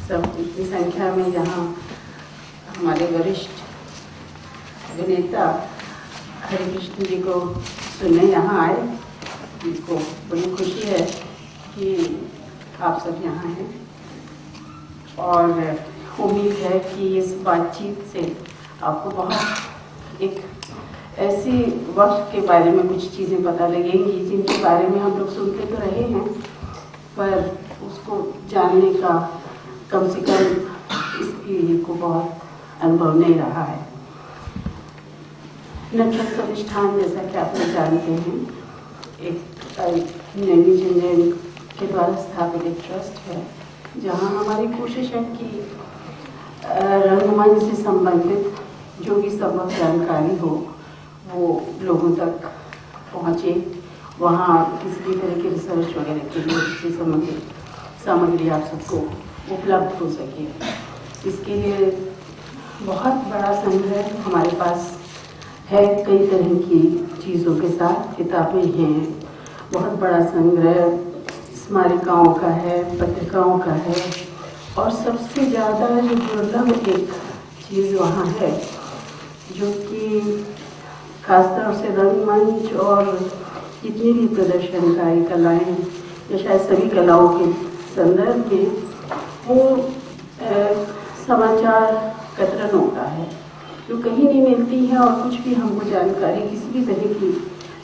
सब इतनी संख्या में यहाँ हमारे वरिष्ठ अभिनेता हरे कृष्ण जी को सुनने यहाँ आए। उनको बड़ी खुशी है कि आप सब यहाँ हैं और उम्मीद है कि इस बातचीत से आपको बहुत एक ऐसे वक्त के बारे में कुछ चीज़ें पता लगेंगी जिनके बारे में हम लोग सुनते तो रहे हैं, पर उसको जानने का कम से कम इस पीढ़ी को बहुत अनुभव नहीं रहा है। नक्षत्र प्रतिष्ठान, जैसा कि आप लोग जानते हैं, एक नैनी जैन के द्वारा स्थापित एक ट्रस्ट है जहाँ हमारी कोशिश है कि रंगमंच से संबंधित जो भी संभव जानकारी हो वो लोगों तक पहुँचे। वहाँ किसी भी तरह की रिसर्च वगैरह के लिए उससे संबंधित सामग्री आप सबको उपलब्ध हो सके। इसके लिए बहुत बड़ा संग्रह हमारे पास है, कई तरह की चीज़ों के साथ किताबें हैं, बहुत बड़ा संग्रह स्मारिकाओं का है, पत्रिकाओं का है, और सबसे ज़्यादा जो दुर्लभ एक चीज़ वहाँ है जो कि खासतौर से रंगमंच और जितनी भी प्रदर्शनकारी कलाएँ या शायद सभी कलाओं के संदर्भ में वो समाचार कतरनों का है जो कहीं नहीं मिलती है। और कुछ भी हमको जानकारी किसी भी तरह की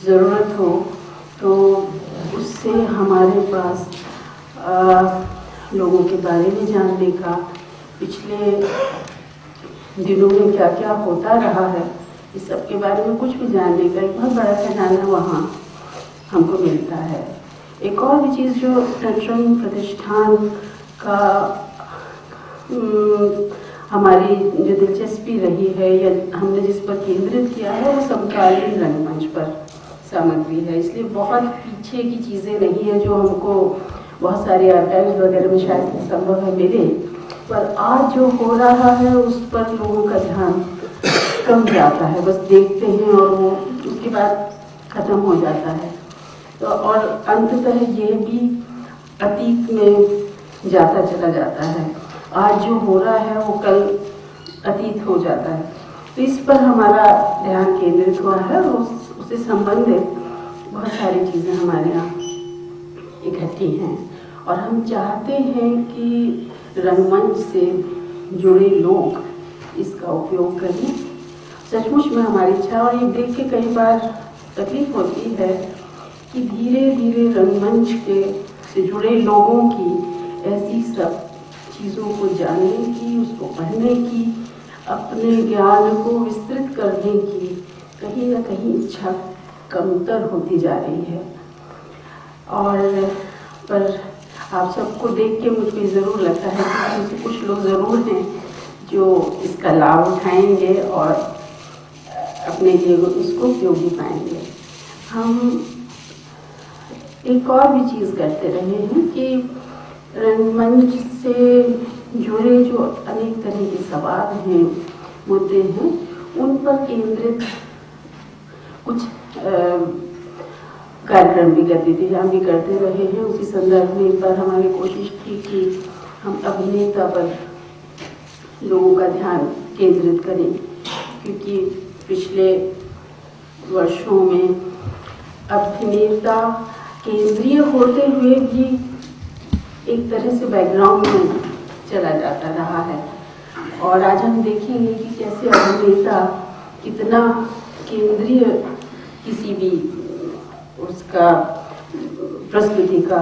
ज़रूरत हो तो उससे हमारे पास लोगों के बारे में जानने का, पिछले दिनों में क्या क्या होता रहा है, इस सब के बारे में कुछ भी जानने का एक बहुत बड़ा खजाना वहाँ हमको मिलता है। एक और भी चीज़ जो नटरंग प्रतिष्ठान का हमारी जो दिलचस्पी रही है या हमने जिस पर केंद्रित किया है वो समकालीन रंगमंच पर सामग्री है। इसलिए बहुत पीछे की चीज़ें नहीं है जो हमको बहुत सारे आर्काइव्स वगैरह में शायद संभव है मिले, पर आज जो हो रहा है उस पर लोगों का ध्यान कम जाता है, बस देखते हैं और वो उसके बाद ख़त्म हो जाता है। तो और अंततः ये भी अतीत में जाता चला जाता है। आज जो हो रहा है वो कल अतीत हो जाता है। तो इस पर हमारा ध्यान केंद्रित हुआ है और उससे संबंधित बहुत सारी चीज़ें हमारे यहाँ इकट्ठी हैं और हम चाहते हैं कि रंगमंच से जुड़े लोग इसका उपयोग करें। सचमुच में हमारी इच्छा, और ये देख के कई बार तकलीफ होती है कि धीरे धीरे रंगमंच के से जुड़े लोगों की ऐसी सब चीज़ों को जानने की, उसको पढ़ने की, अपने ज्ञान को विस्तृत करने की कहीं ना कहीं इच्छा कमतर होती जा रही है। और पर आप सबको देख के मुझे ज़रूर लगता है कि मुझे कुछ लोग ज़रूर हैं जो इसका लाभ उठाएंगे और अपने लिए इसको उपयोगी पाएंगे। हम एक और भी चीज़ करते रहे हैं कि रंगमंच से जुड़े जो अनेक तरह के सवाल हैं, मुद्दे हैं, उन पर केंद्रित कुछ कार्यक्रम भी गतिविधियाँ भी करते रहे हैं। उसी संदर्भ में एक बार हमारी कोशिश थी कि हम अभिनेता पर लोगों का ध्यान केंद्रित करें, क्योंकि पिछले वर्षों में अभिनेता केंद्रीय होते हुए भी एक तरह से बैकग्राउंड में चला जाता रहा है। और आज हम देखेंगे कि कैसे अभिनेता कितना केंद्रीय किसी भी उसका प्रस्तुति का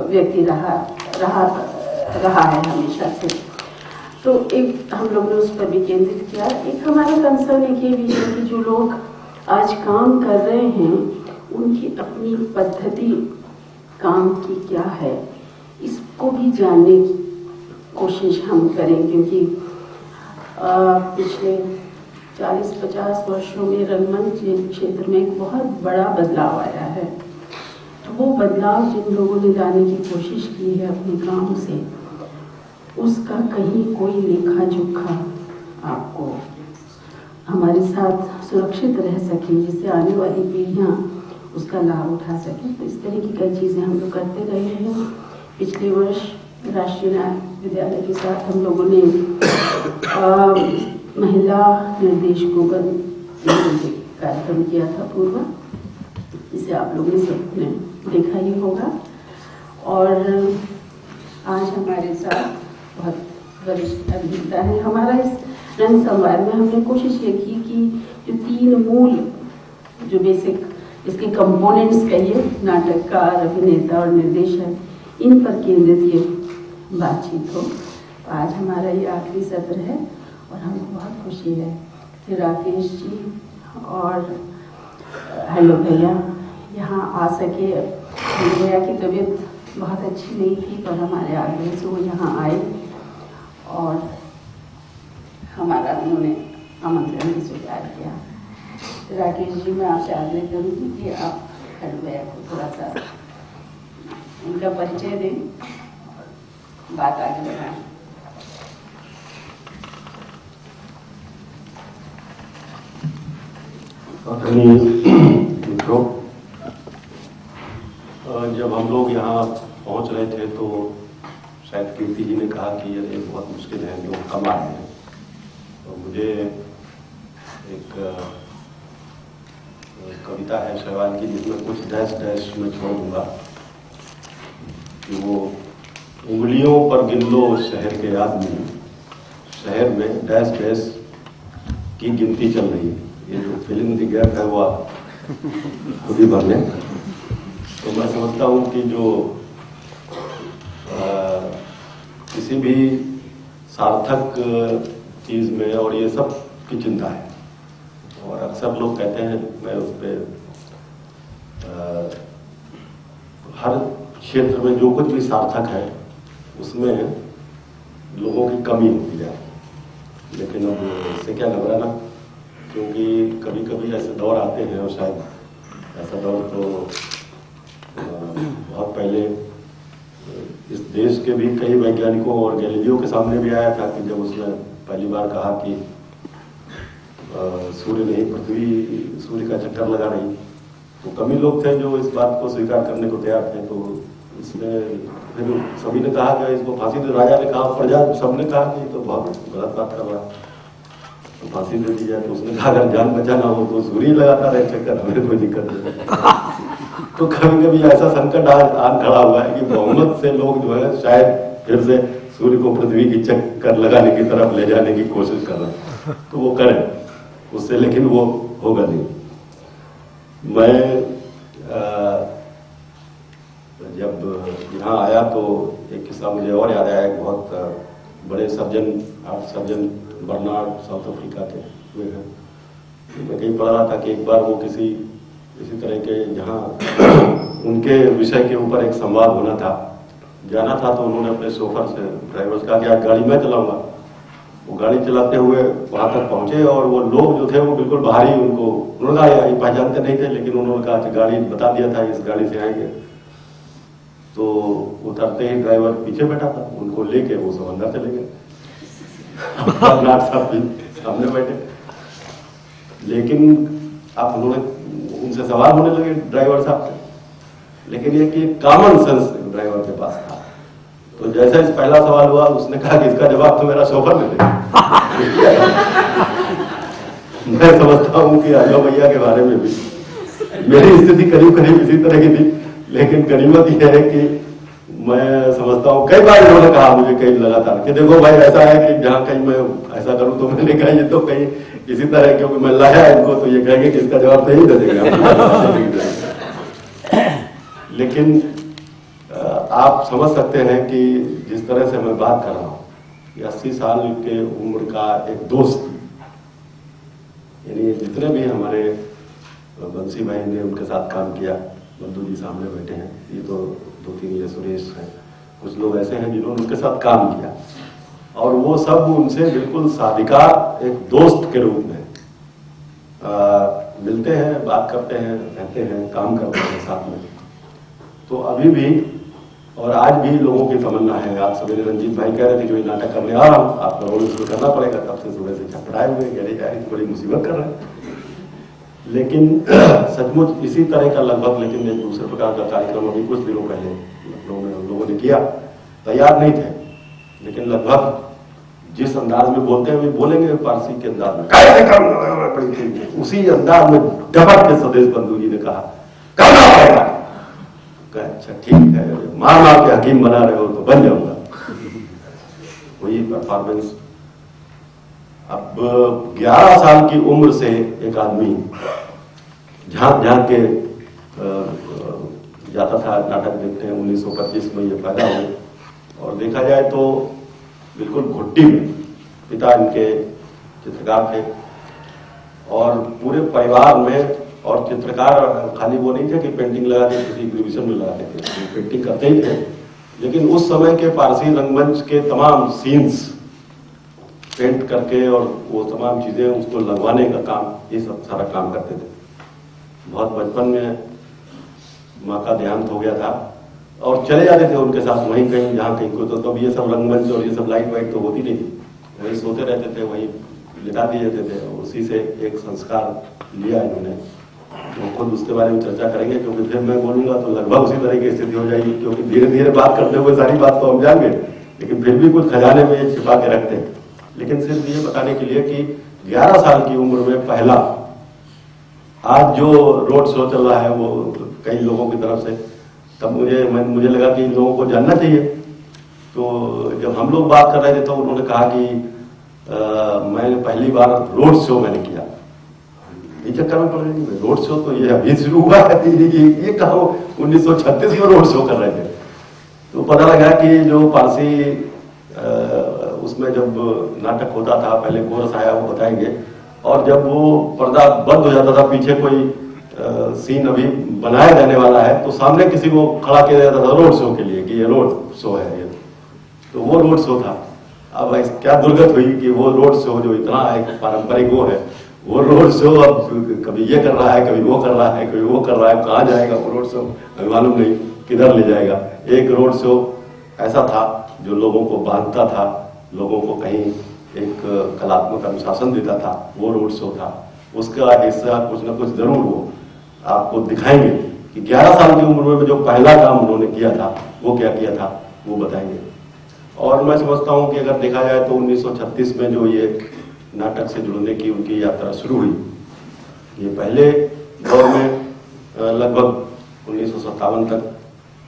व्यक्ति रहा है हमेशा से। तो एक हम लोग ने उस पर भी केंद्रित किया। एक हमारा कंसर्न एक ये भी है कि जो लोग आज काम कर रहे हैं उनकी अपनी पद्धति काम की क्या है, इसको भी जानने की कोशिश हम करें, क्योंकि पिछले 40-50 वर्षों में रंगमंच क्षेत्र में एक बहुत बड़ा बदलाव आया है। तो वो बदलाव जिन लोगों ने लाने की कोशिश की है अपने काम से, उसका कहीं कोई लेखा जोखा आपको हमारे साथ सुरक्षित रह सके, जिससे आने वाली पीढ़ियाँ उसका लाभ उठा सकें। तो इस तरह की कई चीज़ें हम लोग करते रहे हैं। पिछले वर्ष राष्ट्रीय नाट्य विद्यालय के साथ हम लोगों ने महिला निर्देशकों का कार्यक्रम किया था पूर्व, इसे आप लोगों ने सबने देखा ही होगा। और आज हमारे साथ बहुत वरिष्ठ अभिनेता है। हमारा इस रंग संवाद में हमने कोशिश ये की कि जो 3 मूल जो बेसिक इसके कंपोनेंट्स कहिए, नाटककार, अभिनेता और निर्देशक, इन पर केंद्रित ये बातचीत हो। आज हमारा ये आखिरी सत्र है और हमको बहुत खुशी है कि राकेश जी और हेलो भैया यहाँ आ सके। भैया की तबीयत बहुत अच्छी नहीं थी, पर हमारे आग्रह से वो यहाँ आए और हमारा उन्होंने आमंत्रण भी स्वीकार किया। राकेश जी, मैं आपसे आग्रह करूँगी कि आप हेलो भैया को थोड़ा सा उनका परिचय दें, बात आगे बढ़ाएं। मित्रों, जब हम लोग यहाँ पहुँच रहे थे तो शायद कीर्ति जी ने कहा कि ये बहुत मुश्किल है, लोग कम आए हैं। तो मुझे एक कविता है शैवाल की, जिसमें कुछ डैश डैश में छोड़ दूंगा कि वो उंगलियों पर गिन लो शहर के आदमी, शहर में डैश डैश की गिनती चल रही है। ये जो फिल्म दी गैप है वो आप खुद ही भर लें। तो मैं समझता हूँ कि जो किसी भी सार्थक चीज़ में और ये सब की चिंता है, और अक्सर लोग कहते हैं, मैं उस पर हर क्षेत्र में जो कुछ भी सार्थक है उसमें लोगों की कमी होती है। लेकिन अब इससे क्या घबराना, क्योंकि कभी कभी ऐसे दौर आते हैं, और शायद ऐसा दौर तो बहुत पहले इस देश के भी कई वैज्ञानिकों और गैलीलियो के सामने भी आया था कि जब उसने पहली बार कहा कि सूर्य नहीं पृथ्वी सूर्य का चक्कर लगा रही, तो कम ही लोग थे जो इस बात को स्वीकार करने को तैयार थे। तो इसमें फिर सभी ने कहा कि इसको फांसी दे, राजा ने कहा, प्रजा सबने कहा कि तो बहुत गलत बात कर रहा है, तो फांसी दे दी जाए। तो उसने कहा अगर जान बचाना हो तो सूर्य लगाता रहे चक्कर, हमें कोई दिक्कत नहीं। तो कभी कभी ऐसा संकट आज खड़ा हुआ है कि बहुमत से लोग जो है शायद फिर से सूर्य को पृथ्वी की चक्कर लगाने की तरफ ले जाने की कोशिश कर रहे हैं। तो वो करें उससे, लेकिन वो होगा नहीं। मैं जब यहाँ आया तो एक किस्सा मुझे और याद आया। एक बहुत बड़े surgeon, heart surgeon Bernard South Africa के हुए हैं। मैं कहीं पढ़ रहा था कि एक बार वो किसी तरह के जहाँ उनके विषय के ऊपर एक संवाद होना था, जाना था, तो उन्होंने अपने शोफर से, ड्राइवर से कहा कि आज गाड़ी मैं चलाऊंगा। वो गाड़ी चलाते हुए वहां तक पहुंचे और वो लोग जो थे वो बिल्कुल बाहरी, उन्होंने कहा ये पहचानते नहीं थे, लेकिन उन्होंने कहा कि गाड़ी बता दिया था इस गाड़ी से आएंगे। तो उतरते ही ड्राइवर पीछे बैठा था, उनको लेके वो सब अंदर चले गए। साहब भी सामने बैठे, लेकिन अब उन्होंने उनसे सवाल होने लगे ड्राइवर साहब से, लेकिन ये कि कॉमन सेंस ड्राइवर के पास था। तो जैसे इस पहला सवाल हुआ, उसने कहा कि इसका जवाब तो मेरा शोफर ने दे। मैं समझता हूँ कि आजो भैया के बारे में भी मेरी स्थिति करीब करीब इसी तरह की थी, लेकिन गनीमत यह है कि मैं समझता हूँ कई बार उन्होंने कहा मुझे कहीं लगातार कि देखो भाई ऐसा है कि जहाँ कहीं मैं ऐसा करूँ तो मैंने कहा ये तो कहीं इसी तरह, क्योंकि मैं लाया इनको तो ये कहेंगे कि इसका जवाब तो यही दे देंगे। लेकिन आप समझ सकते हैं कि जिस तरह से मैं बात कर रहा हूँ, 80 साल के उम्र का एक दोस्त, यानी जितने भी हमारे बंसी भाई ने उनके साथ काम किया, बंधु जी सामने बैठे हैं, ये तो 2-3 ये सुरेश हैं, कुछ लोग ऐसे हैं जिन्होंने उनके साथ काम किया, और वो सब उनसे बिल्कुल साधिकार एक दोस्त के रूप में मिलते हैं, बात करते हैं, रहते हैं, काम करते हैं साथ में। तो अभी भी और आज भी लोगों की तमन्ना है। आज सवेरे रंजीत भाई कह रहे थे कि मैं नाटक करने आ रहा हूँ, आपका रोल इसमें करना पड़ेगा। तब से सुबह से छटपटाए हुए कह रहे यार बड़ी मुसीबत कर रहे हैं। लेकिन सचमुच इसी तरह का लगभग, लेकिन एक दूसरे प्रकार का कार्यक्रम अभी कुछ दिनों पहले लखनऊ में हम लोगों ने किया, तैयार नहीं थे, लेकिन लगभग जिस अंदाज में बोलते हैं वे बोलेंगे पारसी के अंदाज में, उसी अंदाज में डबक के स्वदेश बंधु जी ने कहा करना पड़ेगा। अच्छा ठीक है, मार मार के हकीम बना रहे हो तो बन जाऊंगा। वही परफॉर्मेंस। अब 11 साल की उम्र से एक आदमी झांक झांक के जाता था नाटक देखते हैं। 1925 में ये पैदा हुए और देखा जाए तो बिल्कुल घुट्टी में। पिता इनके चित्रकार थे और पूरे परिवार में, और चित्रकार खाली वो नहीं थे कि पेंटिंग लगा के किसी एग्जीबिशन में लगाते थे, पेंटिंग करते ही थे, लेकिन उस समय के पारसी रंगमंच के तमाम सीन्स पेंट करके और वो तमाम चीजें उसको लगवाने का काम, ये सब सारा काम करते थे। बहुत बचपन में माँ का देहांत हो गया था और चले जाते थे उनके साथ वहीं कहीं जहाँ कहीं को, तो तब ये सब रंगमंच और ये सब लाइट वाइट तो होती नहीं थी, वहीं सोते रहते थे, वहीं लिटा दिए जाते थे। उसी से एक संस्कार लिया इन्होंने। तो खुद उसके बारे में चर्चा करेंगे, क्योंकि फिर मैं बोलूंगा तो लगभग उसी तरह की स्थिति हो जाएगी, क्योंकि धीरे धीरे बात करते हुए सारी बात तो हम जाएंगे, लेकिन फिर भी कुछ खजाने में ये छिपा के रखते हैं। लेकिन सिर्फ ये बताने के लिए कि 11 साल की उम्र में पहला, आज जो रोड शो चल रहा है वो कई लोगों की तरफ से, तब मुझे लगा कि इन लोगों को जानना चाहिए। तो जब हम लोग बात कर रहे थे तो उन्होंने कहा कि मैंने पहली बार रोड शो मैंने किया। ये चक्कर में पड़ गई, रोड शो तो ये अभी शुरू हुआ है, ये कहा 1936 में रोड शो कर रहे थे। तो पता लगा कि जो पारसी उसमें जब नाटक होता था, पहले कोरस आया वो बताएंगे, और जब वो पर्दा बंद हो जाता था, पीछे कोई सीन अभी बनाया जाने वाला है, तो सामने किसी को खड़ा किया जाता था रोड शो के लिए कि ये रोड शो है ये, तो वो रोड शो था। अब क्या दुर्गत हुई कि वो रोड शो जो इतना एक पारंपरिक वो है, वो रोड शो अब कभी ये कर रहा है, कभी वो कर रहा है, कभी वो कर रहा है, कहाँ जाएगा वो रोड शो मालूम नहीं, किधर ले जाएगा। एक रोड शो ऐसा था जो लोगों को बांधता था, लोगों को कहीं एक कलात्मक अनुशासन देता था, वो रोड शो था। उसका हिस्सा कुछ ना कुछ जरूर वो आपको दिखाएंगे कि 11 साल की उम्र में जो पहला काम उन्होंने किया था वो क्या किया था, वो बताएंगे। और मैं समझता हूँ कि अगर देखा जाए तो 1936 में जो ये नाटक से जुड़ने की उनकी यात्रा शुरू हुई, ये पहले दौर में लगभग 1957 तक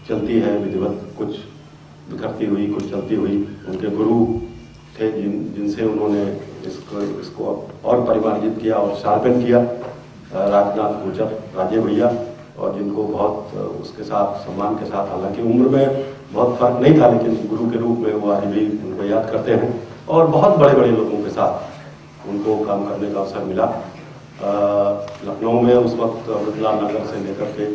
चलती है विधिवत, कुछ बिखरती हुई, कुछ चलती हुई। उनके गुरु थे जिनसे उन्होंने इसको और परिमार्जित किया और शार्पन किया, राजनाथ गुर्जर, राजे भैया, और जिनको बहुत उसके साथ सम्मान के साथ, हालांकि उम्र में बहुत फर्क नहीं था, लेकिन गुरु के रूप में वो आज भी उनको याद करते हैं। और बहुत बड़े बड़े लोगों के साथ उनको काम करने का अवसर मिला। लखनऊ में उस वक्त अमृतलाल नगर से लेकर के,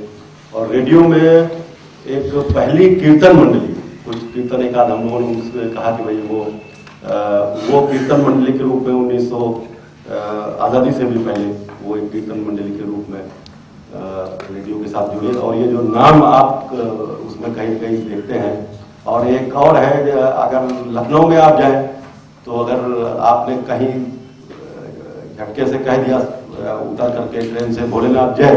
और रेडियो में एक पहली कीर्तन मंडली, कुछ कीर्तन एक आध हम लोगों ने उससे कहा कि भाई वो कीर्तन मंडली के रूप में 1900 आज़ादी से भी पहले वो एक कीर्तन मंडली के रूप में रेडियो के साथ जुड़े। और ये जो नाम आप उसमें कहीं कहीं देखते हैं, और एक और है, अगर लखनऊ में आप जाएं तो अगर आपने कहीं झटके से कह दिया उतर करके ट्रेन से भोलेनाथ जय,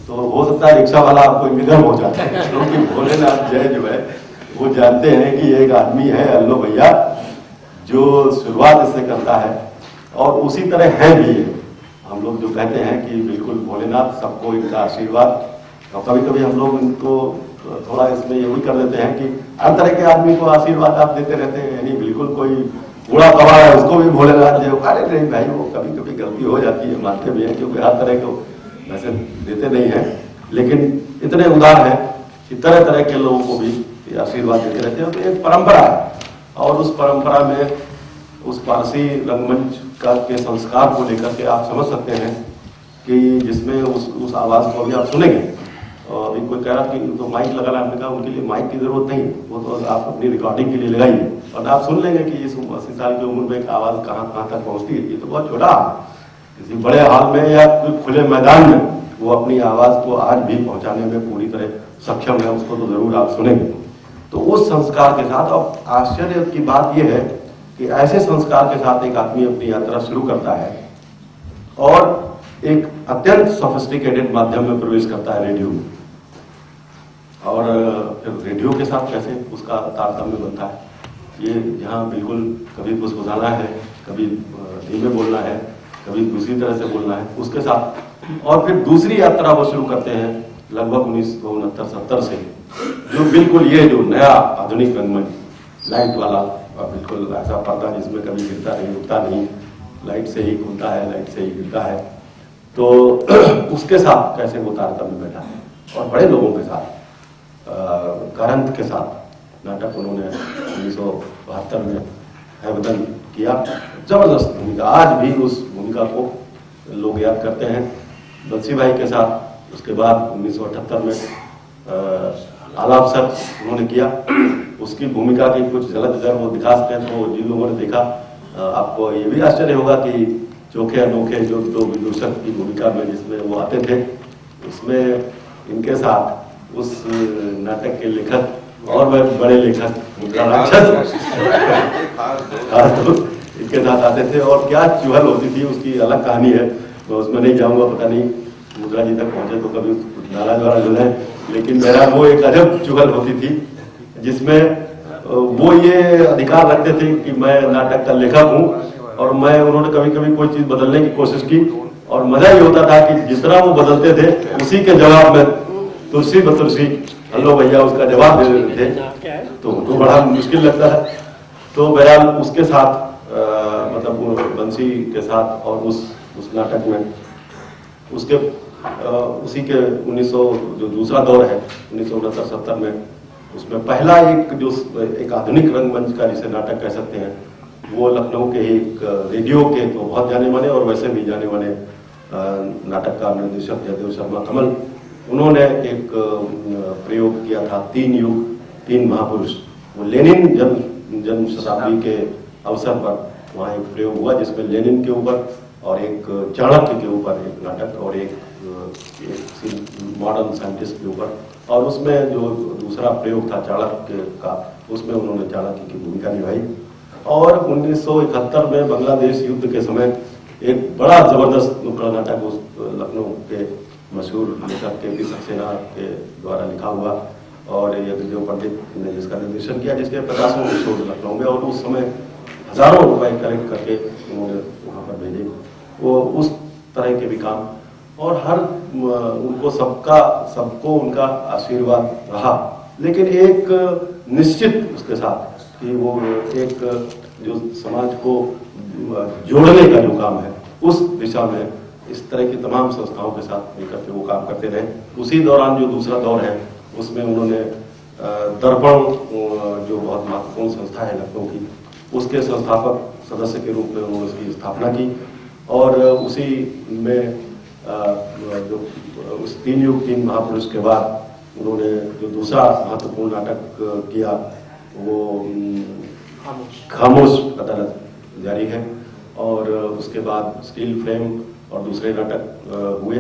तो हो सकता है रिक्शा वाला आपको इधर हो जाता है, क्योंकि भोलेनाथ जय जो है वो जानते हैं कि एक आदमी है अल्लो भैया जो शुरुआत इससे करता है, और उसी तरह है भी ये। हम लोग जो कहते हैं कि बिल्कुल भोलेनाथ सबको इनका आशीर्वाद, और कभी कभी हम लोग इनको थोड़ा इसमें ये भी कर देते हैं कि हर तरह के आदमी को आशीर्वाद आप देते रहते हैं, यानी बिल्कुल कोई बूढ़ा कबा है उसको भी भोलेनाथ जो, अरे नहीं भाई वो कभी कभी गलती हो जाती है, मानते भी हैं, क्योंकि हर तरह को वैसे देते नहीं हैं, लेकिन इतने उदार है कि तरह तरह के लोगों को भी आशीर्वाद देते रहते हैं। तो एक परंपरा है, और उस परंपरा में उस पारसी रंगमंच का के संस्कार को लेकर के आप समझ सकते हैं कि जिसमें उस आवाज़ को अभी आप सुनेंगे। और अभी कोई कह रहा कि तो माइक लगाना, आपने कहा उनके लिए माइक की जरूरत नहीं, वो तो आप अपनी रिकॉर्डिंग के लिए लगाइए और आप सुन लेंगे कि इस 80 साल की उम्र में एक आवाज़ कहाँ तक पहुँचती है। ये तो बहुत छोटा है, किसी बड़े हॉल में या खुले मैदान में वो अपनी आवाज़ को आज भी पहुँचाने में पूरी तरह सक्षम है, उसको तो जरूर आप सुनेंगे। तो उस संस्कार के साथ, और आश्चर्य की बात यह है कि ऐसे संस्कार के साथ एक आदमी अपनी यात्रा शुरू करता है और एक अत्यंत सोफिस्टिकेटेड माध्यम में प्रवेश करता है, रेडियो में। और फिर रेडियो के साथ कैसे उसका तारतम्य बनता है, ये यहाँ बिल्कुल कभी फुसफुसाना है, कभी धीमे बोलना है, कभी दूसरी तरह से बोलना है, उसके साथ। और फिर दूसरी यात्रा वो शुरू करते हैं लगभग 1969-70 से, जो बिल्कुल ये जो नया आधुनिक रंगमंच लाइट वाला, बिल्कुल ऐसा पर्दा जिसमें कभी गिरता नहीं, रुकता नहीं, लाइट से ही खुलता है, लाइट से ही गिरता है, तो उसके साथ कैसे वो तारतम्य बैठा है। और बड़े लोगों के साथ, करंत के साथ नाटक उन्होंने 1972 में हैवदन किया, जबरदस्त भूमिका, आज भी उस भूमिका को लोग याद करते हैं। बंसी भाई के साथ उसके बाद 1978 में आलाप सर उन्होंने किया, उसकी भूमिका की कुछ झलक अगर वो दिखा सकते हैं तो जिन लोगों ने देखा, आपको ये भी आश्चर्य होगा कि चोखे अनोखे जो दो विदूषक की भूमिका में जिसमें वो आते थे, उसमें इनके साथ उस नाटक के लेखक और वह बड़े लेखक राक्षस तो इनके साथ आते थे, और क्या चुहल होती थी, उसकी अलग कहानी है, मैं उसमें नहीं जाऊंगा, पता नहीं मुद्रा जी तक पहुंचे तो कभी नाराज वाराज हो जाए, लेकिन मेरा वो एक अजब चुहल होती थी जिसमें वो ये अधिकार रखते थे कि मैं नाटक का लेखक हूँ, और मैं, उन्होंने कभी कभी कोई चीज बदलने की कोशिश की, और मजा ये होता था कि जितना वो बदलते थे उसी के जवाब में तुलसी बतुलसी हेलो भैया उसका जवाब दे देते थे, तो उनको बड़ा मुश्किल लगता है। तो बहरहाल उसके साथ मतलब बंसी के साथ और उस नाटक में उसके उसी के 1900 जो दूसरा दौर है 1969-70 में, उसमें पहला एक आधुनिक रंगमंच का जिसे नाटक कह सकते हैं, वो लखनऊ के एक रेडियो के तो बहुत जाने माने और वैसे भी जाने माने नाटक का निर्देशक जयदेव शर्मा कमल, उन्होंने एक प्रयोग किया था, 3 युग 3 महापुरुष। वो लेनिन जन्म शताब्दी के अवसर पर वहाँ एक प्रयोग हुआ जिसमें लेनिन के ऊपर और एक चाणक्य के ऊपर एक नाटक और एक मॉडर्न साइंटिस्ट के ऊपर, और उसमें जो दूसरा प्रयोग था चाणक्य का, उसमें उन्होंने चाणक्य की भूमिका निभाई। और 1971 में बांग्लादेश युद्ध के समय एक बड़ा जबरदस्त नुक्कड़ नाटक उस लखनऊ के मशहूर लेखक के सक्सेना के द्वारा लिखा हुआ, और यज्ञदेव पंडित ने जिसका निर्देशन किया, जिसके 50वें एपिसोड लखनऊ में, और उस समय हजारों रुपए कलेक्ट करके उन्होंने वहाँ पर भेजे। वो उस तरह के भी काम, और हर उनको सबको उनका आशीर्वाद रहा, लेकिन एक निश्चित उसके साथ कि वो एक जो समाज को जोड़ने का जो काम है उस दिशा में इस तरह की तमाम संस्थाओं के साथ मिलकर के वो काम करते रहे। उसी दौरान जो दूसरा दौर है उसमें उन्होंने दर्पण जो बहुत महत्वपूर्ण संस्था है लखनऊ की, उसके संस्थापक सदस्य के रूप में उन्होंने उसकी स्थापना की, और उसी में जो उस 3 युग 3 महापुरुष के बाद उन्होंने जो दूसरा महत्वपूर्ण नाटक किया वो खामोश अदालत जारी है, और उसके बाद स्टील फ्रेम और दूसरे नाटक हुए।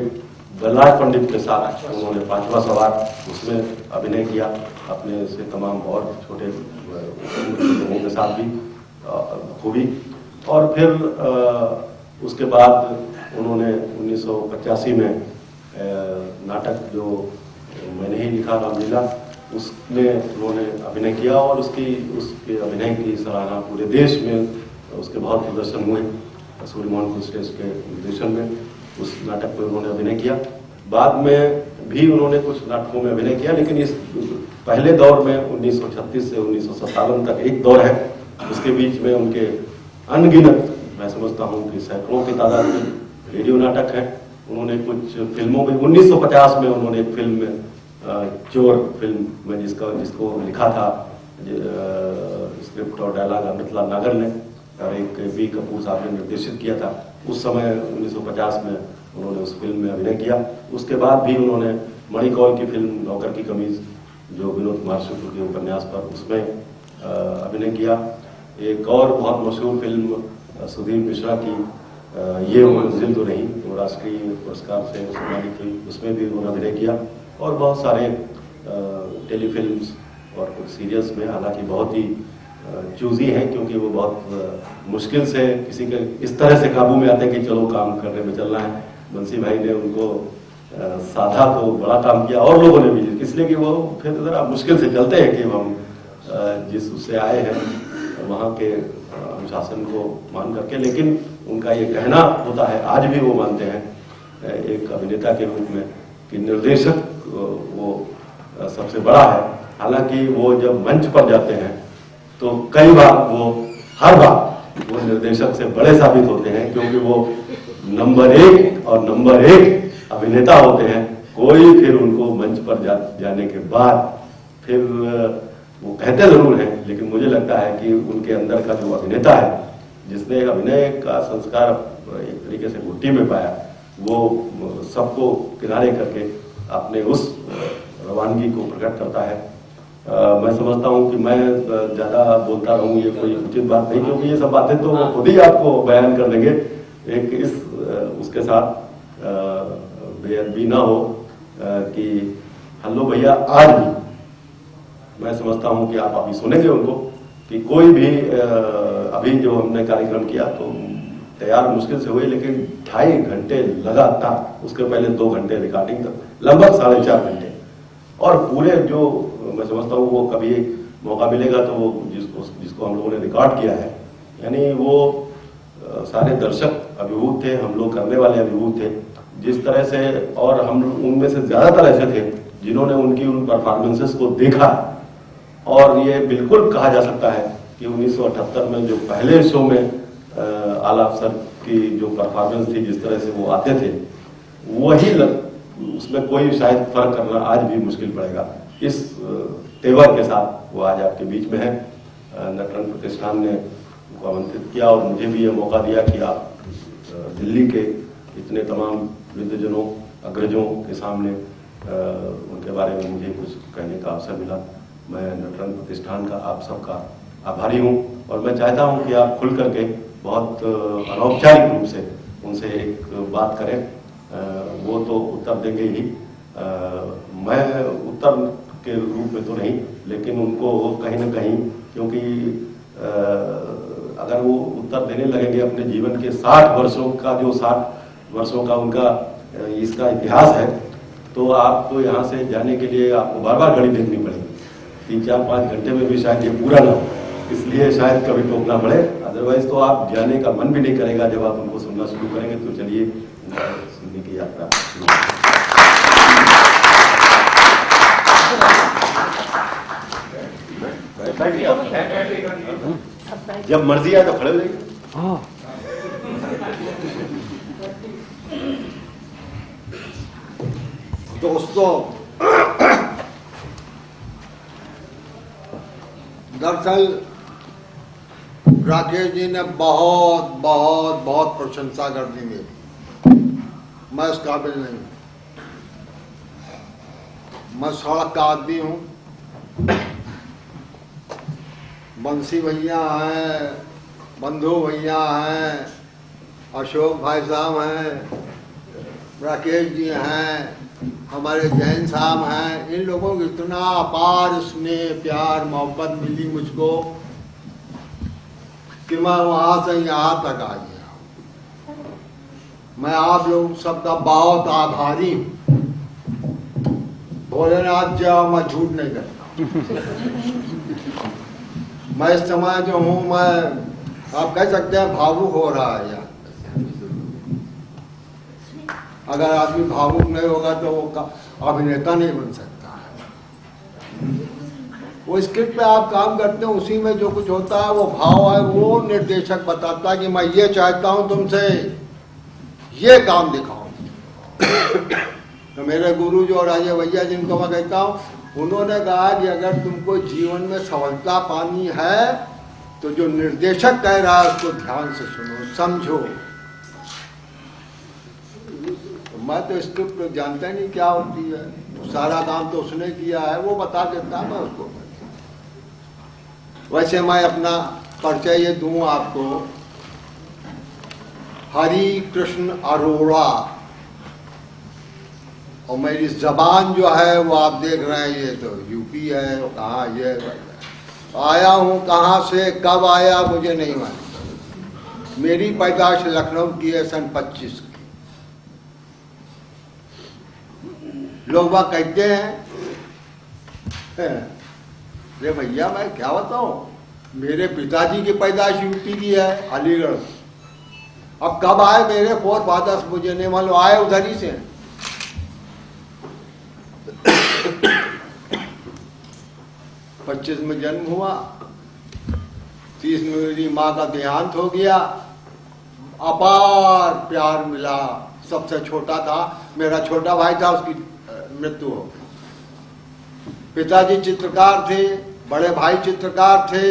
बलराज पंडित के साथ उन्होंने 5वां सवार उसमें अभिनय किया, अपने से तमाम और छोटे लोगों के साथ भी खूबी। और फिर उसके बाद उन्होंने 1985 में नाटक जो मैंने ही लिखा रामलीला, उसमें उन्होंने अभिनय किया, और उसके अभिनय की सराहना पूरे देश में उसके बहुत प्रदर्शन हुए। सूर्यमोहन कुस्टेस के निर्देशन में उस नाटक में उन्होंने अभिनय किया। बाद में भी उन्होंने कुछ नाटकों में अभिनय किया, लेकिन इस पहले दौर में 1936 से 1957 तक एक दौर है, उसके बीच में उनके अनगिनत, मैं समझता हूँ कि सैकड़ों की तादाद में रेडियो नाटक है। उन्होंने कुछ फिल्मों में 1950 में उन्होंने एक फिल्म में चोर फिल्म में जिसको लिखा था स्क्रिप्ट और डायलॉग अमृतलाल नागर ने, और एक बी कपूर साहब ने निर्देशित किया था। उस समय 1950 में उन्होंने उस फिल्म में अभिनय किया। उसके बाद भी उन्होंने मणिकौल की फिल्म नौकर की कमीज, जो विनोद कुमार शुक्ल के उपन्यास पर, उसमें अभिनय किया। एक और बहुत मशहूर फिल्म सुधीर मिश्रा की ये मंजिल तो नहीं, वो राष्ट्रीय पुरस्कार से सम्मानित थी, उसमें भी उन्होंने अभिनय किया। और बहुत सारे टेलीफिल्म्स और कुछ सीरियल्स में, हालांकि बहुत ही चूजी है क्योंकि वो बहुत मुश्किल से किसी के इस तरह से काबू में आते हैं कि चलो काम करने में चलना है। बंसी भाई ने उनको साधा तो बड़ा काम किया और लोगों ने भी, इसलिए कि वो फिर ज़रा मुश्किल से चलते हैं कि हम जिस उससे आए हैं वहाँ के अनुशासन को मान करके, लेकिन उनका ये कहना होता है, आज भी वो मानते हैं एक अभिनेता के रूप में कि निर्देशक वो सबसे बड़ा है। हालांकि वो जब मंच पर जाते हैं तो कई बार वो हर बार वो निर्देशक से बड़े साबित होते हैं, क्योंकि वो नंबर 1 और नंबर 1 अभिनेता होते हैं। कोई फिर उनको मंच पर जाने के बाद फिर वो कहते जरूर हैं, लेकिन मुझे लगता है कि उनके अंदर का जो अभिनेता है, जिसने अभिनय का संस्कार एक तरीके से घुट्टी में पाया, वो सबको किनारे करके अपने उस रवानगी को प्रकट करता है। मैं समझता हूं कि मैं ज़्यादा बोलता रहूं ये कोई उचित बात नहीं, क्योंकि ये सब बातें तो वो खुद ही आपको बयान कर देंगे। एक इस उसके साथ बेअदबी ना हो कि हेलो भैया, आज भी मैं समझता हूं कि आप अभी सुनेंगे उनको कि कोई भी अभी जो हमने कार्यक्रम किया तो तैयार मुश्किल से हुए, लेकिन 2.5 घंटे लगातार, उसके पहले 2 घंटे रिकॉर्डिंग तक, लगभग 4.5 घंटे, और पूरे जो मैं समझता हूँ वो कभी मौका मिलेगा तो वो जिसको हम लोगों ने रिकॉर्ड किया है, यानी वो सारे दर्शक अभिभूत थे, हम लोग करने वाले अभिभूत थे जिस तरह से, और हम उनमें से ज्यादातर ऐसे थे जिन्होंने उनकी उन परफॉर्मेंसेस को देखा। और ये बिल्कुल कहा जा सकता है कि 1978 में जो पहले शो में आला अफसर की जो परफॉर्मेंस थी, जिस तरह से वो आते थे, वही उसमें कोई शायद फर्क करना आज भी मुश्किल पड़ेगा। इस तेवर के साथ वो आज आपके बीच में है। नटरंग प्रतिष्ठान ने उनको आमंत्रित किया और मुझे भी ये मौका दिया कि आप दिल्ली के इतने तमाम वृद्धजनों, अग्रजों के सामने उनके बारे में मुझे कुछ कहने का अवसर मिला। मैं नटरंग प्रतिष्ठान का आप सबका आभारी हूँ, और मैं चाहता हूँ कि आप खुल करके बहुत अनौपचारिक रूप से उनसे एक बात करें। वो तो उत्तर देंगे ही, मैं उत्तर के रूप में तो नहीं, लेकिन उनको कहीं ना कहीं, क्योंकि अगर वो उत्तर देने लगेंगे अपने जीवन के 60 वर्षों का, जो 60 वर्षों का उनका इसका इतिहास है, तो आपको यहाँ से जाने के लिए आपको बार बार घड़ी देखनी पड़ेगी। 3, 4, 5 घंटे में भी शायद ये पूरा ना हो, इसलिए शायद कभी टोकना पड़े, अदरवाइज तो आप जाने का मन भी नहीं करेगा जब आप उनको सुनना शुरू करेंगे। तो चलिए सुनने की यात्रा जब मर्जी आए तो खड़े हो जाइए। दोस्तों, दरअसल राकेश जी ने बहुत बहुत बहुत प्रशंसा कर दी मेरी, मैं इस काबिल नहीं। मैं सड़क का आदमी हूँ, बंसी भैया हैं, बंधु भैया हैं, अशोक भाई साहब हैं, राकेश जी हैं, हमारे जैन साहब हैं, इन लोगों को इतना अपार स्नेह, प्यार, मोहब्बत मिली मुझको कि मैं वहां से यहाँ तक आ गया। मैं आप लोग सबका बहुत आभारी हूँ। भोलेनाथ जाओ, मैं झूठ नहीं करता। मैं इस समय जो हूँ, मैं आप कह सकते हैं भावुक हो रहा है यार। अगर आदमी भावुक नहीं होगा तो वो अभिनेता नहीं बन सकता है। वो स्क्रिप्ट पे आप काम करते हैं, उसी में जो कुछ होता है वो भाव है, वो निर्देशक बताता है कि मैं ये चाहता हूं तुमसे, ये काम दिखाओ। तो मेरे गुरु जो राजे भैया जिनको मैं कहता हूँ, उन्होंने कहा कि अगर तुमको जीवन में सफलता पानी है तो जो निर्देशक कह रहा है उसको ध्यान से सुनो, समझो। मैं तो स्क्रिप्ट तो जानता ही नहीं क्या होती है, तो सारा काम तो उसने किया है, वो बता देता मैं उसको। वैसे मैं अपना परिचय ये दूं आपको, हरि कृष्ण अरोड़ा, और मेरी जबान जो है वो आप देख रहे हैं, ये तो यूपी है, कहाँ ये आया हूँ, कहाँ से कब आया मुझे नहीं मालूम। मेरी पैदाइश लखनऊ की है सन 25 की। लोग वह कहते हैं, अरे भैया मैं क्या बताऊं, मेरे पिताजी की पैदाइश यूपी की है, अलीगढ़। अब कब आए मेरे फोर फादर्स, मुझे नहीं मालूम, आए उधर ही से। 25 में जन्म हुआ, 30 में मेरी माँ का देहांत हो गया। अपार प्यार मिला, सबसे छोटा था, मेरा छोटा भाई था, उसकी मृत्यु हो गई। पिताजी चित्रकार थे, बड़े भाई चित्रकार थे,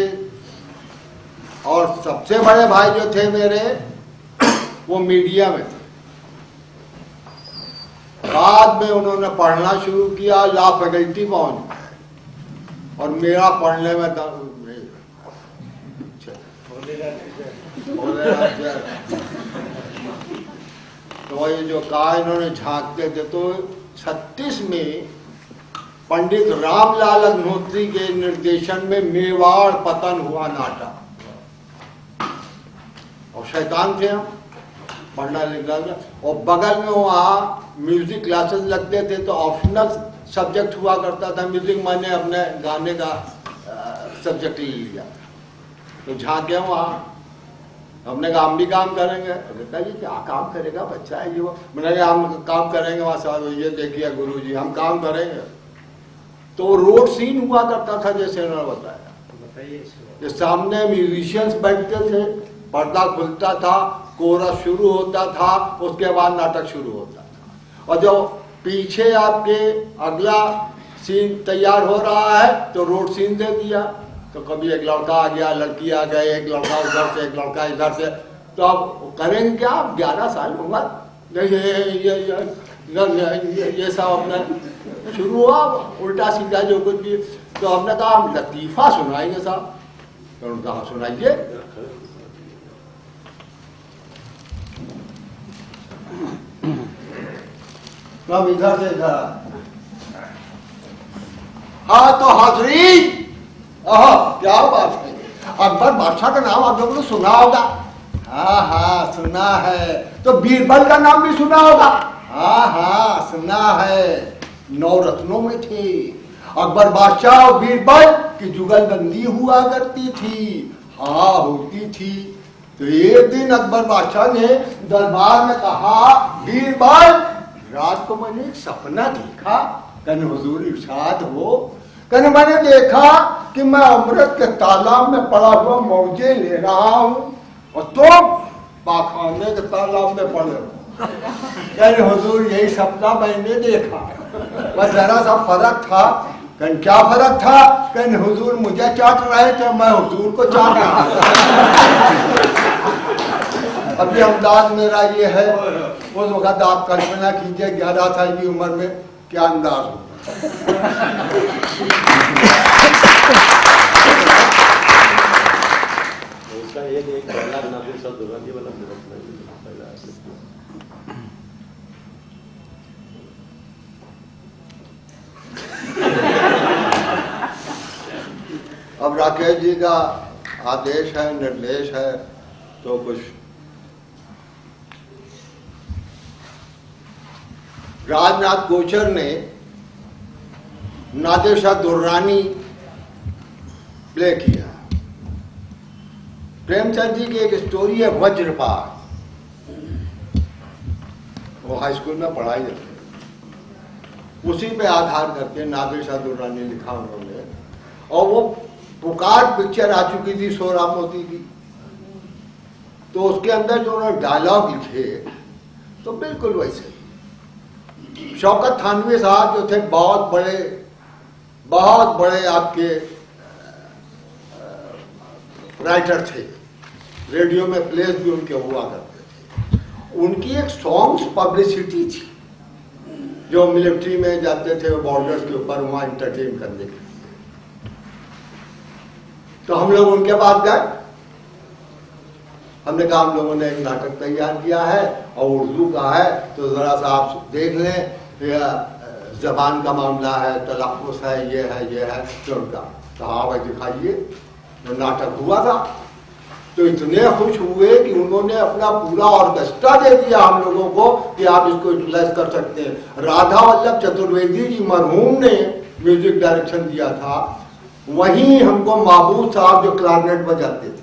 और सबसे बड़े भाई जो थे मेरे वो मीडिया में थे। बाद में उन्होंने पढ़ना शुरू किया, लॉ फैकल्टी पहुंच गए, और मेरा पढ़ने में तो ये जो कहा इन्होंने झांकते थे, तो 36 में पंडित रामलाल अग्निहोत्री के निर्देशन में मेवाड़ पतन हुआ नाटक, और शैतान थे हम, पढ़ना लिखना। और बगल में वहाँ म्यूजिक क्लासेस लगते थे, तो ऑप्शनल सब्जेक्ट हुआ करता था म्यूजिक, मैंने अपने गाने का सब्जेक्ट ले लिया। तो झांके वहाँ, हमने कहा हम भी काम करेंगे। कहता जी क्या काम करेगा, बच्चा है ये वो। मैंने कहा हम काम करेंगे वहाँ साहब, ये देखिए गुरु जी हम काम करेंगे। तो रोड सीन हुआ करता था, जैसे उन्होंने बताया, सामने म्यूजिशियंस बैठते थे, पर्दा खुलता था, कोरस शुरू होता था, उसके बाद नाटक शुरू होता था। और जो पीछे आपके अगला सीन तैयार हो रहा है तो रोड सीन दे दिया, तो कभी एक लड़का आ गया, लड़की आ गए, एक लड़का उधर से, एक लड़का इधर से। तो अब करेंगे क्या, 11 साल उम्र, ये सब अपना शुरू हुआ उल्टा सीधा जो कुछ भी। तो हमने कहा हम लतीफा सुनाएंगे साहब। तो उन्होंने कहा सुनाइए। कब इधर से इधर, हाँ तो हाजरीन, क्या बात है, अकबर बादशाह का नाम आप लोगों ने सुना होगा। हाँ हाँ सुना है। तो बीरबल का नाम भी सुना होगा। हाँ हाँ सुना है, 9 रत्नों में थे। अकबर बादशाह और बीरबल की जुगलबंदी हुआ करती थी। हाँ होती थी। तो एक दिन अकबर बादशाह ने दरबार में कहा, बीरबल रात को मैंने एक सपना देखा। कहने हुजूर इरशाद हो। कहने मैंने देखा कि मैं अमृत के तालाब में पड़ा हुआ मौजे ले रहा हूँ और तुम पाखाने के तालाब में पड़े हो। कहने हुजूर यही सपना मैंने देखा, बस जरा सा फर्क था। कहने क्या फर्क था? कहने हुजूर मुझे चाट रहे थे, मैं हुजूर को चाट रहा। अभी अंदाज मेरा ये है, उस वक्त आप कल्पना कीजिए 11 साल की उम्र में क्या अंदाज हो। उसका एक पहला नादिर शब्द होगा ये वाला अब राकेश जी का आदेश है, निर्देश है, तो कुछ राजनाथ कोचर ने नादिर शाह दुर्रानी प्ले किया। प्रेमचंद जी की एक स्टोरी है वज्रपात, वो हाई स्कूल में पढ़ाई जाती है, उसी पे आधार करके नादिर शाह दुर्रानी लिखा उन्होंने। और वो पुकार पिक्चर आ चुकी थी सोहराब मोदी की, तो उसके अंदर जो उन्होंने डायलॉग लिखे तो बिल्कुल वैसे। शौकत थानवी साहब जो थे बहुत बड़े आपके राइटर थे, रेडियो में प्लेस भी उनके हुआ करते थे। उनकी एक सॉन्ग्स पब्लिसिटी थी, जो मिलिट्री में जाते थे बॉर्डर्स के ऊपर वहां एंटरटेन करने के लिए। तो हम लोग उनके पास गए, हमने कहा हम लोगों ने एक नाटक तैयार किया है और उर्दू का है, तो जरा सा आप देख लें, जबान का मामला है, तलफ़्फ़ुज़ है, ये है। तो उनका तो हाँ भाई दिखाइए। तो नाटक हुआ था, तो इतने खुश हुए कि उन्होंने अपना पूरा ऑर्केस्ट्रा दे दिया हम लोगों को कि आप इसको यूटिलाइज कर सकते हैं। राधा वल्लभ चतुर्वेदी जी मरहूम ने म्यूजिक डायरेक्शन दिया था, वहीं हमको महबूब साहब जो क्लारनेट बजाते थे,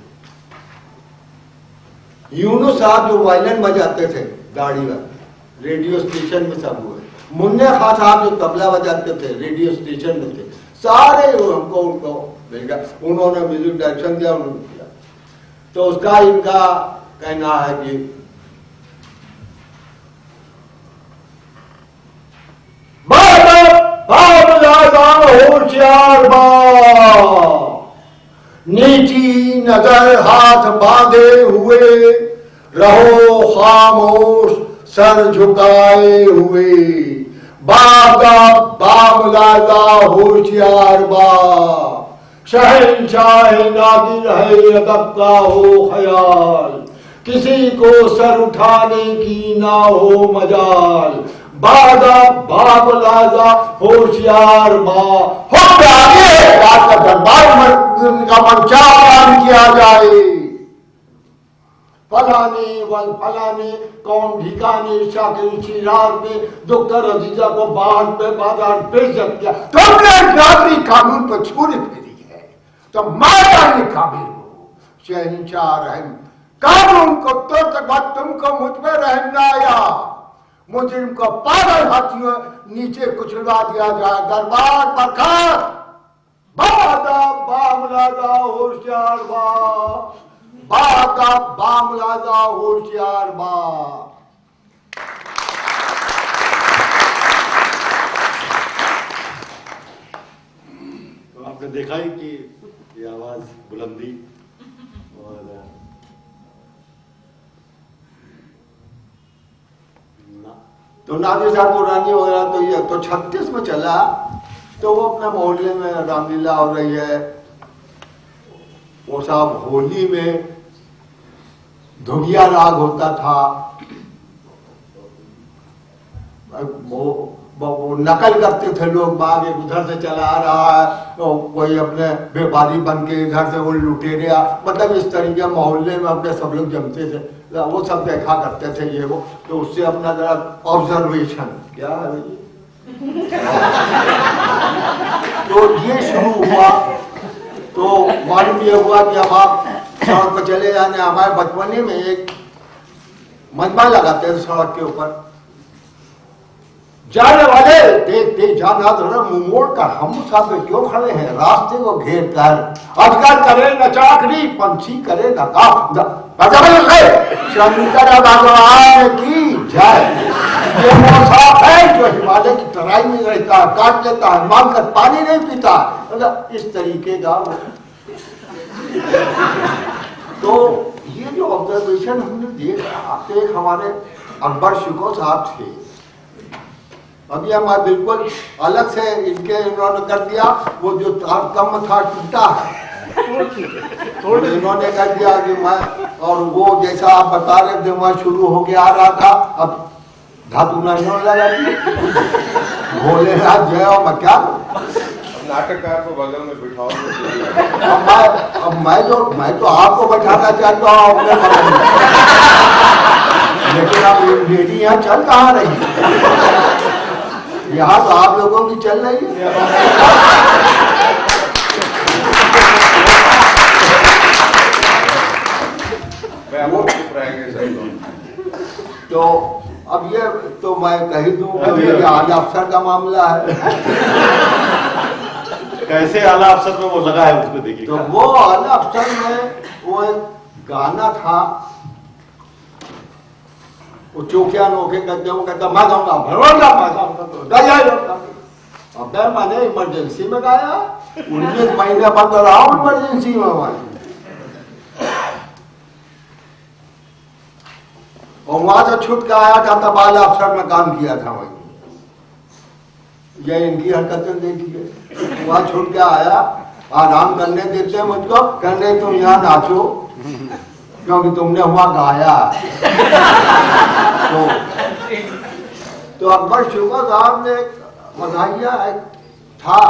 यूनुस साहब जो वायलिन बजाते थे गाड़ी में, रेडियो स्टेशन में सब हुए, मुन्ने खां साहब जो तबला बजाते थे रेडियो स्टेशन में थे, सारे हमको उनको मिल गया, उन्होंने म्यूजिक डायरेक्शन दिया, उन्होंने किया। तो उसका इनका कहना है कि होशियार नीची नजर हाथ बांधे हुए रहो खामोश सर झुकाए हुए, बागा बामलादा होशियार बा, शहंशाह नादिर है अदब का हो ख्याल, किसी को सर उठाने की ना हो मजाल, बागा बामलादा होशियार बा। हो आगे आपका दरबार का मंचा काम किया जाए, फलाने वल फलाने कौन ठिकाने शाकिर चिराग में दुक्कर अजीजा को बाहर पे बाजार बेइज्जत किया, तुमने नागरिक कानून पर छुरी फेरी है तो मारने काबिल हो। शहंशाह रहम कानून को तोड़ते बाद तुमको मुझ पे रहम न आया, मुजरिम को पागल हाथियों नीचे कुचलवा दिया जाए, दरबार बरखास्त, बादा बामलादा होशियार बा, बागा बामलादा होशियार बा। तो आपने देखा ही कि ये आवाज बुलंदी और तो नादिर साहब पुरानी वगैरह तो ये तो 36 में चला, तो वो अपने मोहल्ले में रामलीला हो रही है, वो साहब होली में धुगिया राग होता था, वो नकल करते थे लोग, बाग एक उधर से चला आ रहा है तो कोई अपने व्यापारी बन के इधर से वो लुटेरे, मतलब इस तरीके मोहल्ले में अपने सब लोग जमते थे, वो सब देखा करते थे ये वो, तो उससे अपना जरा ऑब्जर्वेशन क्या है तो ये शुरू हुआ। तो मालूम ये हुआ कि अब आप सड़क पर चले जाने, हमारे बचपने में एक मजमा लगाते थे सड़क के ऊपर, जाने वाले देखते जाना तो मुंह मोड़ कर हम साथ में क्यों खड़े हैं, रास्ते को घेर कर, अजगर करे न चाकरी पंछी करे न शंकर भगवान की जय। ये मौसाफ है जो हिमालय की तराई में रहता है, काट लेता है, मांग कर पानी नहीं पीता, मतलब इस तरीके का। तो ये जो ऑब्जर्वेशन हमने देखा, एक हमारे अकबर शिको साहब थे, अभी हमारे बिल्कुल अलग से इनके इन्होंने कर दिया, वो जो कम था टूटा है, तो इन्होंने कर दिया कि मैं, और वो जैसा आप बता रहे थे वहां शुरू होके आ रहा था, अब धातु नहीं लगा भोलेनाथ जय हो, मैं क्या नाटककार को बगल में बिठाओ। अब मैं तो आपको बैठाना चाहता हूँ अपने बगल में, लेकिन अब मेरी यहाँ चल कहाँ रही है, यहाँ तो आप लोगों की चल रही है। तो अब ये तो मैं कह दूं कि आला अफसर का मामला है। कैसे आला अफसर में वो लगा है उसको देखिए। तो वो आला अफसर में वो एक गाना था, वो चौकिया नोके करते वो कहता मैं गाऊंगा भरवाऊंगा मैं गाऊंगा, अब मैंने इमरजेंसी में गाया, 19 महीने बंद रहा हूं इमरजेंसी में वहां, और वहां से छूट के आया था तब आला अफसर में काम किया था वही। ये इनकी हरकतें देखिए, वहां छूट के आया, आराम करने देते मुझको, कहने तुम यहाँ नाचो क्योंकि तुमने वहां गाया। तो अकबर शुगर साहब ने मजाहिया था,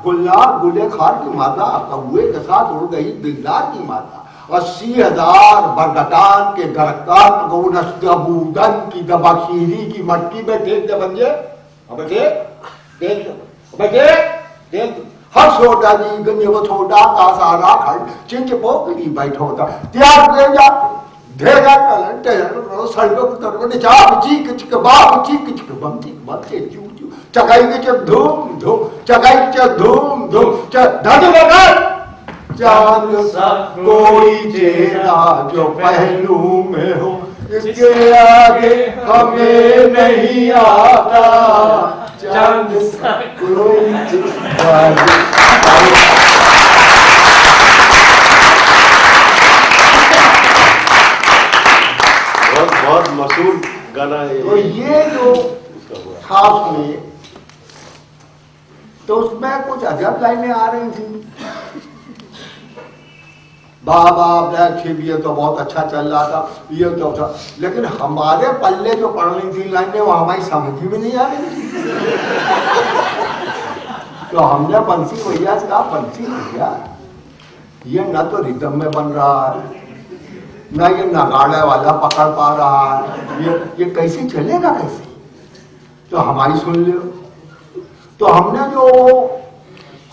गुलनार गुलेखार की माता कौए के साथ उड़ गई दिलदार की माता। 80,000 बरगटान के दरख्तार गौनस्तबूदन की दबाशीरी की मट्टी में देख दे बंजे। अबे देख हर छोटा जी गन्य वो छोटा का सारा खंड चिंच पोकली बैठो था त्याग दे जा धेगा कलंटे सड़कों की तरफ ने चाप चीक चिक बाप चीक चिक बम चीक बच्चे चू चू चकाई के चक धूम धूम चकाई के चक धूम धूम धड़ लगा चांद सा कोई चेहरा जो पहलू में हो इसके आगे हमें नहीं आता चांद सा कोई चेहरा। बहुत मशहूर गाना है। तो ये जो था उसमें, तो उसमें कुछ अजब लाइनें आ रही थी। बाबा ब्लैक शिप ये तो बहुत अच्छा चल रहा था, ये तो था, लेकिन हमारे पल्ले जो पड़ रही थी लाइनें वो हमारी समझ में नहीं आ रही थी। तो हमने बंसी भैया से कहा, बंसी भैया ये न तो रिदम में बन रहा है, ना ये नगाड़े वाला पकड़ पा रहा है, ये कैसे चलेगा कैसे? तो हमारी सुन लो। तो हमने जो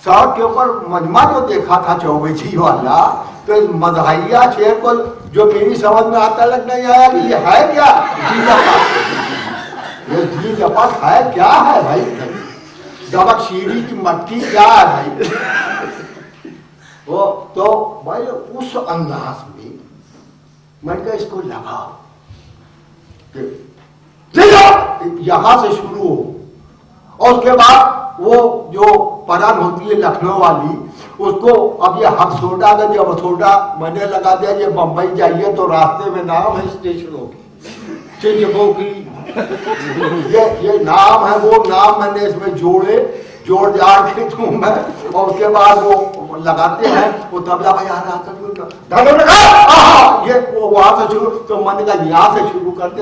सड़क के ऊपर मजमा जो देखा था चौबेची वाला, तो इस मजहिया शेर को जो मेरी समझ में आता लग नहीं आया कि ये है क्या ये जी जपत है क्या है भाई? दबक शीरी की मट्टी क्या है भाई? वो तो भाई उस अंदाज में मैंने कहा इसको लगाओ, यहां से शुरू हो और उसके बाद वो जो परान होती है लखनऊ वाली, उसको अब ये हकसोडा का जब हकसोडा मैंने लगा दिया, ये बम्बई जाइए तो रास्ते में नाम है स्टेशनों की, ये नाम है, वो नाम मैंने इसमें जोड़ जाड़ के दूं मैं, और उसके बाद वो लगाते हैं, वो तबला बजा रहा था, ये वो वहां से शुरू, तो मैंने कहा यहाँ से शुरू करते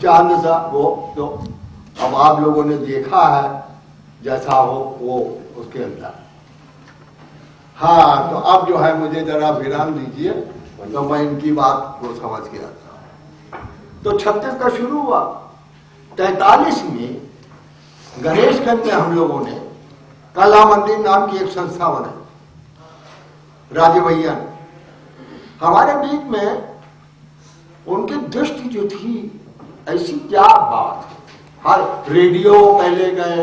चांद सा वो। तो अब आप लोगों ने देखा है जैसा हो वो उसके अंदर। हाँ, तो अब जो है मुझे जरा विराम दीजिए, तो मैं इनकी बात को समझ गया था। तो 36 का शुरू हुआ, 43 में गणेशगंज में हम लोगों ने कला मंदिर नाम की एक संस्था बनाई, राजे भैया ने। हमारे बीच में उनकी दृष्टि जो थी ऐसी क्या बात, हर रेडियो पहले गए,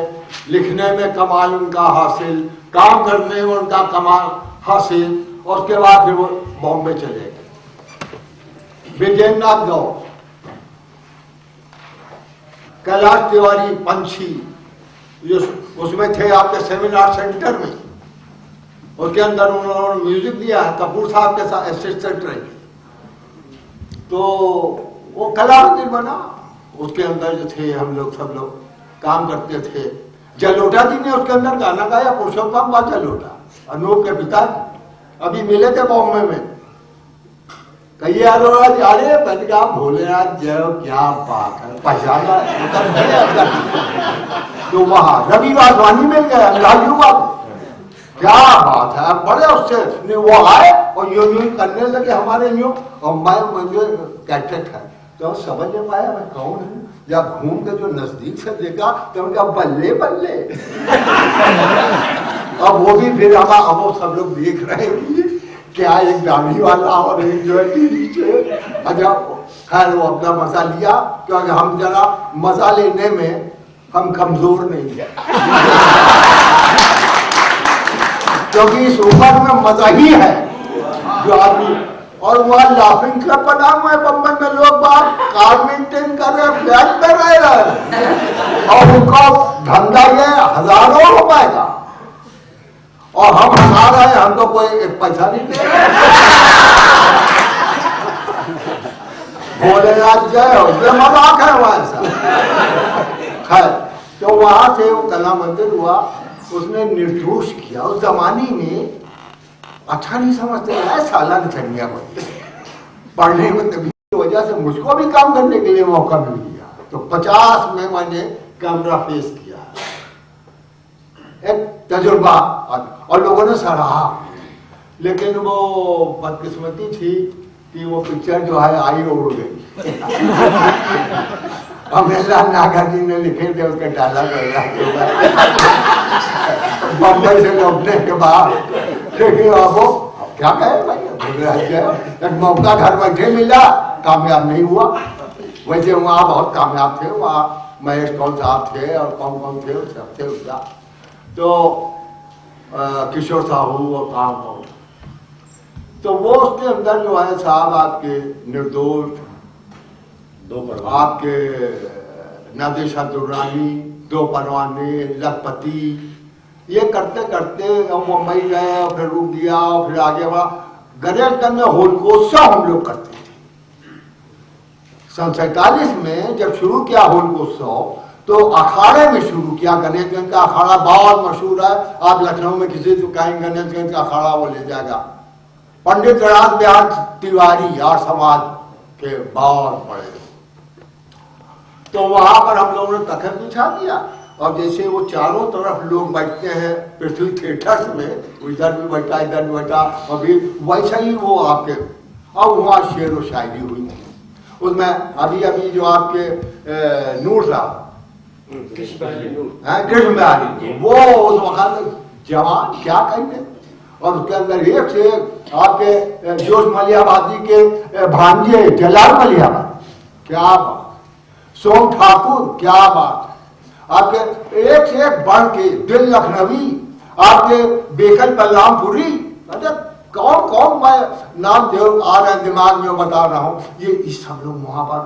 लिखने में कमाल उनका हासिल, काम करने में उनका कमाल हासिल, और उसके बाद फिर वो बॉम्बे चले गए। विजयनाथ गौर, कैलाश तिवारी पंछी, जो उसमें थे आपके सेमिनार सेंटर में, उसके अंदर उन्होंने म्यूजिक दिया है, कपूर साहब के साथ असिस्टेंट रहे। तो वो कला मंदिर बना, उसके अंदर जो थे हम लोग सब लोग काम करते थे। जलोटा जी ने उसके अंदर गाना गाया, पुरुषोत्तम बा जलोटा, अनूप के पिता अभी मिले थे बॉम्बे में। कहिए अरे बदगा भोलेनाथ जय, क्या बात है, पहचाना तो वहां रवि वाधवानी मिल गया, क्या बात है, बड़े उससे वो आए और यूं करने लगे हमारे यूं, और मैं मुझे कहते थे तो समझ नहीं पाया मैं कौन है। जब घूम के जो नजदीक से देखा तो उनका बल्ले बल्ले अब वो भी फिर अब वो सब लोग देख रहे हैं क्या एक दाढ़ी वाला और एक जो है नीचे। अच्छा खैर वो अपना मजा लिया, क्योंकि हम जरा मजा लेने में हम कमजोर नहीं है क्योंकि इस उम्र में मजा ही है जो आदमी। और वहाँ लाफिंग क्लब बना हुआ है बम्बई में, लोग बात कार मेंटेन कर रहे, फ्लैट में रह रहे, और उनका धंधा ये हजारों रुपए का, और हम हंसा रहे हैं, हम तो कोई एक पैसा नहीं दे रहे। भोलेनाथ जय हो, ये मजाक है वहां से। खैर तो वहां से वो कला मंदिर हुआ, उसने निर्दोष किया। उस जमाने में अच्छा नहीं समझते है साला नचनिया पढ़ने में, तभी की वजह से मुझको भी काम करने के लिए मौका मिल गया। तो 50 में मैंने कैमरा फेस किया। एक तजुर्बा और लोगों ने सराहा। लेकिन वो बदकिस्मती थी कि वो पिक्चर जो है आई और उड़ गई। अमरेंद्रनाथ नागर जी ने लिखे थे उसके डायलॉग बम्बई से लौटने के बाद, लेकिन अब वो क्या कहे भाई, एक मौका घर बैठे मिला, कामयाब नहीं हुआ। वैसे वहाँ बहुत कामयाब थे, वहाँ महेश कौल साहब थे और कौन कौन थे सब थे उसका, तो किशोर साहू और काम, तो वो उसके अंदर जो है साहब आपके निर्दोष, आपके नादिशा दुर्रानी, दो परवाने, लखपति, ये करते करते हम मुंबई गए और फिर रुक गया और फिर आगे बढ़ा। गणेशगंज में होलिकोत्सव हम लोग करते थे। सन 47 में जब शुरू किया होलिकोत्सव तो अखाड़े में शुरू किया। गणेशगंज का अखाड़ा बहुत मशहूर है, आप लखनऊ में किसी से कहेंगे गणेशगंज का अखाड़ा वो ले जाएगा। पंडित गणराज बिहार तिवारी और समाज के बहुत बड़े, तो वहां पर हम लोगों ने तखत बिछा दिया और जैसे वो चारों तरफ लोग बैठते हैं पृथ्वी थिएटर्स में, इधर भी बैठा इधर भी बैठा, अभी वैसा ही वो आपके, और वहाँ शेर व शायरी हुई थी। उसमें अभी अभी जो आपके नूर साहब कृष्ण बिहारी, वो उस वक्त जवान क्या कहेंगे, और उसके अंदर एक से आपके जोश मलियाबादी के भांजे जलाल मलियाबादी, क्या बात, सोम ठाकुर, क्या बात, आपके एक से एक बढ़ के दिल लखनवी, आपके बेकल बलरामपुरी, मतलब कौन कौन, मैं नाम देव आ रहे हैं दिमाग में बता रहा हूँ, ये सब लोग वहां पर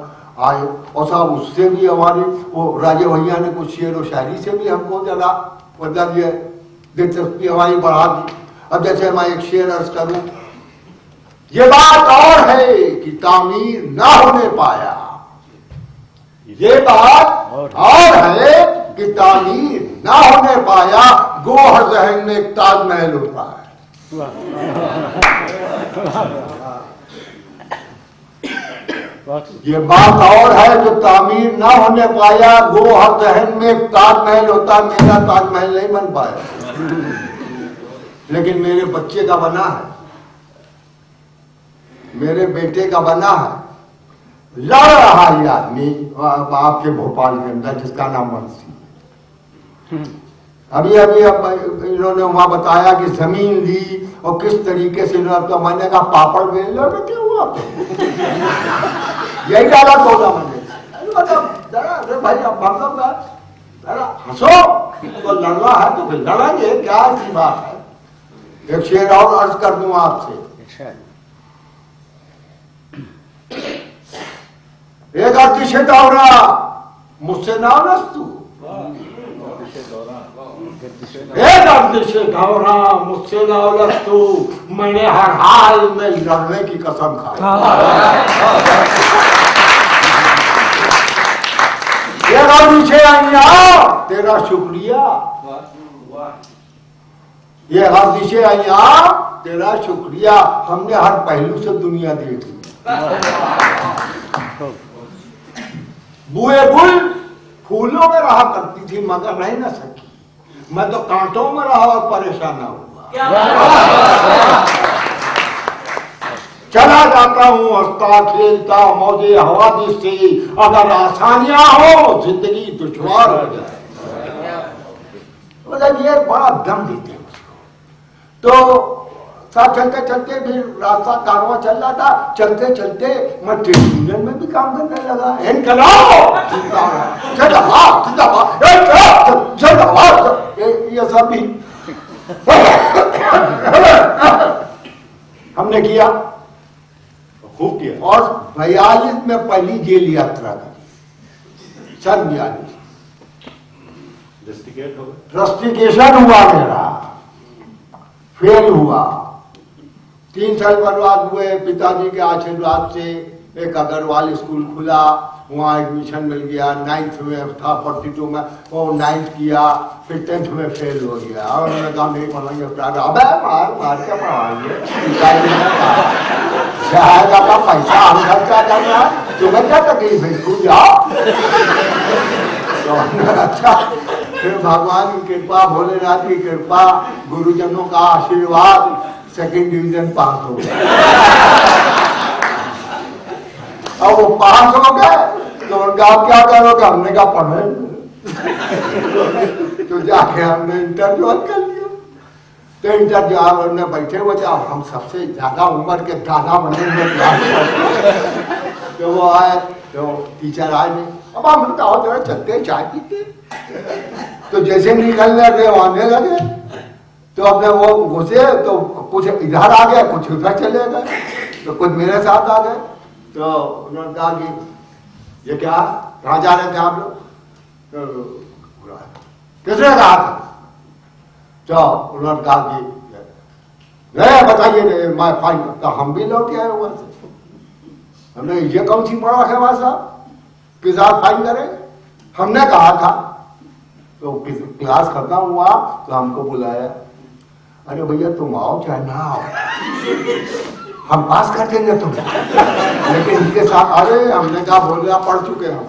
आए। और साहब उससे भी हमारी वो राजे भैया ने कुछ शेर व शायरी से भी हमको जरा मतलब ये दिलचस्पी हमारी बढ़ा दी। अब जैसे मैं एक शेर अर्ज करूं, ये बात और है कि तामीर ना होने पाया, ये बात और है कि तामीर ना होने पाया, गो हर जहन में एक ताजमहल होता है। ये बात और है जो तामीर ना होने पाया, गो हर जहन में एक ताजमहल होता है। मेरा ताजमहल नहीं बन पाया, लेकिन मेरे बच्चे का बना है, मेरे बेटे का बना है। लड़ रहा ये आदमी आपके भोपाल के अंदर जिसका नाम मनसी। अभी अभी अब इन्होंने वहां बताया कि जमीन ली और किस तरीके से, तो मैंने कहा पापड़ बेल लो तो क्या हुआ, यही डाला बोला मैंने, जरा भाई अब जरा हंसो, तो लड़ना है तो फिर लड़ेंगे, क्या ऐसी बात है। एक शेर और अर्ज कर दूं आपसे, एक अतिशय दौरा मुझसे ना तू, एक अतिशय दौरा मुझसे ना तू, मैंने हर हाल में लड़ने की कसम खाई। एक अतिशय अनिया तेरा शुक्रिया, ये अतिशय अनिया तेरा शुक्रिया, हमने हर पहलू से दुनिया देख ली। बुए बुल फूलों में रहा करती थी मगर रह न सकी, मैं तो कांटों में रहा और परेशान हुआ। चला जाता हूँ हंसता खेलता मौजे हवादिश से, अगर आसानियां हो जिंदगी दुश्वार हो जाए। मतलब ये बड़ा दम देते हैं उसको। तो साथ चलते चलते भी रास्ता कारवां चल रहा था, चलते चलते मैं ट्रेड यूनियन में भी काम करने लगा। ये सब भी हमने किया, खूब किया। और 42 में पहली जेल यात्रा की, सन 42 रस्टिकेशन हुआ मेरा, फेल हुआ। 3 साल बर्बाद हुए। पिताजी के आशीर्वाद से एक अग्रवाल स्कूल खुला, वहाँ एडमिशन मिल गया। 9th में था 42 में, वो 9th किया, फिर 10th में फेल हो गया। और उन्होंने कहा नहीं पढ़ाएंगे, अब मार के पढ़ाएंगे, जाएगा का पैसा हम खर्चा करना, तुम्हें क्या तकलीफ है, स्कूल जाओ। तो अच्छा फिर भगवान की कृपा, भोलेनाथ की कृपा, गुरुजनों का आशीर्वाद, सेकंड डिवीजन पास हो गया। अब वो पास हो गए तो उनका आप क्या करोगे? हमने कहा पढ़े तो जाके हमने इंटर ज्वाइन कर लिया। तो इंटर ज्वाइन में बैठे हुए थे, अब हम सबसे ज्यादा उम्र के दादा बने हुए क्लास में। तो वो आए तो टीचर आए नहीं, अब हम कहा जरा चलते चाय पीते। तो जैसे निकलने लगे आने लगे तो अपने वो घुसे तो कुछ इधर आ गए, कुछ उधर चले गए, तो कुछ मेरे साथ आ गए। तो उन्होंने कहा कि ये क्या, कहाँ जा रहे थे आप लोग? तो किसने कहा था? तो उन्होंने कहा कि नहीं बताइए, मैं फाइन। तो हम भी लौट आए वहां से। हमने ये कौन सी पढ़ा है भाषा कि साथ फाइन करें? हमने कहा था। तो क्लास खत्म हुआ तो हमको बुलाया, अरे भैया तुम आओ चाहे ना आओ, हम पास कर देंगे तुम। लेकिन इनके साथ, अरे हमने कहा बोल रहा पढ़ चुके हम।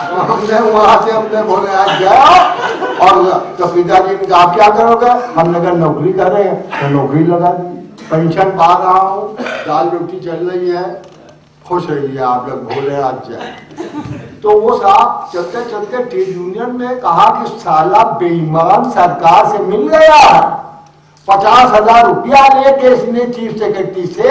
तो हमने वहां से हमने बोले आज गया। और तो पिताजी ने कहा क्या करोगे? हमने कहा नौकरी करें। तो नौकरी लगा दी, पेंशन पा रहा हूँ, दाल रोटी चल रही है, खुश रहिए आप लोग, भोले आज जाए। तो वो साहब चलते चलते ट्रेड यूनियन में कहा कि साला बेईमान सरकार से मिल गया, 50,000 रुपया लेके इसने चीफ सेक्रेटरी से,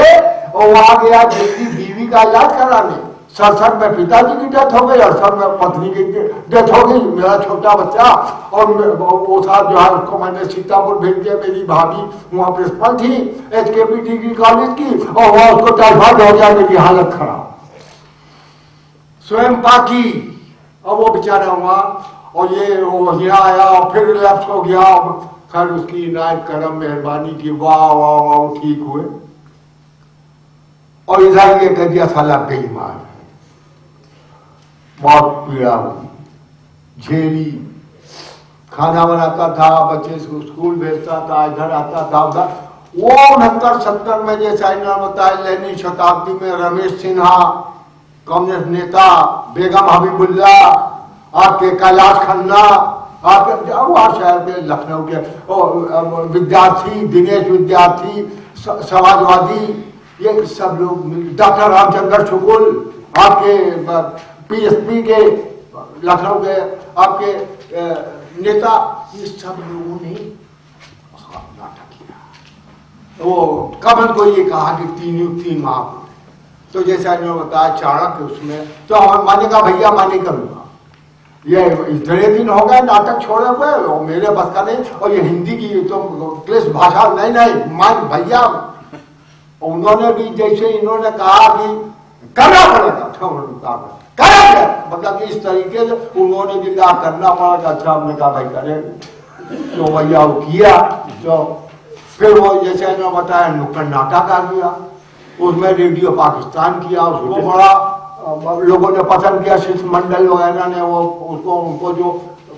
और वहां गया बेटी बीवी का इलाज कराने। 67 में पिताजी की डेथ हो गई, 68 में पत्नी की डेथ हो गई, मेरा छोटा बच्चा। और वो साहब जो है उसको मैंने सीतापुर भेज दिया, मेरी भाभी वहाँ प्रिंसिपल थी HKP डिग्री कॉलेज की, और वहाँ उसको टाइफाइड हो गया, मेरी हालत खराब, स्वयं पाकी। और वो बेचारा वहाँ, और ये वो यहाँ आया और फिर रिलैप्स हो गया। खैर उसकी इनायत करम मेहरबानी की, वाह वाह वाह ठीक हुए। और इधर ये कह दिया साला बेईमान, बहुत पीड़ा हुई, झेली। खाना बनाता था, बच्चे स्कूल भेजता था, इधर आता था उधर। वो 69-70 में जैसा इन्होंने बताया, लेनी शताब्दी में रमेश सिन्हा कम्युनिस्ट नेता, बेगम हबीबुल्ला, आपके कैलाश खन्ना, आपके वहाँ शहर के लखनऊ के विद्यार्थी, दिनेश विद्यार्थी, समाजवादी, ये सब लोग, डॉक्टर रामचंद्र शुक्ल, आपके PSP के लखनऊ के आपके नेता, ये सब लोगों ने नाटक किया। वो कमल को ये कहा कि 3 माह, तो जैसा इन्होंने बताया चाणक्य उसमें, तो हम माने का भैया माने करूंगा, ये इतने दिन हो गए नाटक छोड़े हुए, और मेरे बस का नहीं। और ये हिंदी की तो क्लेश भाषा नहीं मान भैया। उन्होंने भी जैसे इन्होंने कहा कि करना पड़ेगा, मतलब कि इस तरीके से उन्होंने भी कहा करना पड़ेगा। अच्छा हमने कहा भाई करें, तो भैया वो किया। तो फिर वो जैसे इन्होंने बताया नुक्कड़ नाटक आ गया, उसमें रेडियो पाकिस्तान किया, उसको बड़ा लोगों ने पसंद किया, शिष्टमंडल वगैरह ने वो उसको, उनको जो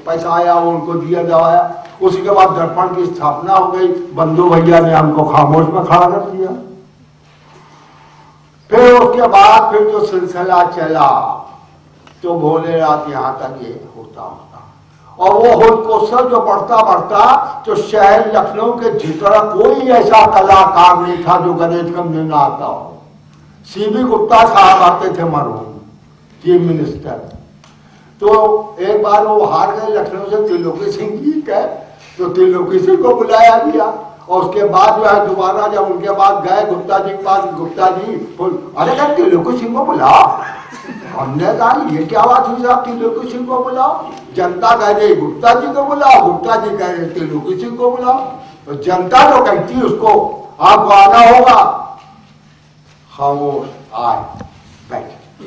पैसा आया वो उनको दिया जाया। उसी के बाद दर्पण की स्थापना हो गई, बंधु भैया ने हमको खामोश में खड़ा कर दिया। फिर उसके बाद फिर जो सिलसिला चला तो भोले रात यहाँ तक ये होता होता, और वो होलकोत्सव जो बढ़ता तो शहर लखनऊ के भीतर कोई ऐसा कलाकार नहीं था जो गणेश का दिन आता हो। CB गुप्ता साहब आते थे, मरहूम चीफ मिनिस्टर। तो एक बार वो हार गए लखनऊ से, त्रिलोकी सिंह जीत गए, तो त्रिलोकी सिंह को बुलाया गया। और उसके बाद जो है दोबारा जब उनके बाद गए गुप्ता जी के पास, गुप्ता जी अरे क्या त्रिलोकी सिंह को बुलाओ? हमने कहा ये क्या बात हुई साहब, त्रिलोकी सिंह को बुलाओ? जनता कह रही गुप्ता जी को बुलाओ, गुप्ता जी कह रहे त्रिलोकी सिंह को बुलाओ। तो जनता जो कहती उसको आपको आना होगा। खामोश आए बैठे।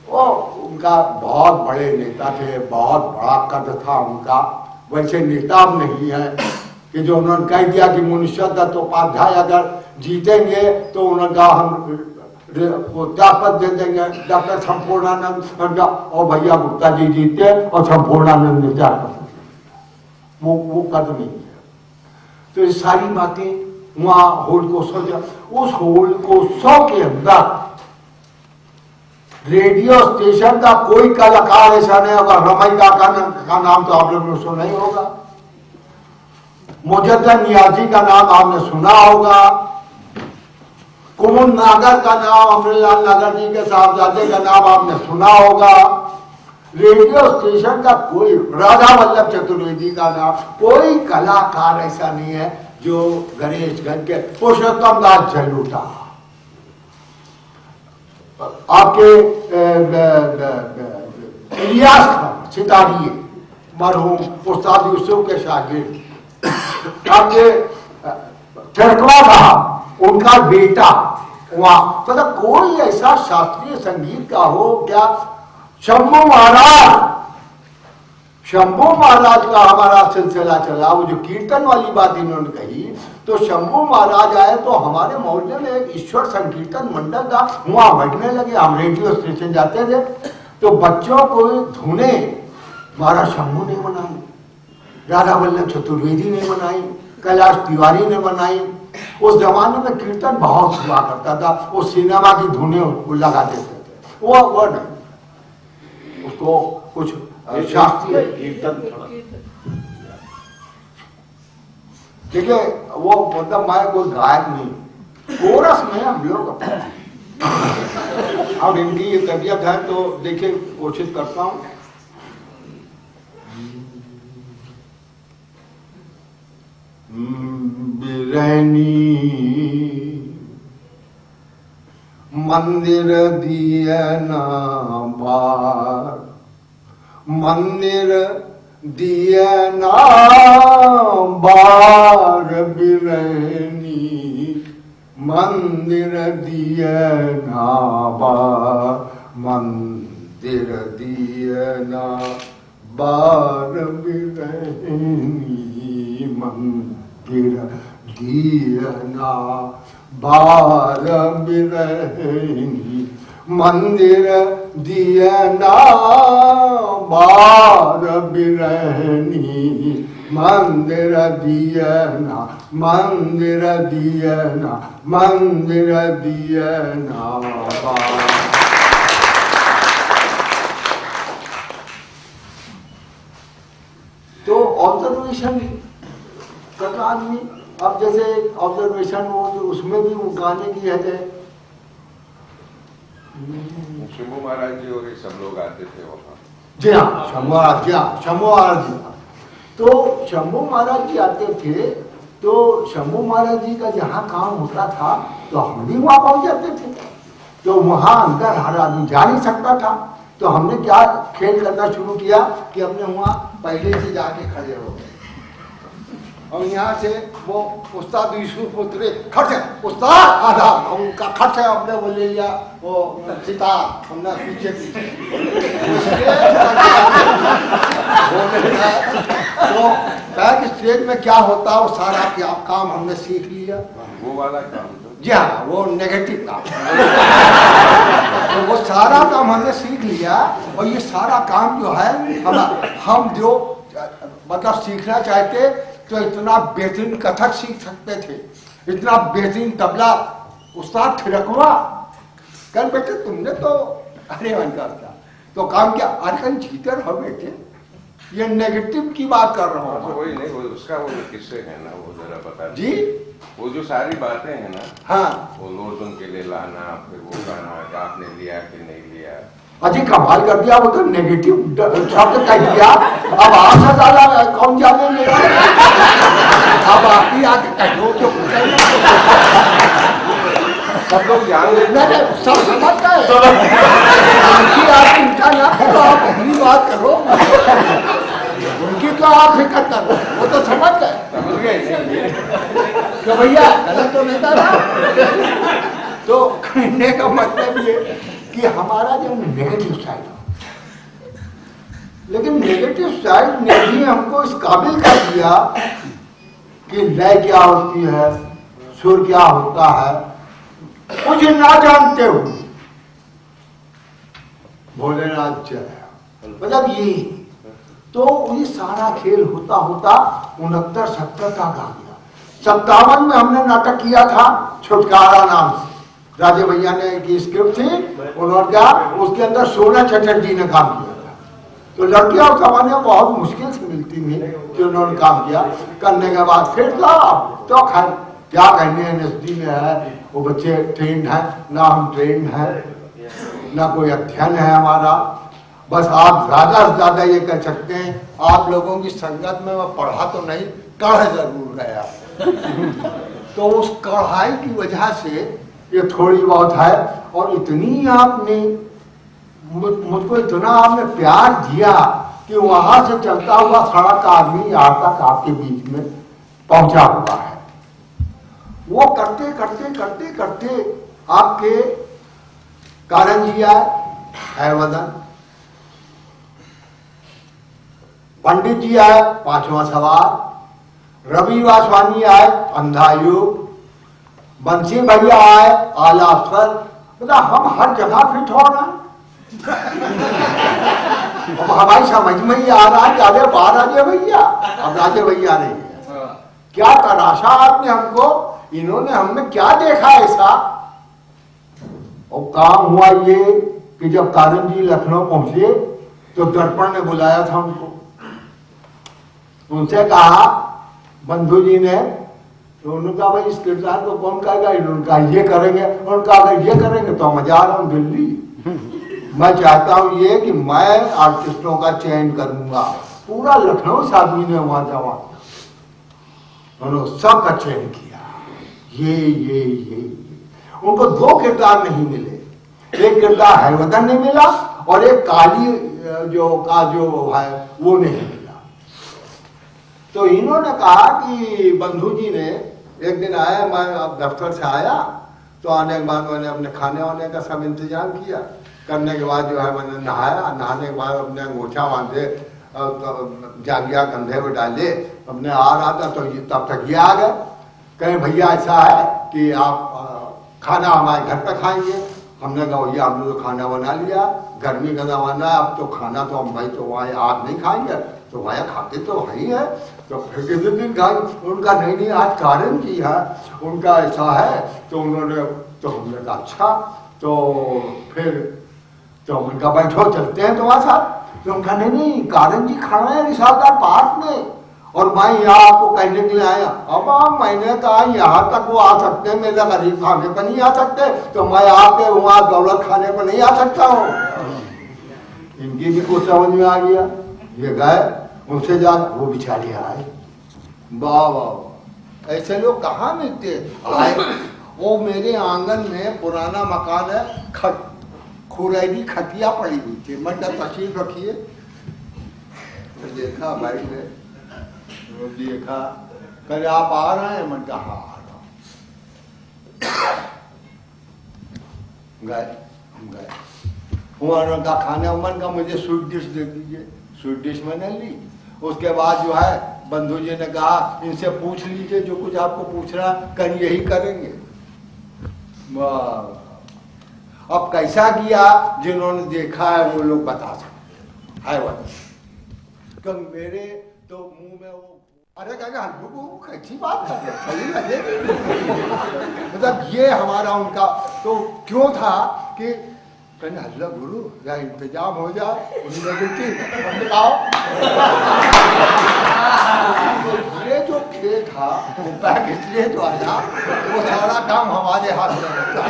वो उनका बहुत बड़े नेता थे, बहुत बड़ा कद था उनका। वैसे नेता अब नहीं है कि जो उन्होंने कह दिया कि मुनिश्वर दत्त उपाध्याय अगर जीतेंगे तो उनका हम त्यागपत्र दे देंगे, डॉक्टर संपूर्णानंद, और भैया गुप्ता जी जीते और संपूर्णानंद ने त्यागपत्र, वो कद नहीं है। तो ये सारी बातें वहां होलकोत्सव, उस होलकोत्सव के अंदर रेडियो स्टेशन का कोई कलाकार ऐसा नहीं होगा, रमई का नाम तो आप लोगों ने सुना ही होगा, मुजद्दद नियाजी का नाम आपने सुना होगा, कुमुद नागर का नाम, अमृतलाल नागर जी के साहबजादे का नाम आपने सुना होगा। रेडियो स्टेशन का कोई, राधा वल्लभ चतुर्वेदी का नाम, कोई कलाकार ऐसा नहीं है जो गणेशगंज के पुरुषोत्तम दास झलूटा, आपके इलियास खान सितारिये मरहूम उस्ताद यूसुफ के शागिर्द, आपके चरकवा साहब उनका बेटा, वहां मतलब कोई ऐसा शास्त्रीय संगीत का हो क्या। शंभू महाराज का हमारा सिलसिला चला, वो जो कीर्तन वाली बात इन्होंने कही, तो शंभू महाराज आए तो हमारे मोहल्ले में एक ईश्वर संकीर्तन मंडल था, वहां बैठने लगे। हम रेडियो स्टेशन जाते थे तो बच्चों को धुने महाराज शंभू ने बनाई, राधा वल्लभ चतुर्वेदी ने बनाई, कैलाश तिवारी ने बनाई। उस जमाने में कीर्तन बहुत हुआ करता था, वो सिनेमा की धुनें लगा देते थे, वो नहीं, उसको कुछ शास्त्रीय कीर्तन देखिए, वो मतलब मैं कोई गायक नहीं, कोरस में हम लोग और इनकी ये तबियत है तो देखिए कोशिश करता हूं। बिरैनी मंदिर दिए ना बार, मंदिर दिए ना बार, बिरैनी मंदिर दिए ना बार, मंदिर दिए ना बार, बिरैनी मंदिर दिए ना बार, बिरैनी मंदिर दिए ना बार, बिरैनी मंदिर दिए ना, मंदिर दिए ना, मंदिर दिए ना बार। तो ऑब्जर्वेशन करना आदमी, अब जैसे ऑब्जर्वेशन हो तो उसमें भी वो गाने की है। शंभू महाराज जी और ये सब लोग आते थे वहाँ। जी हाँ, शंभू महाराज, जी हाँ, शंभू महाराज जी। तो शंभू महाराज जी आते थे, तो शंभू महाराज जी का जहाँ काम होता था तो हम भी वहाँ पहुँच जाते थे। तो वहाँ अंदर हर आदमी जा नहीं सकता था, तो हमने क्या खेल करना शुरू किया कि हमने वहाँ पहले से जाके खड़े हो गए और यहाँ से वो उस्ताद यूसुफ उतरे, खर्च है उस्ताद आधा, उनका खर्च है हमने वो ले लिया, वो सितार हमने पीछे तो बैक स्टेज में क्या होता है वो सारा क्या काम हमने सीख लिया। वो वाला काम जी हाँ, वो नेगेटिव काम तो वो सारा काम हमने सीख लिया। और ये सारा काम जो है हम जो मतलब सीखना चाहते तो इतना बेहतरीन कथक सीख सकते थे, इतना बेहतरीन तबला उस्ताद थिरकवा कर बेटे तुमने तो अरे बनकर था तो काम क्या अरकन चीतर हो बेटे, ये नेगेटिव की बात कर रहा हूँ। वही नहीं, वो उसका वो किस्से है ना, वो जरा बता जी, वो जो सारी बातें हैं ना, हाँ, वो लोटन के लिए लाना, फिर वो गाना कि आपने लिया कि नहीं लिया, अजी कमाल कर दिया, वो तो नेगेटिव शब्द कह दिया। अब आपसे ज्यादा कौन जाने लेगा, अब आप ही आके कहो तो सब लोग जान लेते सब समझ गए, आप चिंता ना करो, आप अपनी बात करो, उनकी तो आप फिक्र करो, वो तो समझ गए तो भैया गलत तो नहीं था। तो कहने का मतलब ये कि हमारा जो नेगेटिव साइड, लेकिन नेगेटिव साइड ने भी हमको इस काबिल कर दिया कि लय क्या होती है, सुर क्या होता है, कुछ ना जानते हो भोलेनाथ जय, मतलब ये तो ये सारा खेल होता होता 69-70 तक आ गया। 57 में हमने नाटक किया था छुटकारा नाम से, राजे भैया ने की स्क्रिप्ट थी, उन्होंने क्या उसके अंदर सोना चटर्जी ने काम किया था। तो लड़कियां उस जमाने में बहुत मुश्किल से मिलती थी कि उन्होंने काम किया। करने के बाद फिर तो खैर क्या कहने NSD में है, वो बच्चे ट्रेंड हैं, ना हम ट्रेंड हैं, ना कोई अध्ययन है हमारा। बस आप ज्यादा से ज्यादा ये कह सकते हैं आप लोगों की संगत में मैं पढ़ा तो नहीं, कढ़ जरूर गया। तो उस कढ़ाई की वजह से ये थोड़ी बहुत है। और इतनी आपने मुझको इतना आपने प्यार दिया कि वहां से चलता हुआ सड़क आदमी यहाँ तक आपके बीच में पहुंचा हुआ है। वो करते करते करते करते आपके कारण जी आए हैवदन, पंडित जी आए पांचवा सवार, रवि वासवानी आए अंधा युग, बंसी भैया आए आला स्वर। मतलब हम हर जगह फिट हो रहे हैं। अब हमारी समझ में ही आ रहा है ज्यादा बाहर राजे भैया, अब राजे भैया नहीं है। क्या तराशा आपने हमको, इन्होंने हमने क्या देखा ऐसा। और काम हुआ ये कि जब कारण जी लखनऊ पहुंचे तो दर्पण ने बुलाया था उनको, उनसे कहा बंधु जी ने, तो उन्होंने कहा भाई इस किरदार को कौन कहेगा, इन्होंने कहा ये करेंगे। उन्होंने कहा अगर ये करेंगे तो मैं जा रहा हूँ दिल्ली, मैं चाहता हूँ ये कि मैं आर्टिस्टों का चयन करूंगा। पूरा लखनऊ से आदमी ने वहां जमा, उन्होंने सबका चयन किया। ये उनको दो किरदार नहीं मिले, एक किरदार हैवदन ने मिला और एक काली जो है वो नहीं मिला। तो इन्होंने कहा कि बंधु जी ने एक दिन आया, मैं अब दफ्तर से आया तो आने के बाद मैंने अपने खाने वाने का सब इंतजाम किया। करने के बाद जो है मैंने नहाया, नहाने के बाद अपने अंगूठा बांधे, जांघिया कंधे पे डाले, अपने आ रहा था तो तब तक ये आ गए। कहे भैया ऐसा है कि आप खाना हमारे घर पे खाएंगे। हमने कहा भैया हमने तो खाना बना लिया, गर्मी का जमाना है, अब तो खाना तो हम भाई तो वहाँ आप नहीं खाएंगे, तो भाई खाते तो है ही है। तो फिर किसी दिन खाए, उनका नहीं आज कारण जी है, उनका ऐसा है। तो उन्होंने, तो हमने कहा अच्छा, तो फिर तो उनका बैठो चलते हैं तुम्हारे साथ। तो उनका नहीं कारण जी खड़ा है रिसालदार पार्क में, और मैं यहाँ आपको कहने के लिए आया। अब मैंने कहा यहाँ तक वो आ सकते हैं, मेरा गरीब खाने पर नहीं आ सकते, तो मैं आपके वहाँ दौलत खाने पर नहीं आ सकता हूँ। इनकी भी कुछ समझ में आ गया। ये गए, उनसे जा, वो बेचारे आए। वाह वाह, ऐसे लोग कहाँ मिलते आए। वो मेरे आंगन में पुराना मकान है, खुरैनी खटिया पड़ी हुई थी। मैं तशरीफ रखिए, तो देखा भाई ने, देखा, कल आप आ रहे हैं, मैं कहा हाँ आ रहा हूँ। गए उन्होंने कहा खाने उमन का मुझे स्वीट डिश दे दीजिए। स्वीट डिश मैंने ली। उसके बाद जो है बंधु जी ने कहा इनसे पूछ लीजिए जो कुछ आपको पूछना, कहीं यही करेंगे। अब कैसा किया जिन्होंने देखा है वो लोग बता सकते हैं। तो मेरे तो मुंह में वो, अरे क्या कैसी बात कर रहे, मतलब ये हमारा उनका तो क्यों था कि कहने हल्ला गुरु या इंतजाम हो जाए, ये जो खेल था वो बैक इसलिए जो आया, वो सारा काम हमारे हाथ में रहता है।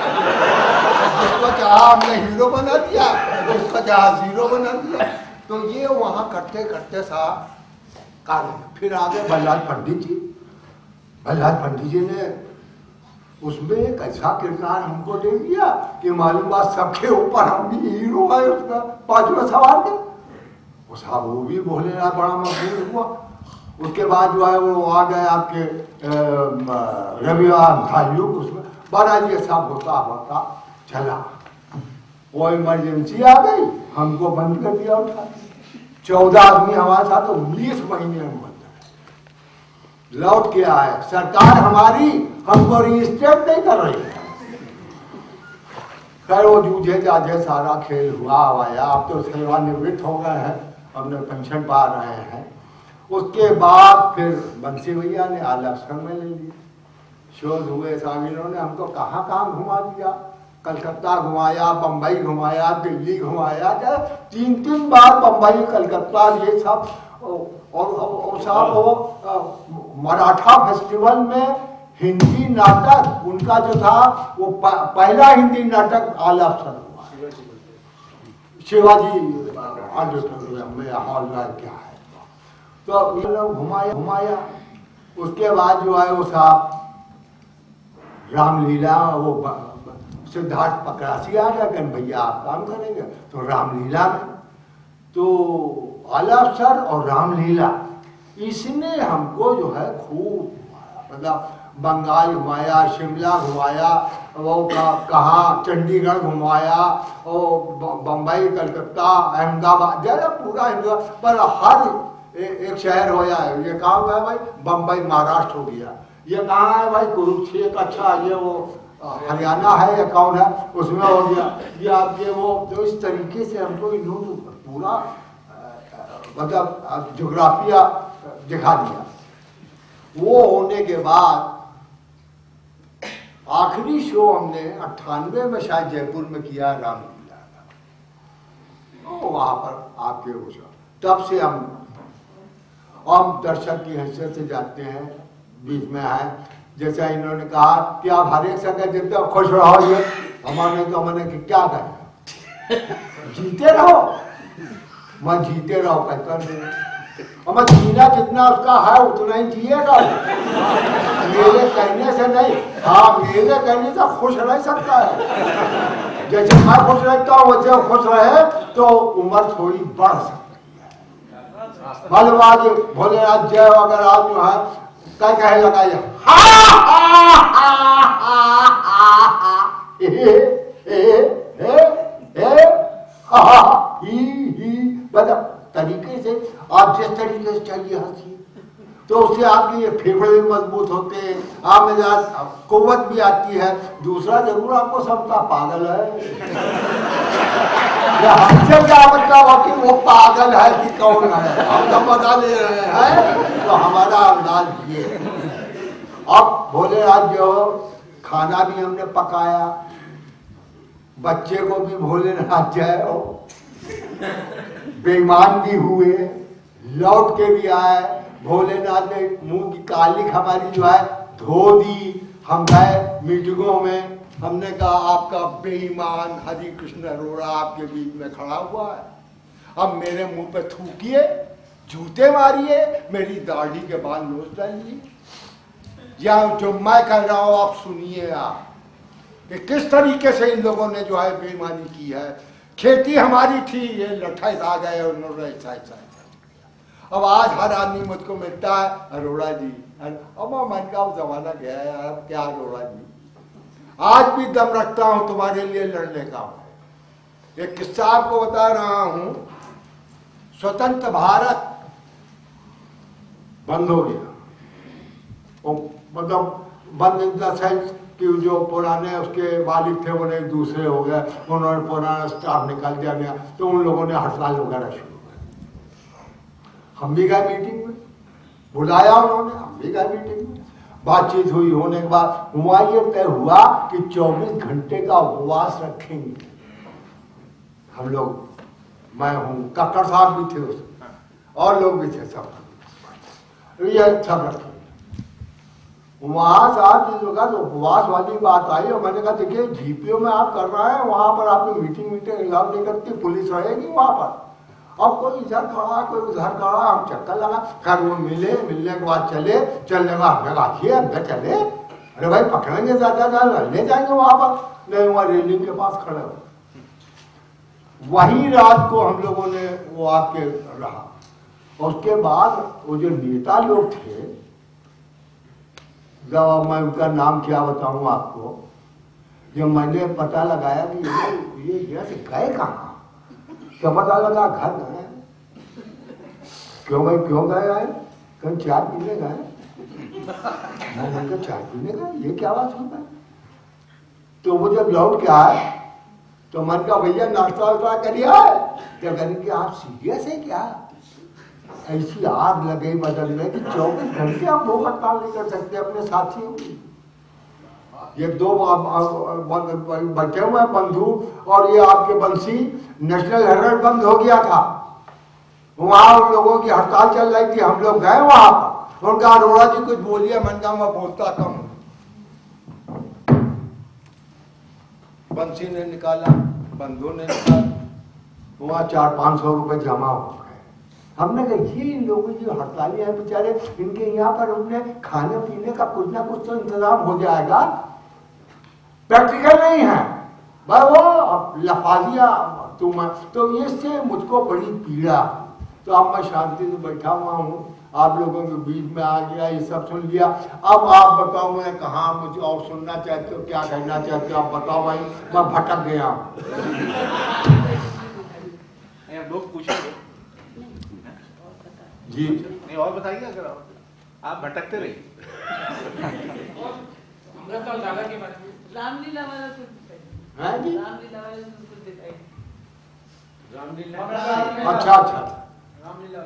जिसको चाहा हमने हीरो बना दिया, जिसको चाहा जीरो बना दिया। तो ये वहां करते करते सा कारण। फिर आगे बल्लाल पंडित जी, बल्लाल पंडित जी ने उसमें एक ऐसा किरदार हमको दे दिया कि मालूम बात सबके ऊपर हम भी हीरो है उसका पांचवा सवाल के। वो साहब वो भी भोलेनाथ बड़ा मशहूर हुआ। उसके बाद जो है वो आ गए आपके रविवार भाइयों, उसमें बड़ा ये सब होता होता चला। वो इमरजेंसी आ गई, हमको बंद कर दिया उठा। 14 आदमी हमारे साथ, तो 19 महीने में बंद लौट के आए। सरकार हमारी हमको रजिस्ट्रेट नहीं कर रही है। खैर वो जूझे जाझे सारा खेल हुआ आया। अब तो सेवानिवृत्त हो गए हैं, हमने पेंशन पा रहे हैं। उसके बाद फिर बंसी भैया ने आलक्षण में ले लिया। शोध हुए, स्वामियों ने हमको कहाँ काम घुमा दिया। कलकत्ता घुमाया, बम्बई घुमाया, दिल्ली घुमाया, क्या 3-3 बार बम्बई, कलकत्ता, ये सब। और साहब वो मराठा फेस्टिवल में हिंदी नाटक उनका जो था वो पहला हिंदी नाटक आला अफसर हुआ, शिवाजी ऑडिटोरियम में हॉलदार क्या है। तो ये लोग घुमाया। उसके बाद जो है वो साहब रामलीला, वो सिद्धार्थ पकड़ासी आ गया, कहन भैया आप काम करेंगे, तो रामलीला में तो आला अफसर और रामलीला इसने हमको जो है खूब मतलब बंगाल घुमाया, शिमला घुमाया, वो कहाँ चंडीगढ़ घुमाया, और बम्बई, कलकत्ता, अहमदाबाद, जरा पूरा हिंदुस्तान पर हर एक शहर हो जाए। ये कहाँ हुआ है भाई? बम्बई महाराष्ट्र हो गया। ये कहाँ है भाई? कुरुक्षेत्र। अच्छा ये वो हरियाणा है या कौन है उसमें हो गया। ये आपके वो तो इस तरीके से हमको इन्होंने पूरा मतलब ज्योग्राफिया दिखा दिया। वो होने के बाद आखिरी शो हमने 98 में शायद जयपुर में किया, रामलीला का। वहां पर आपके तब से हम दर्शक की हैसियत से जाते हैं, बीच में है। जैसा इन्होंने कहा कि आप हर एक संगत देते हो, खुश रहो, ये हमारे तो मैंने कि क्या कहें, जीते रहो। मैं जीते रहो कहता नहीं, और मैं जीना जितना उसका है उतना ही जिएगा। मेरे कहने से नहीं, हाँ मेरे कहने से खुश रह सकता है। जैसे मैं खुश रहता हूँ वैसे खुश रहे तो उम्र थोड़ी बढ़ सकती है। मालूम आज भोलेनाथ जय अगर आप जो है क्या कहे लगाइए, मतलब तरीके से आप जिस तरीके से चाहिए हंसी, तो उससे आपके ये फेफड़े भी मजबूत होते हैं, आप में कुव्वत भी आती है। दूसरा जरूर आपको सबका पागल है, हमसे क्या मतलब हो कि वो पागल है कि कौन है, हम तो बता ले रहे हैं। तो हमारा अंदाज ये अब भोलेनाथ जो खाना भी हमने पकाया, बच्चे को भी भोलेनाथ जय हो, बेईमान भी हुए, लौट के भी आए। भोलेनाथ ने मुंह की कालिक हमारी जो है धो दी। हम गए मीटिंगों में, हमने कहा आपका बेईमान हरि कृष्ण अरोड़ा आपके बीच में खड़ा हुआ है, अब मेरे मुंह पे थूकिए, जूते मारिए, मेरी दाढ़ी के बाल नोच डालिए, या जो मैं कह रहा हूं आप सुनिए आप कि किस तरीके से इन लोगों ने जो है बेईमानी की है। खेती हमारी थी, ये लठैत आ गए, उन्होंने ऐसा ऐसा। अब आज हर आदमी मुझको मिलता है अरोड़ा जी, अब मन का जमाना गया है, अब क्या अरोड़ा जी, आज भी दम रखता हूं तुम्हारे लिए लड़ने का। एक किस्सा आपको बता रहा हूं, स्वतंत्र भारत बंद हो गया, मतलब बंद इन द सेंस कि जो पुराने उसके मालिक थे वो नहीं दूसरे हो गए, उन्होंने पुराना स्टाफ निकाल दिया गया, तो उन लोगों ने हड़ताल वगैरह शुरू कर। हम भी गए मीटिंग में, बुलाया उन्होंने, हम भी गए मीटिंग में, बातचीत हुई। होने के बाद हुआ ये तय हुआ कि 24 घंटे का उपवास रखेंगे हम लोग। मैं हूँ, कक्कड़ साहब भी थे उसमें, और लोग भी थे, सब ये सब रखे। वहां साहब जिस जगह तो उपवास वाली बात आई, और मैंने कहा देखिए जीपीओ में आप कर रहे हैं, वहां पर आपकी मीटिंग अलाउ नहीं करती, पुलिस रहेगी वहां पर। अब कोई इधर खड़ा, कोई उधर खड़ा, हम चक्कर लगा, खैर वो मिलने के बाद चले, चलने के बाद हमें आखिए अंदर चले, अरे भाई पकड़ेंगे ज्यादा ले जाएंगे वहां पर, नहीं वहां रेलिंग के पास खड़े हो। वही रात को हम लोगों ने वो आपके रहा। उसके बाद वो जो नेता लोग थे, जब मैं उनका नाम क्या बताऊं आपको, जब मैंने पता लगाया कि ये से गए कहाँ, तो पता लगा घर गए। क्यों भाई क्यों गए आए? कहीं चाय पीने गए। मैंने कहा चाय पीने गए, ये क्या बात होता है? तो वो जब लौट के आए तो मन का भैया नाश्ता वास्ता करिए, क्या करें कि आप सीरियस है क्या? ऐसी आग लगे बदन में कि 24 घंटे आप वो हड़ताल नहीं कर सकते अपने साथियों की। ये दो बचे हुए हैं बंदूक और ये आपके बंसी नेशनल हेराल्ड बंद हो गया था, वहां उन लोगों की हड़ताल चल रही थी, हम लोग गए वहां पर, उनका अरोड़ा जी कुछ बोलिए, मैंने कहा मैं बोलता कम हूं। बंसी ने निकाला, बंधु ने निकाला, वहां 400-500 रुपए जमा हो गए। हमने कहा ये इन लोगों की हड़ताली है बेचारे, इनके यहाँ पर उनने खाने पीने का कुछ ना कुछ तो इंतजाम हो जाएगा, प्रैक्टिकल नहीं है भाई, वो लफाजिया तुम। तो इससे मुझको बड़ी पीड़ा, तो अब मैं शांति से बैठा हुआ हूँ, आप लोगों के बीच में आ गया, ये सब सुन लिया। अब आप बताओ मैं कहाँ, मुझे और सुनना चाहते हो, क्या कहना चाहते हो आप बताओ भाई, मैं भटक गया हूँ। लोग पूछेंगे जी नहीं, और बताइए अगर आप भटकते रहिए। रामलीला वाला कुछ है जी, रामलीला वाला कुछ दिखाई अच्छा अच्छा, रामलीला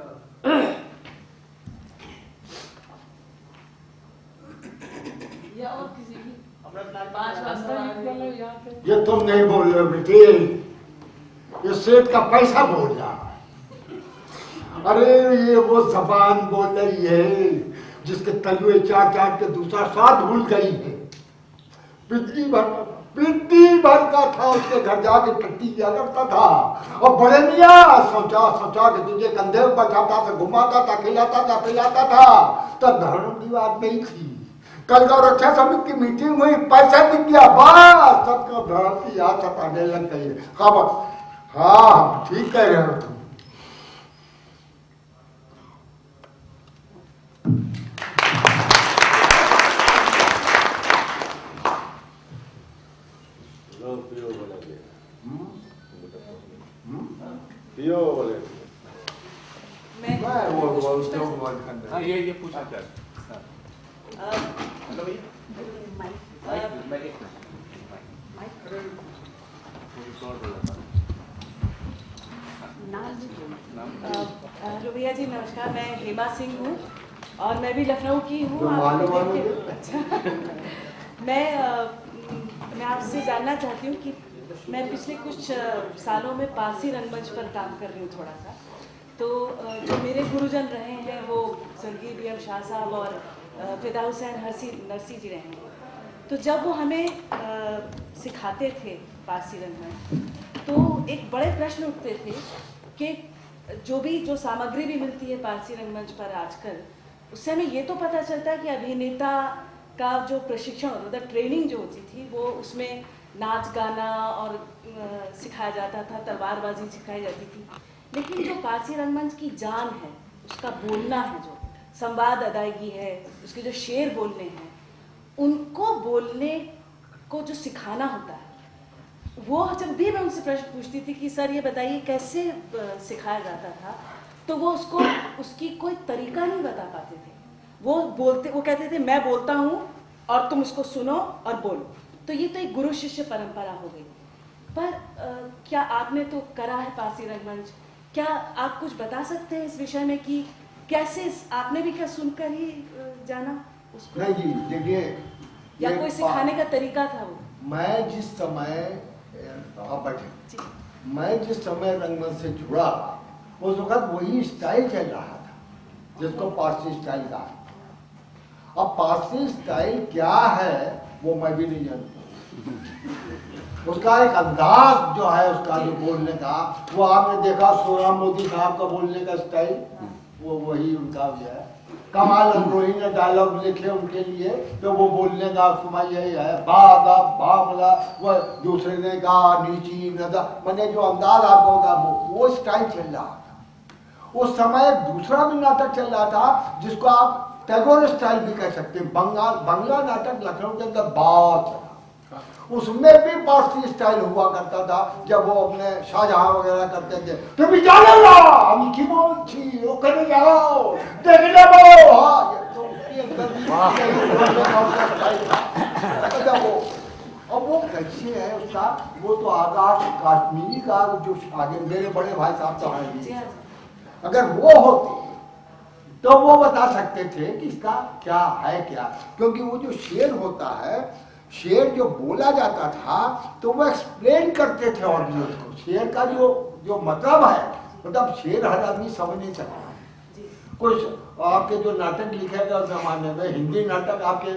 या और किसी की 5 बार ये तुम नहीं बोल रहे बेटे, ये सेठ का पैसा बोल रहा है। अरे ये वो जबान बोल रही है जिसके तलुए चाट चाट के दूसरा स्वाद भूल गई है। पिट्टी भर का था, उसके घर जाके टट्टी किया करता था, और बड़े मियाँ सोचा सोचा कि तुझे कंधे पर बैठाता था, घुमाता था, खिलाता था, पिलाता था, तब धर्म की बात नहीं थी। कल गौरक्षा समिति की मीटिंग हुई, पैसा दिख गया, बस सबका धर्म की याद सताने लग गई। खबर हाँ ठीक कह रहे हो तुम। हाँ ये पूछना चाहते हेलो हेलो भैया जी नमस्कार, मैं हेमा सिंह हूँ और मैं भी लखनऊ की हूँ। अच्छा मैं आपसे जानना चाहती हूँ कि मैं पिछले कुछ सालों में पारसी रंगमंच पर काम कर रही हूँ थोड़ा सा। तो जो मेरे गुरुजन रहे हैं वो स्वर्गीय बी.एम. शाह साहब और फिदा हुसैन नरसी जी रहे हैं। तो जब वो हमें सिखाते थे पारसी रंगमंच, तो एक बड़े प्रश्न उठते थे कि जो सामग्री भी मिलती है पारसी रंगमंच पर आजकल, उससे हमें ये तो पता चलता है कि अभिनेता का जो प्रशिक्षण होता था, ट्रेनिंग जो होती थी, वो उसमें नाच गाना और सिखाया जाता था, तलवारबाजी सिखाई जाती थी। लेकिन जो पारसी रंगमंच की जान है, उसका बोलना है, जो संवाद अदायगी है, उसके जो शेर बोलने हैं, उनको बोलने को जो सिखाना होता है, वो जब भी मैं उनसे प्रश्न पूछती थी कि सर ये बताइए कैसे सिखाया जाता था, तो वो उसकी कोई तरीका नहीं बता पाते थे। वो कहते थे मैं बोलता हूँ और तुम उसको सुनो और बोलो। तो ये तो एक गुरु शिष्य परंपरा हो गई। पर क्या आपने तो करा है पारसी रंगमंच, क्या आप कुछ बता सकते हैं इस विषय में कि कैसे आपने भी क्या सुनकर ही जाना उसको? नहीं जी देखिए, या कोई सिखाने का तरीका था वो? मैं जिस समय मैं जिस समय रंगमंच से जुड़ा उस वक्त वही स्टाइल चल रहा था जिसको पारसी स्टाइल कहा। अब पारसी स्टाइल क्या है वो मैं भी नहीं जानता। उसका एक अंदाज जो है, उसका जो बोलने का, वो आपने देखा सोहराब मोदी साहब का बोलने का स्टाइल, वो वही उनका भी है। कमाल अमरोही ने डायलॉग लिखे उनके लिए, तो वो बोलने का उसमें यही है, बादा बामला, वो दूसरे ने कहा नीची नदा, मैंने जो अंदाज आपको होगा वो स्टाइल चल रहा था। उस समय दूसरा भी नाटक चल रहा था जिसको आप टैगोर स्टाइल भी कह सकते हैं। बंगला नाटक लखनऊ के अंदर बहुत चला, उसमें भी पारसी स्टाइल हुआ करता था। जब वो अपने शाहजहां वगैरह करते थे, तुम जाने लो हम की बोलती वो करे जाओ देख ले वो, हाँ ये तो उसके अंदर अब वो कैसे है उसका, वो तो आकाश कश्मीरी का जो आगे मेरे बड़े भाई साहब तो हैं, अगर वो होते तो वो बता सकते थे कि इसका क्या है क्या, क्योंकि वो जो शेर होता है शेर जो बोला जाता था तो वो एक्सप्लेन करते थे ऑडियंस को। शेर का जो मतलब है, मतलब शेर हर आदमी समझ नहीं सकता। कुछ आपके जो नाटक लिखे गए उस जमाने में, हिंदी नाटक आपके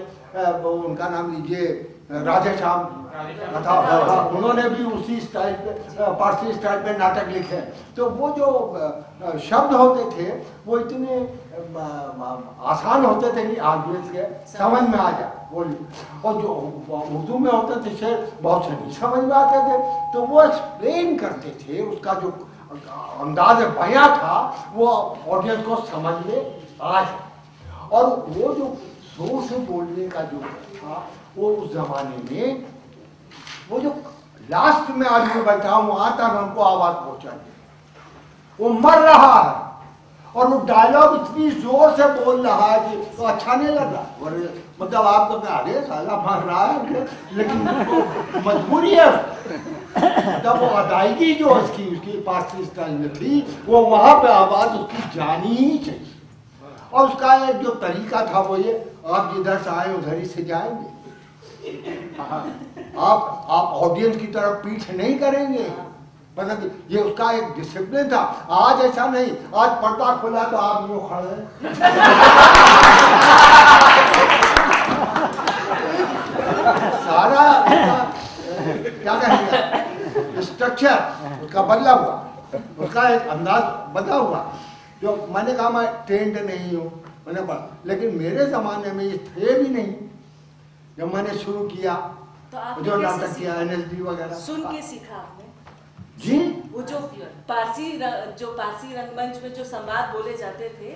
उनका नाम लीजिए राधे श्याम था, उन्होंने भी उसी स्टाइल पे, पारसी स्टाइल पे नाटक लिखे। तो वो जो शब्द होते थे वो इतने आसान होते थे कि ऑडियंस के समझ में आ जाए बोली, और जो उर्दू में होते थे शेर बहुत से नहीं समझ में आते थे, तो वो एक्सप्लेन करते थे। उसका जो अंदाज बयां था वो ऑडियंस को समझ में आ जाए। और वो जो जोर से बोलने का जो था वो उस जमाने में, वो जो लास्ट में आदमी बैठा हूं वहां तक हमको आवाज पहुंचा, वो मर रहा है और वो डायलॉग इतनी जोर से बोल रहा है कि तो अच्छा नहीं लग रहा। और मतलब आपको क्या, अरे साला मर रहा है, लेकिन तो मजबूरी है। मतलब वो अदायगी जो उसकी पारसी स्टाइल में थी, वो वहां पे आवाज उसकी जानी ही चाहिए। और उसका एक जो तरीका था वो ये, आप जिधर से आए उधर ही से जाएंगे, आप ऑडियंस की तरफ पीठ नहीं करेंगे। मतलब ये उसका एक डिसिप्लिन था। आज ऐसा नहीं, आज पर्दा खुला तो आप यूं खड़े सारा क्या कहेंगे स्ट्रक्चर उसका बदला हुआ, उसका एक अंदाज बदला हुआ। जो मैंने कहा मैं ट्रेंड नहीं हूँ, मैंने पढ़ा, लेकिन मेरे जमाने में ये थे भी नहीं। जब मैंने शुरू किया तो जो नाटक किया NSD वगैरह, सुन के सीखा आपने जी। वो जो पारसी रंगमंच में जो संवाद बोले जाते थे,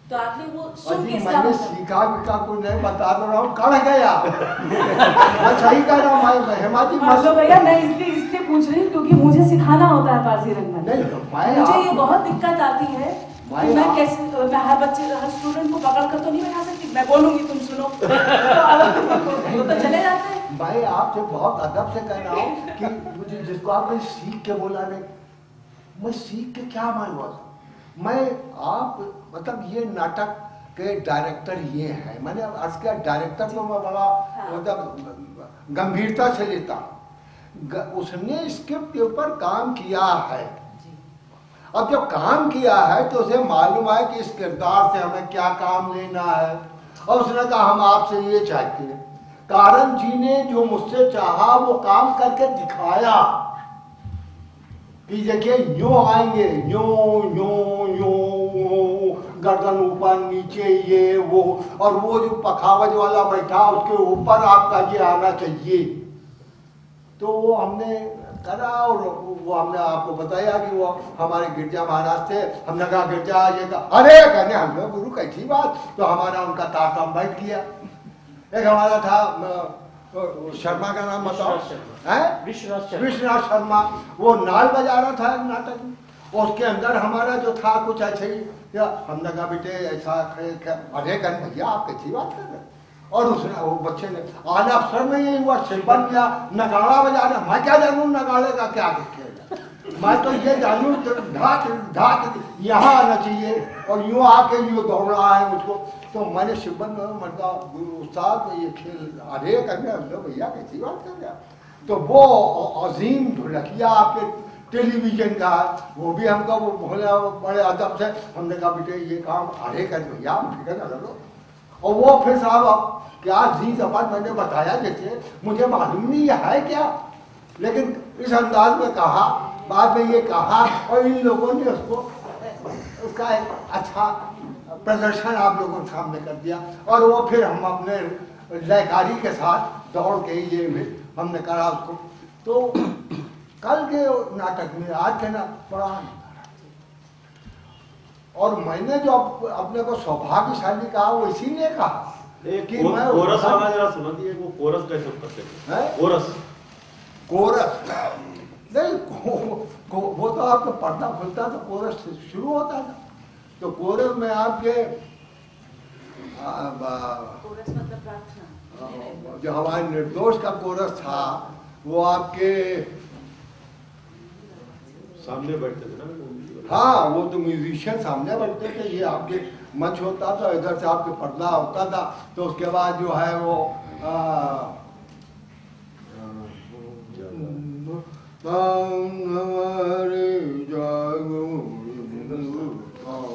तो आपने वो सुन के मैंने सीखा भी कुछ नहीं, बता दो रहा हूँ कहाँ गया मैं सही कह रहा हूँ हेमाजी। मतलब भैया मैं इसलिए पूछ रही हूँ क्योंकि मुझे सिखाना होता है पारसी रंगमंच। नहीं तो मुझे ये बहुत दिक्कत आती है कि मैं कैसे, मैं हर स्टूडेंट को पकड़ कर तो नहीं बैठा सकती, मैं बोलूंगी तुम सुनो तो चले जाते हैं। मैं आपसे बहुत अदब से कह रहा हूँ कि मुझे जिसको आपने सीख के बोला नहीं, मैं सीख के क्या मानूंगा। मैं आप मतलब ये नाटक के डायरेक्टर ये है, मैंने अर्ज किया डायरेक्टर को मैं बड़ा मतलब गंभीरता से लेता हूँ। उसने स्क्रिप्ट के ऊपर काम किया है। अब जब काम किया है तो उसे मालूम है कि इस किरदार से हमें क्या काम लेना है, और उसने कहा हम आपसे ये चाहते हैं। कारण जी ने जो मुझसे चाहा वो काम करके दिखाया कि देखिए यूं आएंगे, यूं यूं यूं, गर्दन ऊपर नीचे ये वो, और वो जो पखावज वाला बैठा उसके ऊपर आपका ये आना चाहिए। तो वो हमने करा, और वो हमने आपको बताया कि वो हमारे गिरजा महाराज थे। हमने कहा गिरजा ये कहा, अरे कहने हमने गुरु कैसी बात, तो हमारा उनका तारतम बैठ गया। एक हमारा था शर्मा का नाम बताओ, विश्वनाथ शर्मा, वो नाल बजा रहा था नाटक में, और उसके अंदर हमारा जो था कुछ ऐसे ही, या हमने कहा बेटे ऐसा, अरे कहने भैया आप कैसी बात कर रहे हैं। और उसने वो बच्चे ने आला अफसर में ये हुआ, शिल्पन किया, नगाड़ा बजा रहा। मैं क्या जानूँ नगाड़े का क्या खेल, मैं तो ये जानूँ ढाक ढाक यहाँ आना चाहिए, और यूँ आके यूँ दौड़ रहा है मुझको। तो मैंने शिल्पन में मरका उस्ताद ये खेल, अरे कहने भैया कैसी बात कर रहे। तो वो अजीम ढोलकिया आपके टेलीविजन का, वो भी हमको वो बोला बड़े अदब से। हमने कहा बेटे ये काम, अरे कहने भैया हम ठीक है ना लो। और वो फिर साहब क्या जी जबान मैंने बताया, जैसे मुझे मालूम नहीं ये है क्या, लेकिन इस अंदाज में कहा, बाद में ये कहा, और इन लोगों ने उसका एक अच्छा प्रदर्शन आप लोगों के सामने कर दिया। और वो फिर हम अपने लयकारी के साथ दौड़ के ये हमने करा उसको। तो कल के नाटक में आज के ना बड़ा, और मैंने जो अपने को सौभाग्यशाली कहा वो इसीलिए कहा कि मैं कोरस वाला जरा सुना दिए, वो कोरस कैसे करते हैं? कोरस नहीं, वो तो आपका पर्दा खुलता तो कोरस शुरू होता था। तो कोरस में आपके जो हमारे निर्दोष का कोरस था वो आपके सामने बैठते थे ना। हाँ, वो तो म्यूजिशियन सामने बैठते थे, ये आपके मंच होता था, इधर से आपके पर्दा होता था। तो उसके बाद जो है वो तान हमारे जागो हिंदुस्तान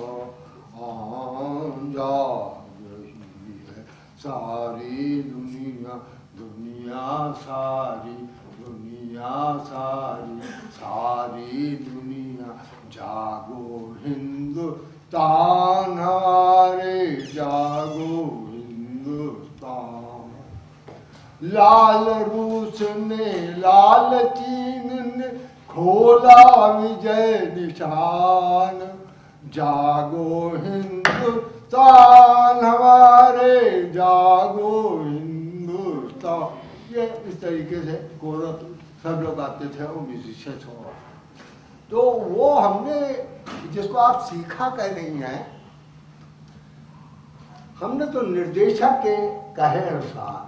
जाग रही है सारी दुनिया, दुनिया सारी, दुनिया सारी, सारी दुनिया जागो हिंदुस्तान हमारे जागो हिंदुस्तान। लाल रूस ने लाल चीन ने खोला विजय निशान, जागो हिंदुस्तान हमारे जागो हिंदुस्तान। ये इस तरीके से कोरस सब लोग आते थे वो म्यूजिशियंस हो। तो वो हमने जिसको आप सीखा कह रही हैं, हमने तो निर्देशक के कहे अनुसार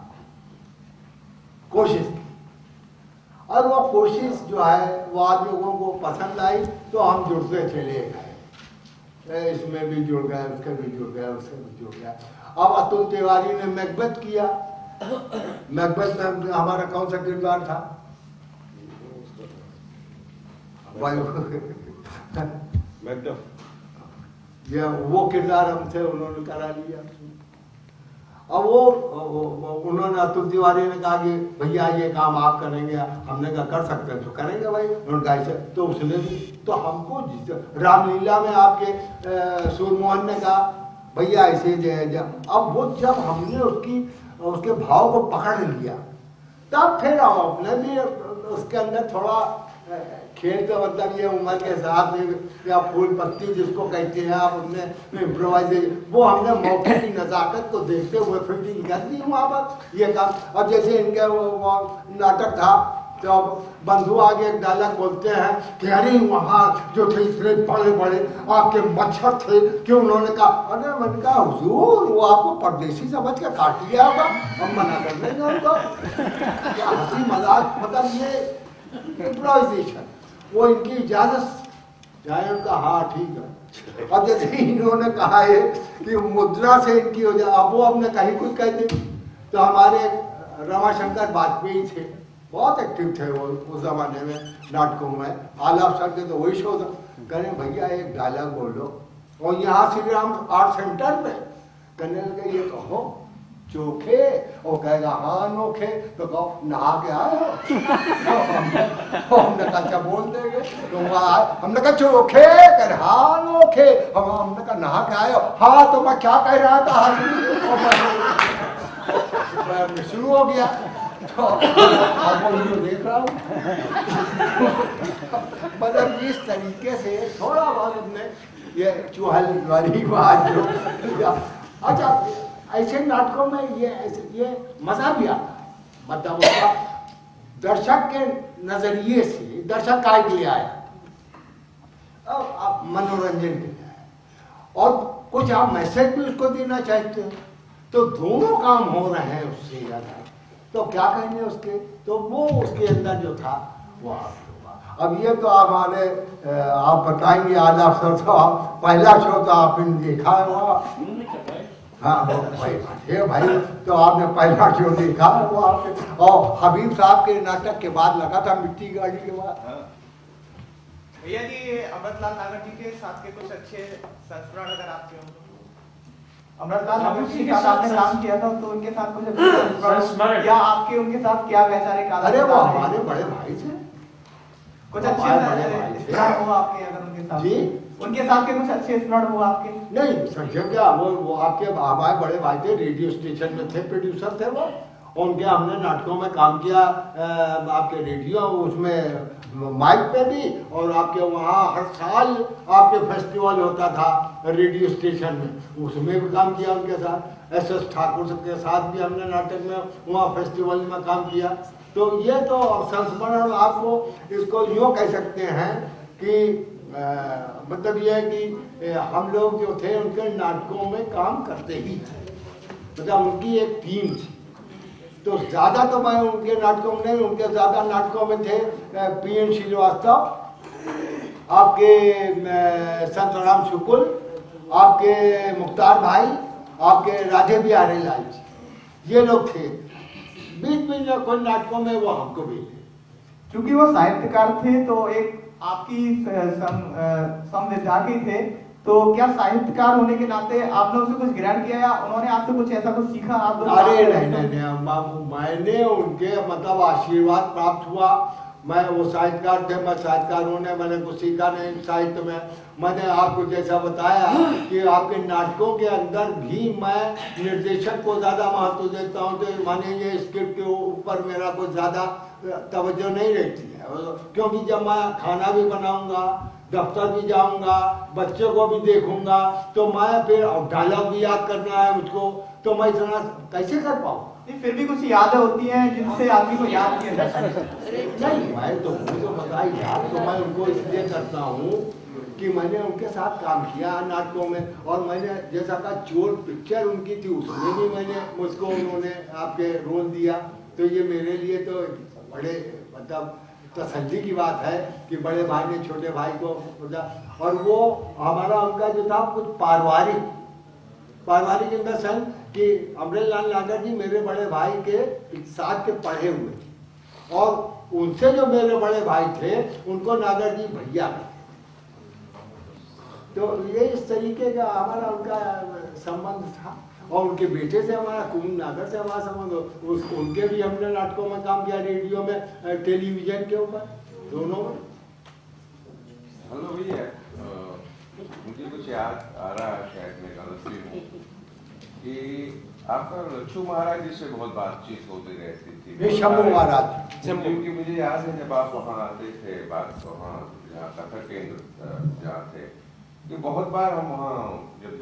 कोशिश की और वो कोशिश जो है वो आप लोगों को पसंद आई तो हम जुड़ते चले गए, इसमें भी जुड़ गए, उसके भी जुड़ गए, उससे भी जुड़ गए। अब अतुल तिवारी ने मैकबेथ किया। मैकबेथ में हमारा कौन सा किरदार था? मैकबेथ। ये वो किरदार हमसे उन्होंने करा लिया। अब वो उन्होंने अतुल तिवारी ने कहा कि भैया ये काम आप करेंगे। हमने कहा कर सकते हैं तो करेंगे भाई। उन्होंने कहा ऐसे तो उसने भी तो हमको रामलीला में आपके सूरमोहन ने कहा भैया ऐसे अब वो जब हमने उसके भाव को पकड़ लिया तब फिर हम अपने भी उसके अंदर थोड़ा खेल का मतलब ये उम्र के साथ या फूल पत्ती जिसको कहते हैं आप उसमें इम्प्रोवाइजेशन वो हमने मौके की नजाकत को देखते हुए फिटिंग कर दी वहाँ पर ये काम। अब जैसे इनके वो नाटक था तो बंधु आगे एक डायलॉग बोलते हैं कि अरे वहाँ जो थे इतने बड़े बड़े आपके मच्छर थे कि उन्होंने कहा अरे मैंने कहा हुजूर वो आपको परदेसी समझ के काट लिया होगा, हम मना कर देंगे उनको। क्या हंसी मजाक मतलब ये इम्प्रोवाइजेशन वो इनकी इजाजत चाहे उनका हाँ ठीक है। अब जैसे इन्होंने कहा है कि मुद्रा से इनकी हो जाए, अब वो अपने कहीं कुछ कह दे तो हमारे रमाशंकर वाजपेयी थे, बहुत एक्टिव थे वो उस जमाने में नाटकों में। आलाप सर के तो वही शो था। कहने भैया एक डायलॉग बोलो और यहाँ श्री राम आर्ट सेंटर में कहने लगे ये कहो चोखे, वो कहेगा हाँ नोखे, तो कहो नहा के आए हो। हमने कहा अच्छा बोल देंगे तो हमने कहा चोखे कर हाँ नोखे, हमने कहा नहा के आए हो। हाँ तो मैं क्या कह रहा था शुरू हो गया तो देख रहा हूँ। मतलब इस तरीके से थोड़ा बहुत हमने ये चूहल वाली बात जो अच्छा ऐसे नाटकों में ये मजा भी आता मतलब उसका दर्शक के नजरिए से दर्शक काय के लिए आया अब मनोरंजन के लिए आया और कुछ आप मैसेज भी उसको देना चाहते हो तो दोनों काम हो रहे हैं उससे ज्यादा तो क्या कहेंगे उसके तो वो उसके अंदर जो था वो आप अब ये तो हमारे आप बताएंगे आज आप सब तो पहला शो तो आपने देखा है वहाँ हाँ भाई तो आपने पहला शो देखा वो आपने और हबीब साहब के नाटक के बाद लगा था मिट्टी गाड़ी के बाद। भैया जी अमृतलाल नागर जी के साथ के कुछ अच्छे संस्मरण अगर आपके हों? अमृतलाल नागर जी के साथ आपने काम किया था तो उनके साथ कुछ संस्मरण या आपके उनके साथ क्या वैचारिक अरे वो हमारे बड़े भाई थे कुछ अच्छे स्मरण हो आपके अगर उनके साथ जी उनके साथ के कुछ अच्छे स्मरण हो आपके? नहीं संख्या क्या वो आपके हमारे बड़े भाई थे, रेडियो स्टेशन में थे, प्रोड्यूसर थे वो। उनके हमने नाटकों में काम किया आपके रेडियो उसमें माइक पे भी और आपके वहाँ हर साल आपके फेस्टिवल होता था रेडियो स्टेशन में उसमें भी काम किया उनके साथ। एस.एस. ठाकुर के साथ भी हमने नाटक में वहाँ फेस्टिवल में काम किया। तो ये तो संस्मरण आपको इसको यूँ कह सकते हैं कि मतलब ये है कि हम लोग जो थे उनके नाटकों में काम करते ही थे मतलब उनकी एक टीम थी। तो ज़्यादा तो मैं उनके नाटकों में नहीं उनके ज़्यादा नाटकों में थे P.N. श्रीवास्तव, आपके संतराम शुक्ल, आपके मुख्तार भाई, आपके राधे बिहारी लाल जी, ये लोग थे। बीच बीच में कोई नाटकों में वो हमको भी थे चूंकि वो साहित्यकार थे तो एक आपकी समविद्यार्थी थे, तो क्या साहित्यकार होने के नाते आपने उनसे कुछ ग्रहण किया या उन्होंने आपसे कुछ ऐसा कुछ सीखा? आप अरे नहीं, मैंने उनके मतलब आशीर्वाद प्राप्त हुआ। मैं वो साहित्यकार थे, मैं साहित्यकार होने मैंने कुछ सीखा नहीं साहित्य में। मैंने आपको जैसा बताया कि आपके नाटकों के अंदर भी मैं निर्देशक को ज़्यादा महत्व देता हूँ, तो माने ये स्क्रिप्ट के ऊपर मेरा कुछ ज़्यादा तवज्जो नहीं रहती है, क्योंकि जब मैं खाना भी बनाऊंगा, दफ्तर भी जाऊंगा, बच्चे को भी देखूंगा, तो मैं फिर डायलॉग भी याद करना है मुझको, तो मैं इतना कैसे कर पाऊँ? नहीं, फिर भी कुछ यादें होती हैं जिनसे आदमी को याद किया जाता है। नहीं, मैं तो मुझे बताई याद तो मैं उनको इसलिए करता हूँ कि मैंने उनके साथ काम किया नाटकों में, और मैंने जैसा कहा चोर पिक्चर उनकी थी, उसमें भी मैंने मुझको उन्होंने आपके रोल दिया, तो ये मेरे लिए तो बड़े मतलब तसल्ली की बात है कि बड़े भाई ने छोटे भाई को, और वो हमारा उनका जो था कुछ पारिवारिक इन द सेंस कि अमरेंद्र नागर जी मेरे बड़े भाई के साथ के पढ़े हुए थे, और उनसे जो मेरे बड़े भाई थे उनको नागर जी भैया, तो ये इस तरीके का हमारा उनका संबंध था। और उनके बेटे से हमारा कुमुद नागर से हमारा संबंध, उनके भी हमने नाटकों में काम किया, रेडियो में, टेलीविजन के ऊपर, दोनों में। हेलो भैया, मुझे कुछ याद आ रहा है, शायद मैं गलत भी हूँ, कि आपका लच्छू महाराज जी से बहुत बातचीत होती रहती थी। शंभू महाराज, क्योंकि मुझे याद है जब आप वहाँ आते थे, बात वहाँ जहाँ कथक केंद्र जहाँ थे, कि बहुत बार हम वहाँ जब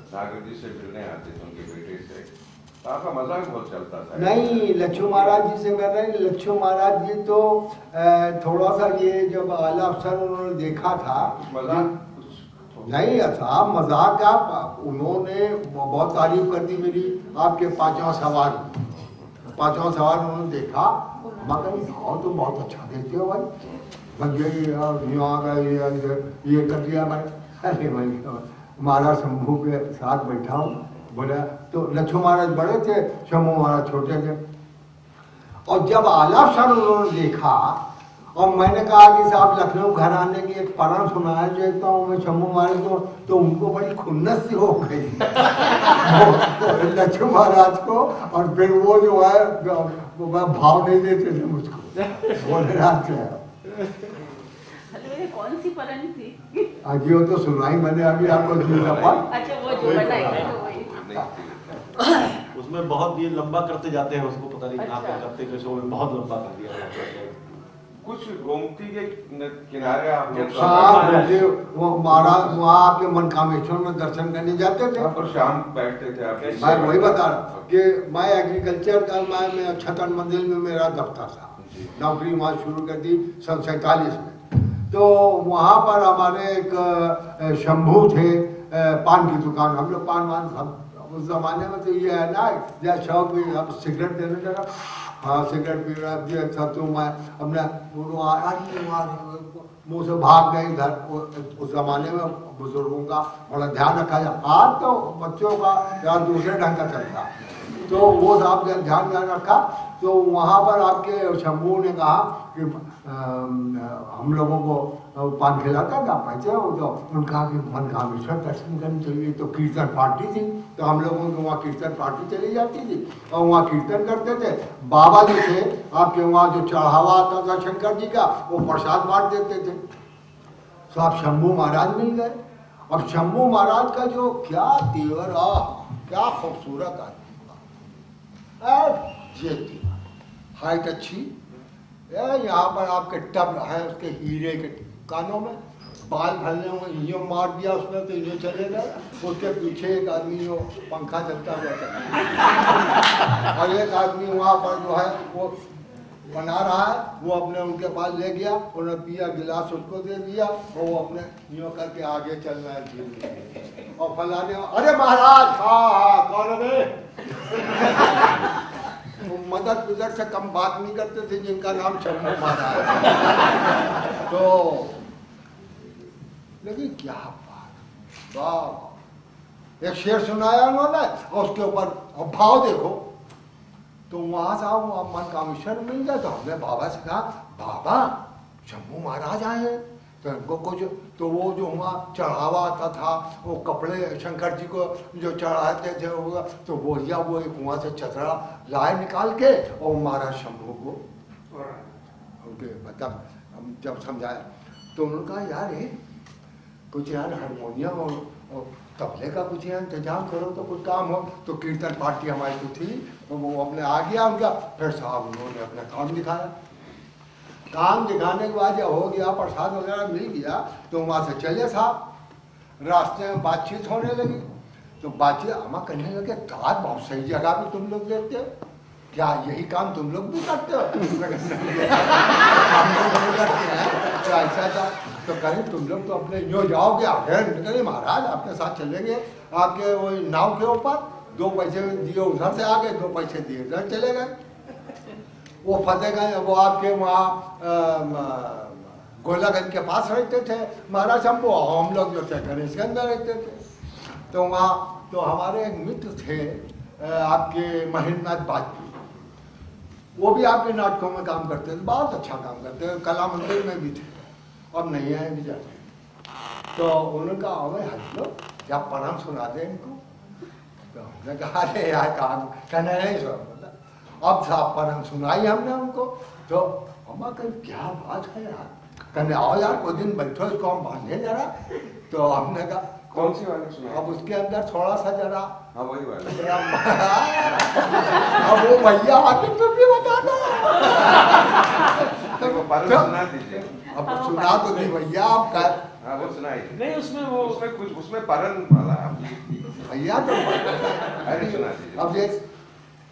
नागर जी से मिलने आते थे उनके बेटे से, तो आपका मजाक बहुत चलता था। नहीं, लच्छू महाराज जी से मिल रहे हैं। लच्छू महाराज जी तो थोड़ा सा ये जब आला अफसर उन्होंने देखा था, नहीं साहब मजाक, आप उन्होंने बहुत तारीफ कर दी मेरी, आपके पांचवा सवाल उन्होंने देखा, मगर भाव तो बहुत अच्छा देते हो भाई, ये कर दिया मैं। अरे भाई महाराज शंभू के साथ बैठा हूँ, बोला तो लच्छू महाराज बड़े थे, शंभू महाराज छोटे थे, और जब आला अफसर उन्होंने देखा और मैंने कहा कि साहब लखनऊ घराने की एक पढ़ा सुनाया देता हूँ मैं शंभू महाराज को, तो उनको बड़ी खुन्नस सी हो गई लच्छू महाराज को, और फिर वो जो है भाव नहीं देते थे मुझको, बोले रात कौन सी पलन थी? आज वो तो सुनाई मैंने अभी आपको। अच्छा, वो जो बताई उसमें बहुत ये लंबा करते जाते हैं, उसको पता नहीं कहाँ पे करते के शो में बहुत लंबा कर दिया। कुछ गोमती के किनारे आप वो महाराज वहाँ आपके मनकामेश्वर में दर्शन करने जाते थे, और शाम बैठते थे आप। मैं वही बता रहा कि मैं एग्रीकल्चर का, मैं छतन मंदिर में मेरा दफ्तर था, नौकरी वहाँ शुरू कर दी सन 47 में। तो वहाँ पर हमारे एक शंभू थे, पान की दुकान, हम लोग पान वान सब उस जमाने में तो ये है ना, या शौक भी, अब सिगरेट देने लगा, हाँ सिगरेट पी रहा था, तो मैं अपने मुँह से भाग गए घर। उस जमाने में बुजुर्गों का बड़ा ध्यान रखा जाए, आज तो बच्चों का या दूसरे ढंग का चलता, तो वो साहब ध्यान रखा। तो वहाँ पर आपके शंभू ने कहा कि हम लोगों को पान खिलाता था, पैसे हो तो उनका कि मनकामेश्वर दर्शन करने चलिए, तो कीर्तन पार्टी थी, तो हम लोगों को वहाँ कीर्तन पार्टी चली जाती थी, और वहाँ कीर्तन करते थे। बाबा जो थे आपके वहाँ जो चढ़ावा आता था शंकर जी का, वो प्रसाद बांट देते थे। तो आप शंभू महाराज मिल गए, और शंभू महाराज का जो क्या तेवर, क्या खूबसूरत आदमी, हाइट अच्छी, यहाँ पर आपके टब है उसके हीरे के कानों में, बाल भरने में यूँ मार दिया उसमें तो यूँ चले गए, उसके पीछे एक आदमी जो पंखा चलता हुआ चला, और एक आदमी वहाँ पर जो है वो बना रहा है, वो अपने उनके पास ले गया, उन्होंने पिया, गिलास उसको दे दिया, और वो अपने यूँ करके आगे चल रहा है, और फलाने, अरे महाराज, हाँ कौन है मदद गुजर से कम बात नहीं करते थे जिनका नाम शंभू महाराज। तो लेकिन क्या बात, वाह, एक शेर सुनाया उन्होंने, और उसके ऊपर भाव देखो, तो वहाँ साहब मन कामेश्वर मिल गया। तो हमने बाबा से कहा, बाबा शंभू महाराज आए हैं, तो इनको कुछ, तो वो जो वहाँ चढ़ावा आता था, वो कपड़े शंकर जी को जो चढ़ाते थे वो, तो बोलिया वो एक वहाँ से चतरा लाए निकाल के और महाराज शंभू को उनके मतलब हम जब समझाया तो उन्होंने कहा, यार ये कुछ यार हारमोनियम और तबले का कुछ यहाँ इंतजाम करो तो कुछ काम हो। तो कीर्तन पार्टी हमारी तो थी, तो वो अपने आ गया उनका। फिर साहब उन्होंने अपना काम दिखाया। काम दिखाने के बाद जब हो गया, प्रसाद वगैरह मिल गया, तो वहाँ से चले साहब। रास्ते में बातचीत होने लगी, तो बातचीत अम्मा कहने लगे, दाद बहुत सही जगह भी तुम लोग देखते हो, क्या यही काम तुम लोग भी करते हो? क्या ऐसा था? तो कहीं तुम लोग तो अपने जो जाओगे आगे महाराज आपके साथ चलेंगे, आपके वही नाव के ऊपर 2 पैसे दिए उधर से आ गए, 2 पैसे दिए उधर चले गए। वो फतेहगंज, वो आपके वहाँ गोलागंज के पास रहते थे महाराज शंभू, हम लोग जो थे गणेशगंज में रहते थे। तो वहाँ तो हमारे एक मित्र थे आपके महेंद्रनाथ बाजपेयी, वो भी आपके नाटकों में काम करते थे, बहुत अच्छा काम करते थे, कला मंदिर में भी थे, अब नहीं आए भी जाते। तो उन्होंने कहा, अबे हट लो, क्या परम सुना दे इनको। तो हमने कहा, अरे यार काम कहना नहीं सुना, अब साहब परम सुनाई हमने उनको। तो अम्मा कहीं क्या बात है यार, कहने आओ यार कोई दिन बैठो, इसको हम बांधे जरा। तो हमने कहा, कौन सी वाली सुना? अब उसके अंदर थोड़ा सा जरा, हाँ वही वाली। अब वो भैया आके तुम भी बता दो। देखो परम सुना दीजिए। अब सुना तो नहीं भैया आपका। हाँ वो सुनाई नहीं उसमें कुछ उसमें परम वाला भैया तो अरे सुना दीजिए। अब ये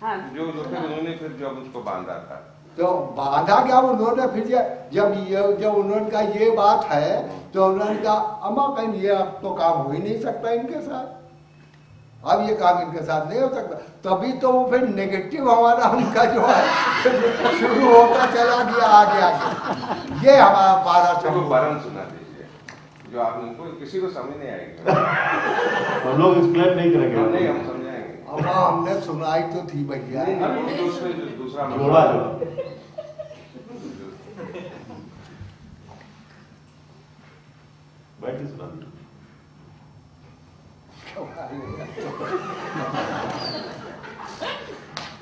हाँ जो फिर उन्होंने फिर जब उसको बांधा था, तो बांधा क्या उन्होंने, फिर जब उन्होंने कहा ये बात है, तो उन्होंने कहा, अम्मा कहीं ये अब तो काम हो ही नहीं सकता इनके साथ, अब ये काम इनके साथ नहीं हो सकता। तभी तो वो फिर नेगेटिव हमारा उनका जो है शुरू होता चला गया आगे। ये हमारा परम सुना दीजिए, जो आप उनको किसी को समझ नहीं आएगी। हम लोग एक्सप्लेन नहीं करेंगे, नहीं हम समझाएंगे। अब हमने सुनाई तो थी भैया, दूसरा जोड़ा बैठ के सुना दीजिए।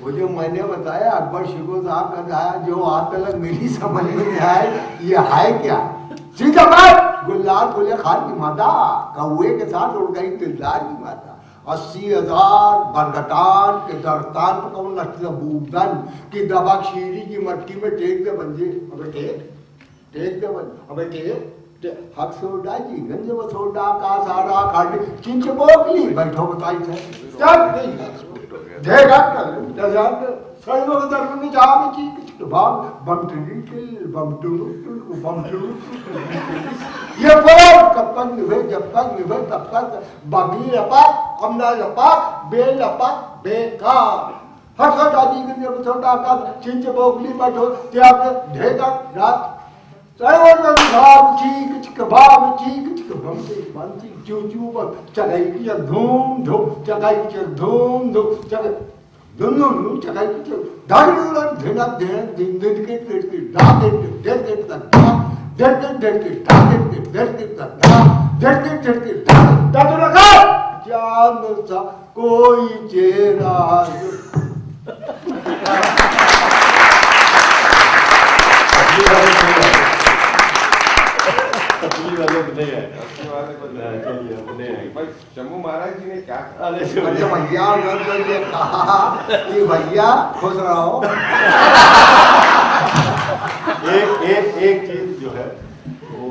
वो जो मैंने बताया अकबर शिको साहब का बताया, जो आज तक मेरी समझ में नहीं आया ये है क्या। सीधा बात, गुलजार गुले खान की माता कौए के साथ उड़ गई दिलदार की माता, 80,000 बरगटान के दरतान पर कौन नस्ल बूदन की दबा खीरी की मटकी में टेक दे बंजे। अबे टेक दे बंजे, अबे टेक हक सोडा जी गंज वो सोडा का सारा खाड़ी चिंच बोली बैठो बताई थे चल देगा जजात सही लोग दर में जा में की बाग बम टू ये बोल कब तक निभे, जब तक निभे तब तक बागी लपक अमना लपक बे लपक बेकार हक सोडा जी गंज वो सोडा का चिंच बोली बैठो त्याग देगा रात चीक बाब चीक बमते बंती चू चगाई की धूम धूम चगाई की धूम धूम चगाई धूम चगाई की दागुलन धेना धेन दिन दिन के दा डेट तक दा तो रखा चांद सा कोई चेहरा शंभू महाराज जी ने क्या कहा? भैया उन्होंने ये कहा कि भैया खुश रहो। एक चीज जो है वो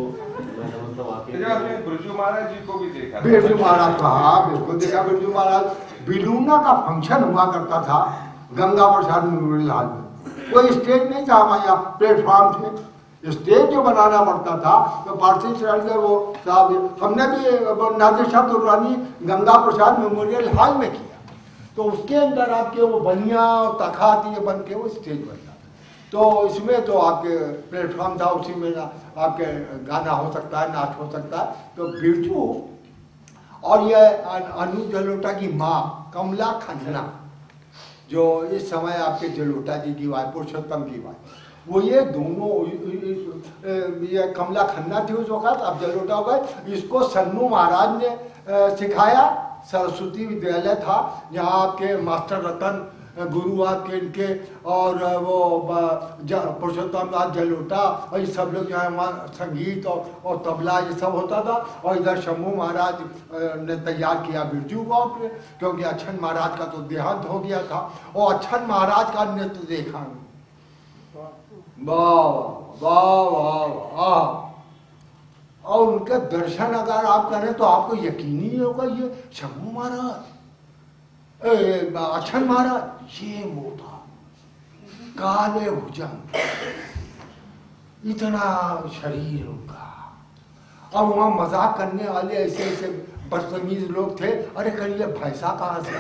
जब आपने बिरजू महाराज जी को भी देखा, बिरजू महाराज कहा बिल्कुल देखा। बिरजू महाराज बिलूना का फंक्शन हुआ करता था गंगा प्रसाद मेमोरियल हॉल में, कोई स्टेज नहीं था हमारे यहाँ, प्लेटफॉर्म थे, स्टेज जो बनाना पड़ता था। तो पारसी शरण में वो साहब हमने भी नादिर शाह दुर्रानी गंगा प्रसाद मेमोरियल हॉल में किया, तो उसके अंदर आपके वो बनिया और तखात ये बन के वो स्टेज बनता। तो इसमें तो आपके प्लेटफॉर्म था, उसी में आपके गाना हो सकता है, नाच हो सकता है। तो बिरजू और ये अनु जलोटा की माँ कमला खन्ना जो इस समय आपके जलोटा जी की वाइफ, पुरुषोत्तम की वाइफ, वो ये दोनों, ये कमला खन्ना थी उस वक्त, अब जलोटा हो गए। इसको सन्नू महाराज ने सिखाया। सरस्वती विद्यालय था, यहाँ आपके मास्टर रतन गुरु आपके इनके, और वो पुरुषोत्तम नाथ जलोटा और ये सब लोग यहाँ वहाँ संगीत और तबला ये सब होता था। और इधर शंभू महाराज ने तैयार किया बिरजू को, क्योंकि अच्छन महाराज का तो देहांत हो गया था। और अच्छन महाराज का नृत्य देखा, वाह वाह वाह वाह। और उनके दर्शन अगर आप करें तो आपको यकीन ही होगा, ये शंभू महाराज, अच्छन महाराज, ये मोटा काले भुजंग, इतना शरीर उनका। और वहां मजाक करने वाले ऐसे ऐसे बदतमीज लोग थे, अरे कहिए भैंसा कहाँ से।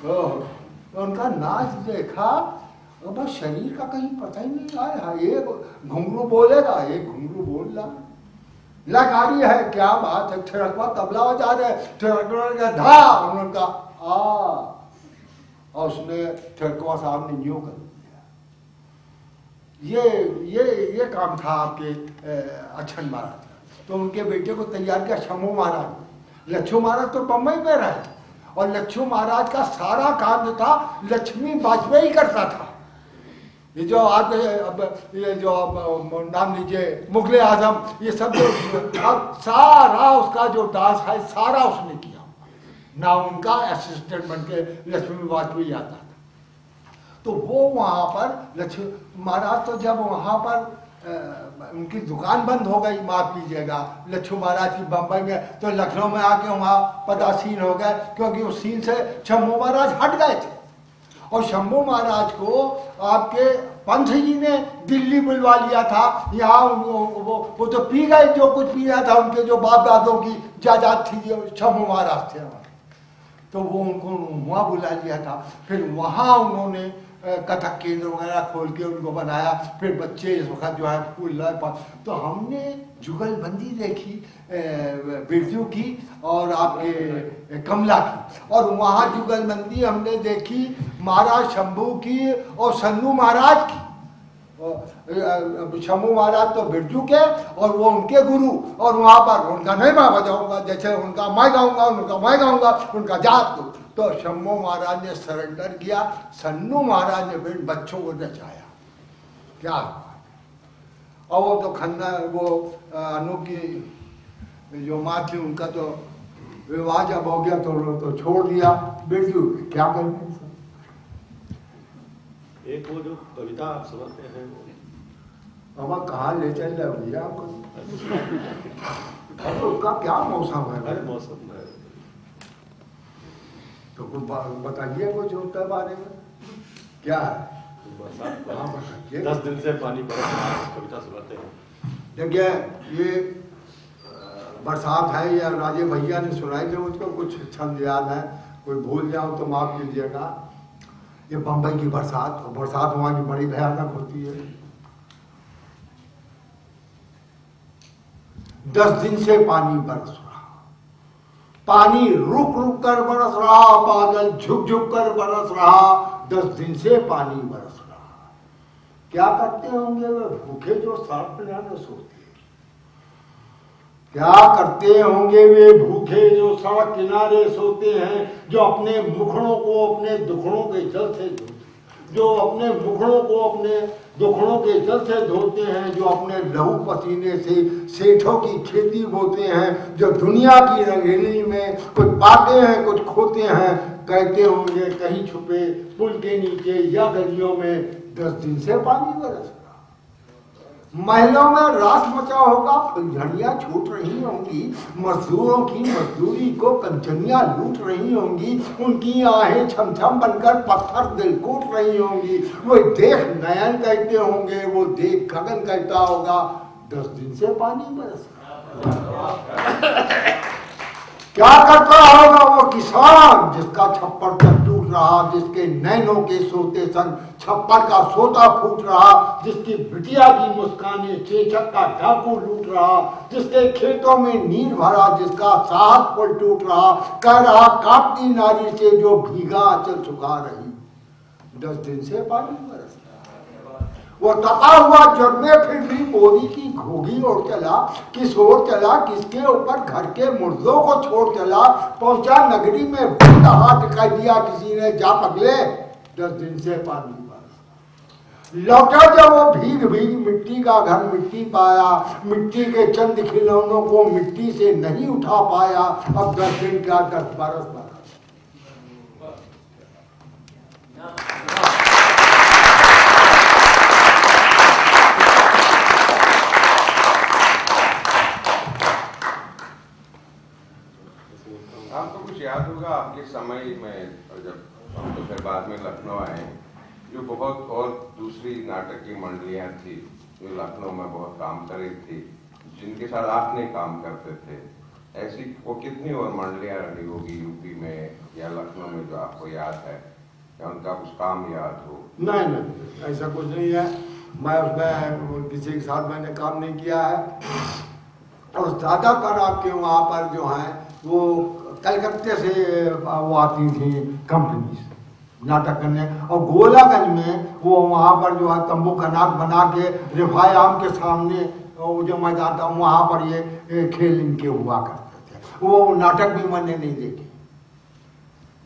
तो उनका नाच देखा, बस शरीर का कहीं पता ही नहीं आया। एक घुंघरू बोलेगा, एक घुंघरू बोल रहा, लकारी है, क्या बात है, ठिड़कवा तबला बजा रहे, ठिड़कवा धा, उनका आ, और उसने ठिड़कवा साहब ने न्यू कर दिया। ये काम था आपके अच्छन महाराज। तो उनके बेटे को तैयार किया शंभू महाराज। लक्ष्मू महाराज तो बम्बई में रहे, और लक्ष्मू महाराज का सारा काम जो था लक्ष्मी वाजपेयी करता था। ये जो आज ये जो नाम लीजिए मुगले आजम, ये सब जो सारा उसका जो डांस है सारा उसने किया, ना उनका असिस्टेंट बन के लक्ष्मी वाजपेयी आता था। तो वो वहाँ पर लक्ष्मी महाराज, तो जब वहाँ पर उनकी दुकान बंद हो गई, माफ कीजिएगा, लक्ष्मू महाराज की बम्बई में, तो लखनऊ में आके वहाँ पदासीन हो गए, क्योंकि उस सीन से शंभू महाराज हट गए थे। और शंभू महाराज को आपके पंथ जी ने दिल्ली बुलवा लिया था। यहाँ वो तो पी गए जो कुछ पी रहा था, उनके जो बाप दादों की जायदाद थी, शंभू महाराज थे, तो वो उनको वहाँ बुला लिया था। फिर वहाँ उन्होंने कथक केंद्र वगैरह खोल के उनको बनाया। फिर बच्चे इस वक्त जो है फूल, तो हमने जुगलबंदी देखी बिरजू की और आपके कमला की, और वहाँ जुगलबंदी हमने देखी महाराज शंभू की और सन्नू महाराज की। शंभू महाराज तो बिरजू के और वो उनके गुरु, और वहाँ पर उनका नहीं मैं बजाऊंगा, जैसे उनका मैं गाऊंगा, उनका मैं गाऊंगा, उनका जात। तो शंभू महाराज ने सरेंडर किया, सन्नू महाराज ने फिर बच्चों को नचाया। क्या और वो तो खन्ना, वो अनु की जो माँ थी, उनका तो विवाह जब हो गया तो छोड़ दिया बिरजू। क्या करें, एक वो जो कविता आप समझते हैं, अब कहाँ ले चल रहे भैया आपको, अब उसका क्या मौसम है, मौसम है, तो कुछ बताइए कुछ उसके बारे में, क्या है? 10 दिन से पानी बरस रहा है, कविता सुनाते हैं। देखिए, ये बरसात है, या राजे भैया ने सुनाई थे मुझको, कुछ छंद याद है, कोई भूल जाओ तो माफ कीजिएगा। ये बम्बई की बरसात, और बरसात वहाँ की बड़ी भयानक होती है। 10 दिन से पानी बरस रहा, पानी रुक रुक कर बरस रहा, बादल झुक झुक कर बरस रहा, 10 दिन से पानी बरस रहा। क्या करते होंगे वे भूखे जो सड़क किनारे सोते, क्या करते होंगे वे भूखे जो सड़क किनारे सोते हैं, जो अपने मुखड़ों को अपने दुखड़ों के जल से धोते, जो अपने मुखड़ों को अपने दुखड़ों के जल से धोते हैं, जो अपने लहू पसीने से सेठों की खेती बोते हैं, जो दुनिया की रंगीनी में कुछ पाते हैं कुछ खोते हैं। कहते होंगे कहीं छुपे पुल के नीचे या गलियों में 10 दिन से पानी बरस रहा। महलों में रास मचा होगा, फुलझड़ियां छूट रही होंगी, मजदूरों की मजदूरी को कंचनियां लूट रही होंगी, उनकी आहें छमछम बनकर पत्थर दिल कूट रही होंगी। वो देख नयन कहते होंगे, वो देख गगन कहता होगा, 10 दिन से पानी बरस रहा। क्या करता होगा वो किसान जिसका छप्पर तक टूट रहा, जिसके नैनों के सोते संग छप्पर का सोता फूट रहा, जिसकी बिटिया की मुस्काने चेचक का डाकू लूट रहा, जिसके खेतों में नीर भरा, जिसका साहस पुल टूट रहा, कह रहा कांपती नारी से जो भीगा आंचल सुखा रही, 10 दिन से पानी बरस रहा। वो तपा हुआ जग में फिर भी बोरी की घोगी ओर चला, किस ओर चला, किसके ऊपर घर के मुर्दों को छोड़ चला, पहुंचा नगरी में बूढ़ा हाथ दिखाई दिया किसी ने, जा पगले 10 दिन से पानी बरस। लौटा जब वो भीग भीग मिट्टी का घर मिट्टी पाया, मिट्टी के चंद खिलौनों को मिट्टी से नहीं उठा पाया, अब 10 दिन क्या 10 बरस बरस। आपको कुछ याद होगा आपके समय में, जब हम तो फिर बाद में लखनऊ आए, जो बहुत और दूसरी नाटक की मंडलियां थी जो लखनऊ में बहुत काम कर रही थी, जिनके साथ आपने काम करते थे, ऐसी वो कितनी और मंडलियां रही होगी यूपी में या लखनऊ में जो आपको याद है या उनका कुछ काम याद हो? नहीं, ऐसा कुछ नहीं है। मैं उसमें किसी के साथ मैंने काम नहीं किया है, और ज्यादातर आपके वहाँ पर जो है वो कलकत्ते से वो आती थी कंपनी नाटक करने, और गोलागंज में वो वहाँ पर जो है तंबू कनाक बना के रिफाई आम के सामने वो जो मैदान था वहाँ पर ये खेल इनके हुआ करते थे। वो नाटक भी मैंने नहीं देखे,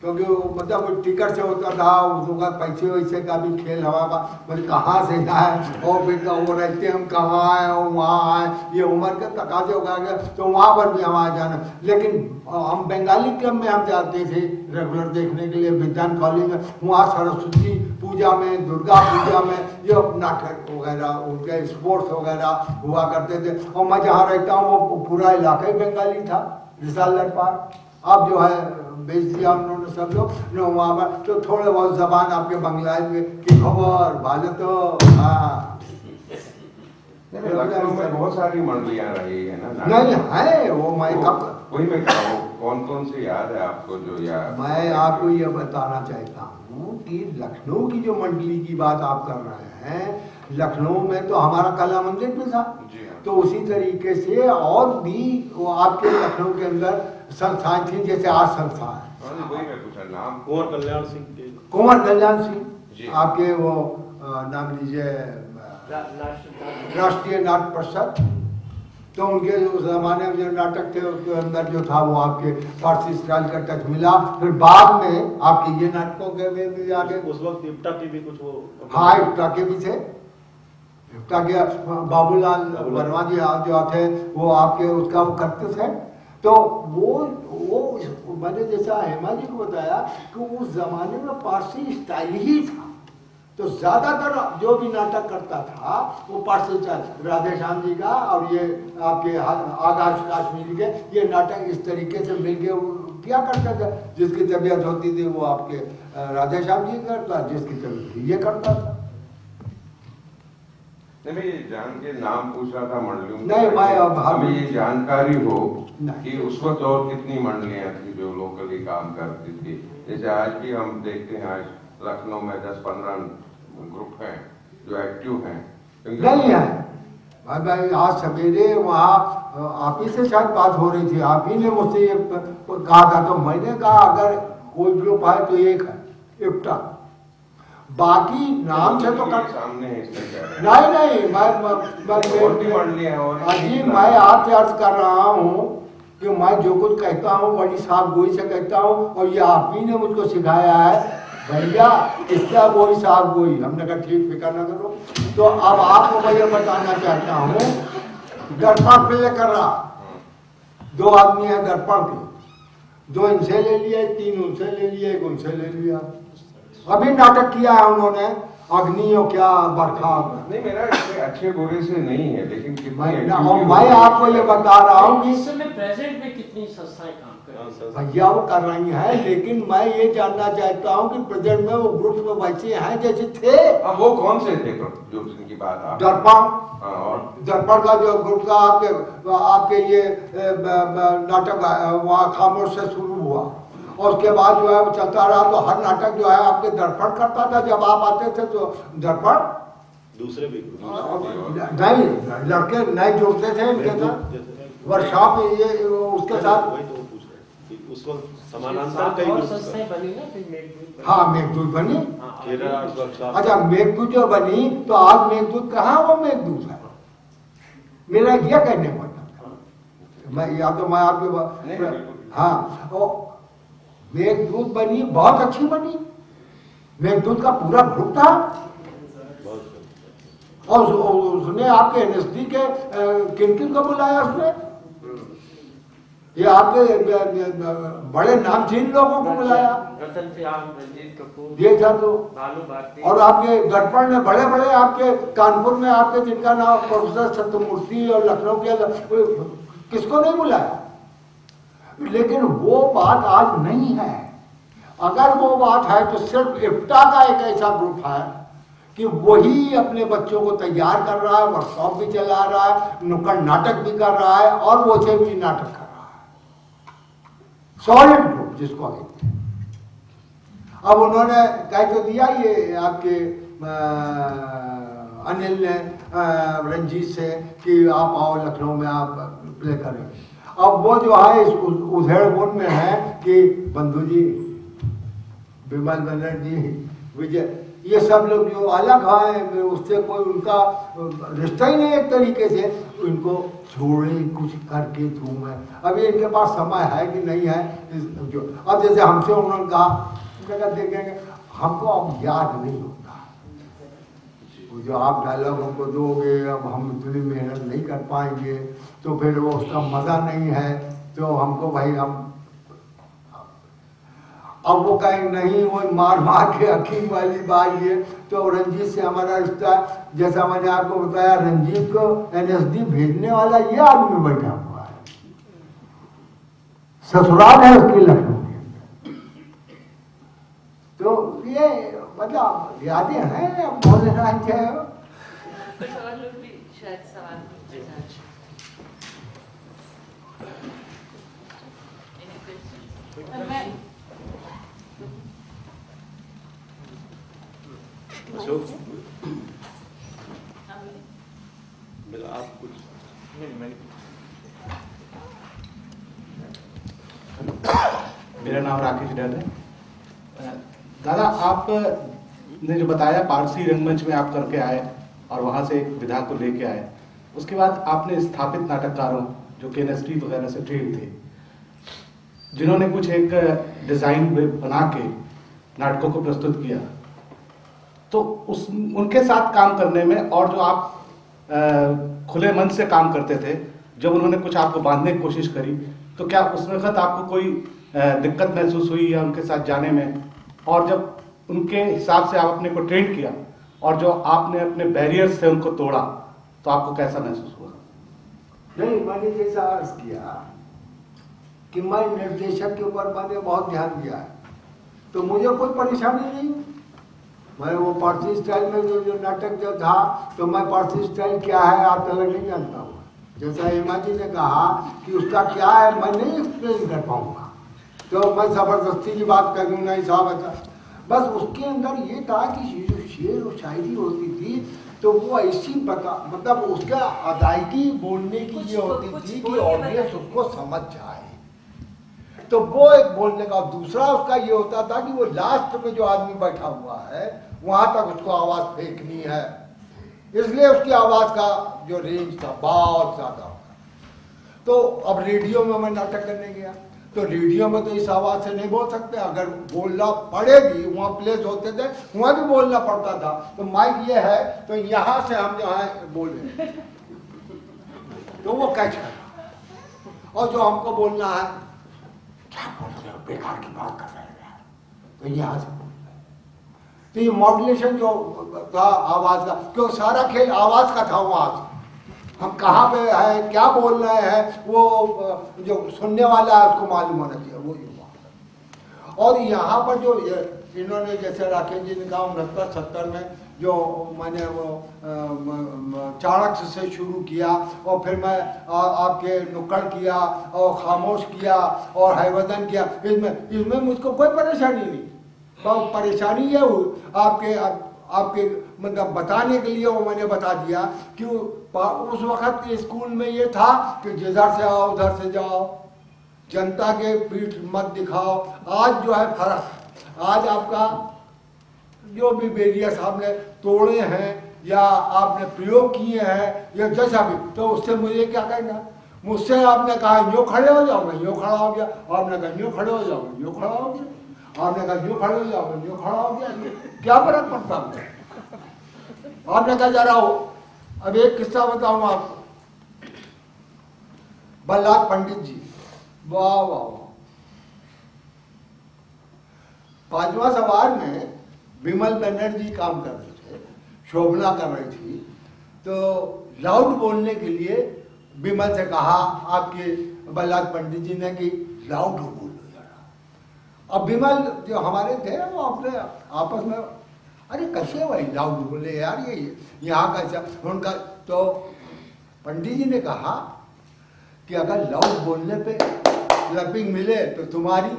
क्योंकि वो मतलब टिकट से होता था, उसका पैसे वैसे का भी खेल हवा का, बोले कहाँ से आए और फिर वो रहते हम कहाँ आए और वहाँ आए, ये उम्र के तकाजे हो गए, तो वहाँ पर भी हमारा जाना। लेकिन हम बंगाली क्लब में हम जाते थे रेगुलर देखने के लिए, विज्ञान कॉलेज में, वहाँ सरस्वती पूजा में, दुर्गा पूजा में ये नाटक वगैरह उनके स्पोर्ट्स वगैरह हुआ करते थे। और मैं जहाँ रहता हूँ वो पूरा इलाका ही बंगाली था, रिसालर पार्क। अब जो है बेच दिया उन्होंने सब लोग न, वहाँ पर तो थोड़े बहुत जबान आपके बंगलाई की खबर भाले तो हाँ। लखनऊ में बहुत सारी मंडलियां रही है ना? नहीं है वो मैं कब वही मैं कह रहा हूँ, कौन कौन से याद है आपको जो याद? मैं आपको ये बताना चाहता हूँ कि लखनऊ की जो मंडली की बात आप कर रहे हैं, लखनऊ में तो हमारा कला मंदिर भी था, तो उसी तरीके से और भी वो आपके लखनऊ के अंदर संस्थाएं थी, जैसे आज संस्था है। वही मैं पूछा नाम। कुंवर कल्याण सिंह के, कुंवर कल्याण सिंह आपके वो नाम लीजिए राष्ट्रीय नाट्य परिषद, तो उनके उस जमाने में जो नाटक थे उसके अंदर जो था वो आपके फारसी स्टाइल का टच मिला। फिर बाद में आपके ये नाटकों के में भी आगे उस वक्त इप्टा के भी कुछ वो, हाँ इप्टा के भी थे, इप्टा के बाबूलाल वर्मा जी जो थे वो आपके उसका वो करते थे। तो वो मैंने जैसा हेमा जी को बताया कि उस जमाने में पारसी स्टाइल ही था, तो ज्यादातर जो भी नाटक करता था वो पारसी स्टाइल, राधे श्याम जी का और ये आपके आकाश काश्मीरी के ये नाटक इस तरीके से मिलके किया करता था। जिसकी तबीयत होती थी वो आपके राधे श्याम जी करता, जिसकी तबीयत ये करता था। नहीं मैं ये जान के नाम पूछ रहा था मंडलियों में, नहीं मैं अब हमें ये जानकारी हो कि उस वक्त और कितनी मंडलियां थी जो लोकली काम करती थी। जैसे आज भी हम देखते हैं, आज लखनऊ में 10-15 ग्रुप हैं जो एक्टिव हैं। नहीं है भाई, आज सवेरे वहाँ आप ही से शायद बात हो रही थी, आप ही ने मुझसे ये कहा था, तो मैंने कहा अगर कोई ग्रुप है तो एक है इप्टा, बाकी नाम से तो सामने नहीं मैं आपसे अर्ज कर रहा हूँ कि मैं जो कुछ कहता हूँ बड़ी साफ गोई से कहता हूँ, और ये आप ही ने मुझको सिखाया है भैया इसका गोई साफ गोई। हमने कहा ठीक, फिक्र न करो। तो अब आपको मैं ये बताना चाहता हूँ, दर्पण पे कर रहा, 2 आदमी है दर्पण के, 2 इनसे ले लिए, 3 उनसे ले लिए, 1 उनसे ले लिया। अभी नाटक किया है उन्होंने अग्नि और क्या बरखा। नहीं मेरा अच्छे बुरे से नहीं है, लेकिन मैं आपको ये बता रहा हूँ कि इस समय प्रेजेंट में कितनी संस्थाएं काम कर रही हैं? भैया वो कर रही हैं, लेकिन मैं ये जानना चाहता हूँ कि प्रेजेंट में वो ग्रुप में वैसे हैं जैसे थे। वो कौन से थे जो जिनकी बात आप? दर्पण, और दर्पण का जो ग्रुप का आपके ये नाटक वहाँ खामोश से शुरू हुआ, और उसके बाद जो है वो चलता रहा। तो हर नाटक जो है आपके दर्पण करता था, जब आप आते थे तो दर्पण दूसरे भी नहीं, लड़के नए जुड़ते थे इनके साथ वर्कशॉप, ये उसके साथ वही तो पूछ रहे हैं उस वक्त समानांतर कई और ग्रुप संस्थाएं बनी ना, फिर मेघदूत हाँ मेघदूत बनी। वर्कशॉप। अच्छा मेघदूत जो बनी तो आज मेघदूत कहाँ वो मेघदूत है, मेरा यह कहने का मतलब मैं या तो मैं आपके हाँ तो मेघदूत बनी, बहुत अच्छी बनी। मेघदूत का पूरा ग्रुप था और उसने आपके एनएसडी के किन किन को बुलाया उसने, ये आपके बड़े नामचीन लोगों को बुलाया, रतन श्याम, रंजीत कपूर, ये था तो। भानु भारती, और आपके दर्पण में बड़े बड़े आपके कानपुर में आपके जिनका नाम प्रोफेसर सत्यमूर्ति और लखनऊ के, किसको नहीं बुलाया। लेकिन वो बात आज नहीं है। अगर वो बात है तो सिर्फ इफ्ता का एक ऐसा ग्रुप है कि वही अपने बच्चों को तैयार कर रहा है, वर्कशॉप भी चला रहा है, नुक्कड़ नाटक भी कर रहा है और वो भी नाटक कर रहा है। सॉलिड ग्रुप जिसको कहते हैं। अब उन्होंने कह तो दिया ये आपके अनिल ने रंजीत से कि आप आओ लखनऊ में आप प्ले करें। अब वो जो है इस उधेड़बुन में है कि बंधु जी, विमल बनर्जी, विजय, ये सब लोग जो अलग है उससे कोई उनका रिश्ता ही नहीं एक तरीके से, इनको छोड़े कुछ करके दूँ मैं। अभी इनके पास समय है कि नहीं है जो, अब जैसे हमसे उन्होंने कहा देखेंगे, हमको अब याद नहीं होता वो जो आप डायलॉग हमको दोगे, अब हम इतनी मेहनत नहीं कर पाएंगे तो फिर वो उसका मज़ा नहीं है। तो हमको भाई हम अब वो कहें नहीं, वो मार मार के हकीम वाली बात ये। तो रंजीत से हमारा रिश्ता, जैसा मैंने आपको बताया, रंजीत को एनएसडी भेजने वाला ये आदमी बैठा हुआ है, ससुराल है उसकी लखनऊ के अंदर। तो ये मतलब यादें हैं, अब बोलना क्या है। अशोक आप कुछ मेरा नाम राकेश डर है। दादा आपने जो बताया पारसी रंगमंच में आप करके आए और वहां से एक विधा को लेके आए, उसके बाद आपने स्थापित नाटककारों जो कि एनएसडी वगैरह से ट्रेन थे, जिन्होंने कुछ एक डिजाइन बना के नाटकों को प्रस्तुत किया, तो उनके साथ काम करने में और जो आप खुले मन से काम करते थे, जब उन्होंने कुछ आपको बांधने की कोशिश करी, तो क्या उस वक्त आपको कोई दिक्कत महसूस हुई या उनके साथ जाने में? और जब उनके हिसाब से आप अपने को ट्रेन किया और जो आपने अपने बैरियर्स से उनको तोड़ा, तो आपको कैसा महसूस हुआ? नहीं, मैंने जैसा अर्ज किया कि मैं निर्देशक के ऊपर मैंने बहुत ध्यान दिया है, तो मुझे कोई परेशानी नहीं। मैं वो पारसी स्टाइल में जो नाटक जो था, तो मैं पारसी स्टाइल क्या है आज तक नहीं जानता हूँ। जैसा हेमा जी ने कहा कि उसका क्या है मैं नहीं एक्सप्लेन कर पाऊंगा, तो मैं जबरदस्ती की बात कर दूंगा हिसाब है। बस उसके अंदर ये था कि ये जो शेर और शायरी होती थी, तो वो ऐसी मतलब उसका अदायगी बोलने की ये होती थी कि ऑडियंस उसको समझ जाए, तो वो एक बोलने का। दूसरा उसका ये होता था कि वो लास्ट में जो आदमी बैठा हुआ है वहां तक उसको आवाज फेंकनी है, इसलिए उसकी आवाज का जो रेंज था बहुत ज्यादा। तो अब रेडियो में मैं नाटक करने गया, तो रेडियो में तो इस आवाज से नहीं बोल सकते, अगर बोलना पड़ेगी, वहां प्लेस होते थे वहां भी बोलना पड़ता था। तो माइक ये है, तो यहां से हम जो है बोले तो वो कैच कर, और जो हमको बोलना है क्या बोल रहे हो, बेकार की बात कर रहे हैं, तो यहां से बोल रहे। तो ये मॉड्यूलेशन जो था आवाज का, क्यों सारा खेल आवाज का था, वहां हम कहाँ पे है क्या बोल रहे हैं वो जो सुनने वाला है उसको मालूम होना चाहिए, वो ही हुआ। और यहाँ पर जो इन्होंने जैसे राकेश जी ने कहा 69-70 में जो मैंने वो चाणक्य से शुरू किया और फिर मैं आपके नुक्कड़ किया और खामोश किया और हैवदन किया, इसमें मुझको कोई परेशानी नहीं। बहुत परेशानी ये आपके मतलब बताने के लिए वो मैंने बता दिया कि उस वक्त स्कूल में ये था कि जिधर से आओ उधर से जाओ, जनता के पीठ मत दिखाओ। आज जो है फर्क, आज आपका जो भी बैरियर्स आपने तोड़े हैं या आपने प्रयोग किए हैं या जैसा भी, तो उससे मुझे क्या कहना। मुझसे आपने कहा यूँ खड़े हो जाओ, मैं यूँ खड़ा हो गया। आपने कहा यूँ खड़े हो जाओ, मैं यूँ खड़ा हो गया। आपने कहा यूँ खड़े हो जाओ, मैं यूँ खड़ा हो गया। क्या फर्क पड़ता है? आपने कहा जा रहा हो। अब एक किस्सा बताऊं आपको। बल्लाद पंडित जी, वाह वाह वाह, 5वां सवार में विमल बनर्जी काम कर रहे थे, शोभना कर रही थी, तो लाउड बोलने के लिए विमल से कहा आपके बल्लाद पंडित जी ने कि लाउड बोलो जरा। अब विमल जो हमारे थे वो अपने आपस में अरे कैसे भाई लाउड बोले यार, ये यहाँ कैसा उनका। तो पंडित जी ने कहा कि अगर लाउड बोलने पे क्लैपिंग मिले तो तुम्हारी,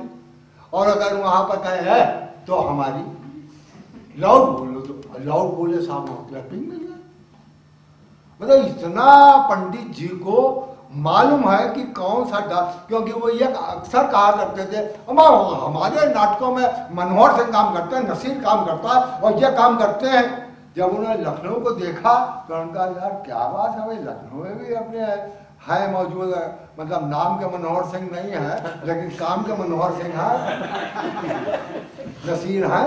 और अगर वहां पर कहे है तो हमारी। लाउड बोलो तो लाउड बोले सामने क्लैपिंग मिल गया। मतलब इतना पंडित जी को मालूम है कि कौन सा क्योंकि वो ये अक्सर कहा करते थे हमारे नाटकों में मनोहर सिंह काम करते हैं, नसीर काम करता है और ये काम करते हैं। जब उन्होंने लखनऊ को देखा तो उनका यार क्या बात है भाई, लखनऊ में भी अपने है मौजूद है, मतलब नाम के मनोहर सिंह नहीं है लेकिन काम के मनोहर सिंह है, नसीर है।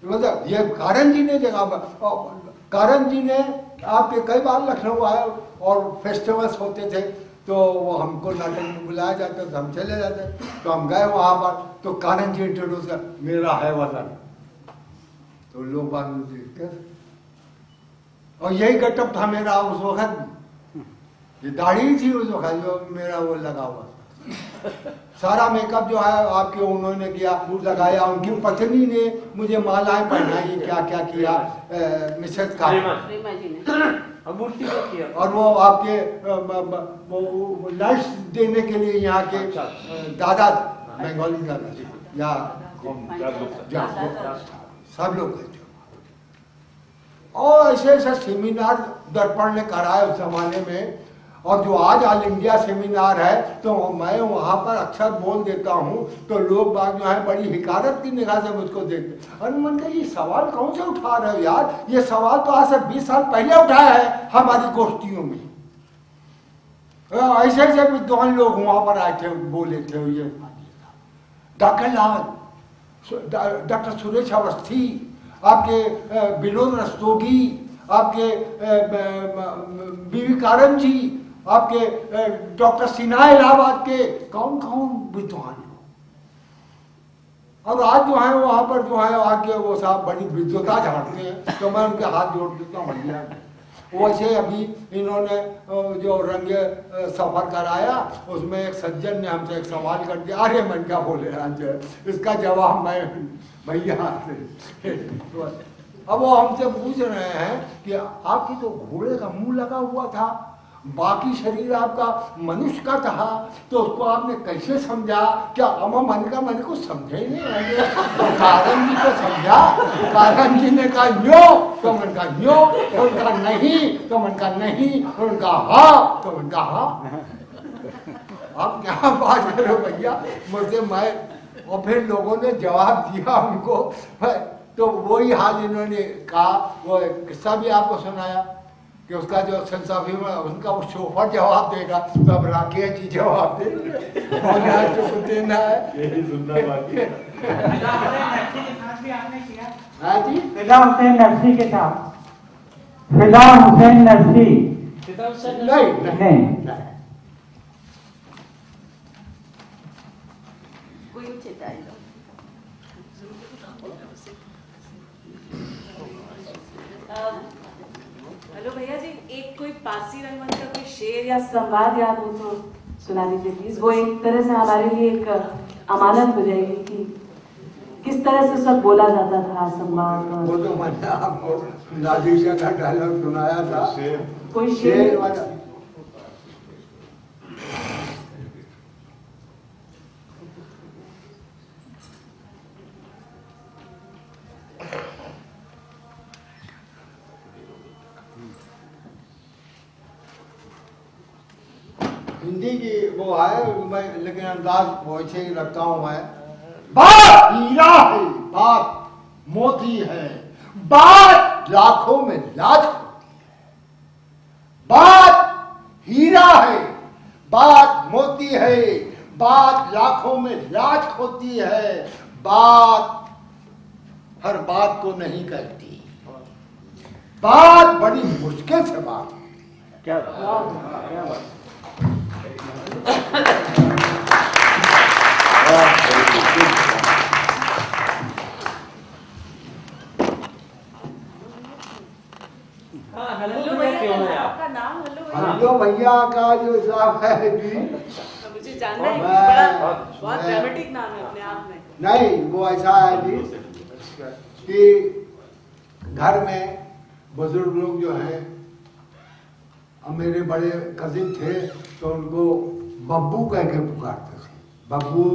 मतलब ये कारण जी ने जगह, कारण जी ने आपके कई बार लखनऊ आए और फेस्टिवल्स होते थे तो वो हमको नाटक में बुलाया जाता था, हम चले जाते, तो हम गए वहाँ पर, तो कारण जी इंट्रोड्यूस कर मेरा है वतन, तो लोग बाद में देखते, और यही गटअप था मेरा उस वक्त, ये दाढ़ी थी उस वक्त जो मेरा वो लगा हुआ, सारा मेकअप जो है आपके उन्होंने किया, लगाया, उनकी पत्नी ने मुझे मालाएं पहनाई, क्या क्या किया मिसेस का, और वो आपके वो लाइट्स देने के लिए यहाँ के दादा बंगाली दादा या सब लोग गए थे। और ऐसे ऐसे सेमिनार दर्पण ने कराए उस जमाने में, और जो आज ऑल इंडिया सेमिनार है तो मैं वहाँ पर अक्सर बोल देता हूँ तो लोग बाग जो है बड़ी हिकारत की निगाह से मुझको देखते, और मन का ये सवाल कौन से उठा रहे हो यार, ये सवाल तो आज से 20 साल पहले उठाया है हमारी गोष्ठियों में। ऐसे ऐसे विद्वान लोग वहाँ पर आए थे, बोले थे, ये डॉक्टर लाल, डॉक्टर सुरेश अवस्थी, आपके विनोद रस्तोगी, आपके बीवी कारण जी, आपके डॉक्टर सिन्हा इलाहाबाद के, कौन कौन विद्वान लोग, और आज जो है वहाँ पर जो है आके वो साहब बड़ी विद्वता झाड़ते हैं, तो मैं उनके हाथ जोड़ देता हूँ भैया। वैसे अभी इन्होंने जो रंगे सफर कराया उसमें एक सज्जन ने हमसे एक सवाल कर दिया, अरे मैं क्या बोले इसका जवाब मैं भैया। अब वो हमसे पूछ रहे हैं कि आपकी तो घोड़े का मुंह लगा हुआ था, बाकी शरीर आपका मनुष्य का था, तो उसको आपने कैसे समझा? क्या अमा मन का मन को समझे ही नहीं? तो कारण जी को समझा, कारण जी ने कहा यो तो मन का यो, उनका नहीं तो मन का नहीं, उनका हाँ तो मन का हाँ। आप क्या बात करो भैया मुझसे, मैं और फिर लोगों ने जवाब दिया उनको, तो वही हाल इन्होंने कहा। वो किस्सा भी आपको सुनाया कि उसका जो संसाफी में उनका वो शोफर जवाब देगा, तो अब राकेश जी जवाब दे देना है, यही सुनना बाकी है। हाँ जी, फिदा हुसैन नरसी के साथ, फिदा हुसैन नरसी नहीं हेलो भैया जी, एक कोई पारसी रंगमंच का कोई शेर या संवाद याद हो तो सुना दीजिए प्लीज। वो एक तरह से हमारे लिए एक अमानत हो जाएगी कि किस तरह से सब बोला जाता था संवाद। वो तो मैंने आपको नादिशा का डायलॉग सुनाया था, कोई शेर वाला। हिंदी की वो है, मैं लेकिन अंदाज वैसे ही रखता हूं मैं। बात हीरा है, बात मोती है, बात लाखों में लाख होती है। बात हीरा है, बात मोती है, बात लाखों में लाख होती है। बात हर बात को नहीं कहती, बात बड़ी मुश्किल से बात होती है। क्या बात। हेलो भैया, आपका नाम हेलो भैया का जो साहब है जी, मुझे जानना है कि बहुत ड्रामेटिक नाम है अपने आप में। नहीं वो ऐसा है जी कि घर में बुजुर्ग लोग जो हैं, मेरे बड़े कजिन थे तो उनको बब्बू कह के पुकारते थे। बब्बू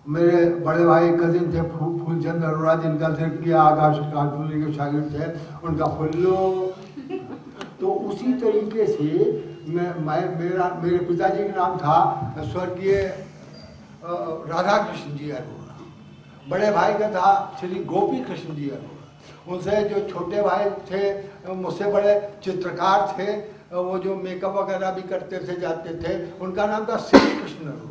मेरे बड़े भाई कजिन थे फूलचंद अरोड़ा, जिनका जिक्र किया, आकाश कानपुरी के शागिर्द थे, उनका फुल्लो। तो उसी तरीके से मेरे पिताजी का नाम था स्वर्गीय राधा कृष्ण जी अरोड़ा, बड़े भाई का था श्री गोपी कृष्ण जी अरोड़ा। उनसे जो छोटे भाई थे, मुझसे बड़े चित्रकार थे, वो जो मेकअप वगैरह भी करते थे जाते थे, उनका नाम था श्री कृष्ण अरोड़ा।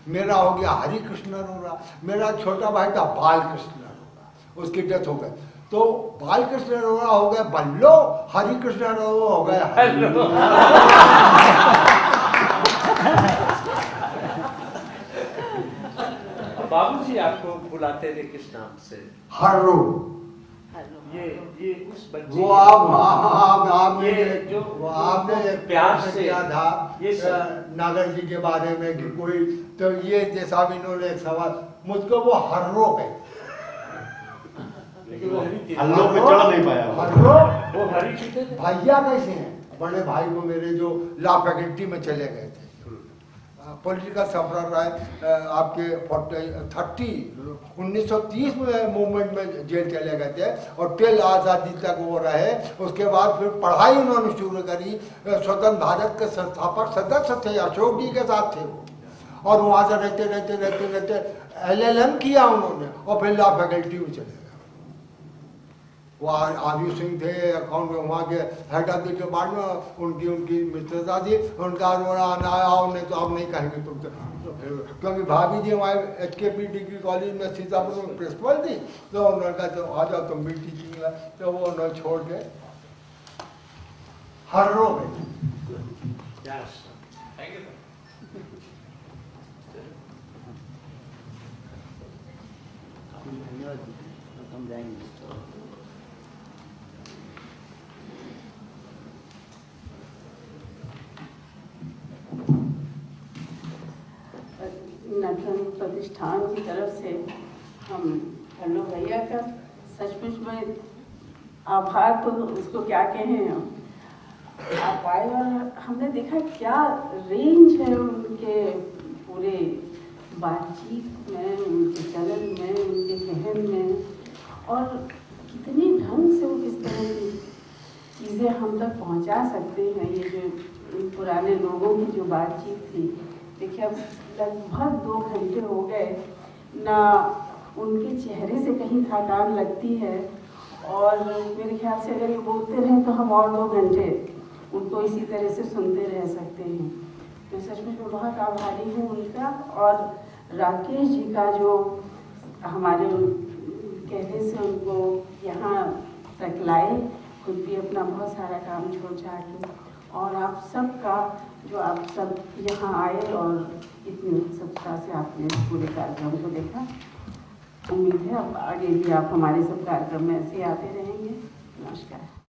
मेरा हो गया हरि कृष्ण अरोड़ा। मेरा छोटा भाई था बाल कृष्ण अरोड़ा, उसकी डेथ हो गई। तो बाल कृष्ण अरोड़ा हो गए बल्लो, हरि कृष्ण अरोड़ा हो गए हेलो। बाबूजी आपको बुलाते थे किस नाम से? हर्रो। ये उस बच्चे वो आपने जो वो आपने प्यार से किया था ये नागर जी के बारे में कि कोई, तो ये जैसा भी इन्होंने एक सवाल, मुझको वो हर्रो कहते, हल्लों पे चढ़ नहीं पाया। हर्रो वो हरी चीते थे। भैया कैसे हैं? बड़े भाई को मेरे जो लॉ फैकल्टी में चले गए थे, पॉलिटिकल सफर रहे आपके 1930 में मूवमेंट में जेल चले गए थे और टिल आज़ादी तक वो रहे। उसके बाद फिर पढ़ाई उन्होंने शुरू करी, स्वतंत्र भारत के संस्थापक सदस्य थे, अशोक जी के साथ थे वो, और वहाँ से रहते LLM किया उन्होंने और फिर लॉ फैकल्टी में चले गए। वो आदिव सिंह थे अकाउंट में, वहाँ के हेड ऑफ द डिपार्टमेंट, उनकी मित्रता थी, उनका आओ नहीं तो आप नहीं कहेंगे तुम तो फिर, क्योंकि भाभी जी हमारे HKP डिग्री कॉलेज में सीतापुर में प्रिंसिपल थी, तो उन्होंने कहा तो आ जाओ तुम भी टीचिंग में, तो वो उन्होंने छोड़ के हर्रो में। हम जाएंगे। नटन प्रतिष्ठान की तरफ से हम हेलो भैया का सचमुच में आभार, तो उसको क्या कहें हम। आप आए और हमने देखा क्या रेंज है उनके पूरे बातचीत में, उनके चलन में, उनके कहन में, और कितने ढंग से वो किस तरह की चीज़ें हम तक पहुंचा सकते हैं। ये जो पुराने लोगों की जो बातचीत थी, देखिए अब लगभग 2 घंटे हो गए ना, उनके चेहरे से कहीं थकान लगती है, और मेरे ख्याल से अगर ये बोलते रहें तो हम और 2 घंटे उनको इसी तरह से सुनते रह सकते हैं। मैं सचमुच में बहुत आभारी हूँ उनका, और राकेश जी का जो हमारे कहने से उनको यहाँ तक लाए, खुद भी अपना बहुत सारा काम छोड़ छाड़ के, और आप सबका जो आप सब यहाँ आए और इतनी उत्सुकता से आपने इस पूरे कार्यक्रम को देखा। उम्मीद है अब आगे भी आप हमारे सब कार्यक्रम में ऐसे आते रहेंगे। नमस्कार।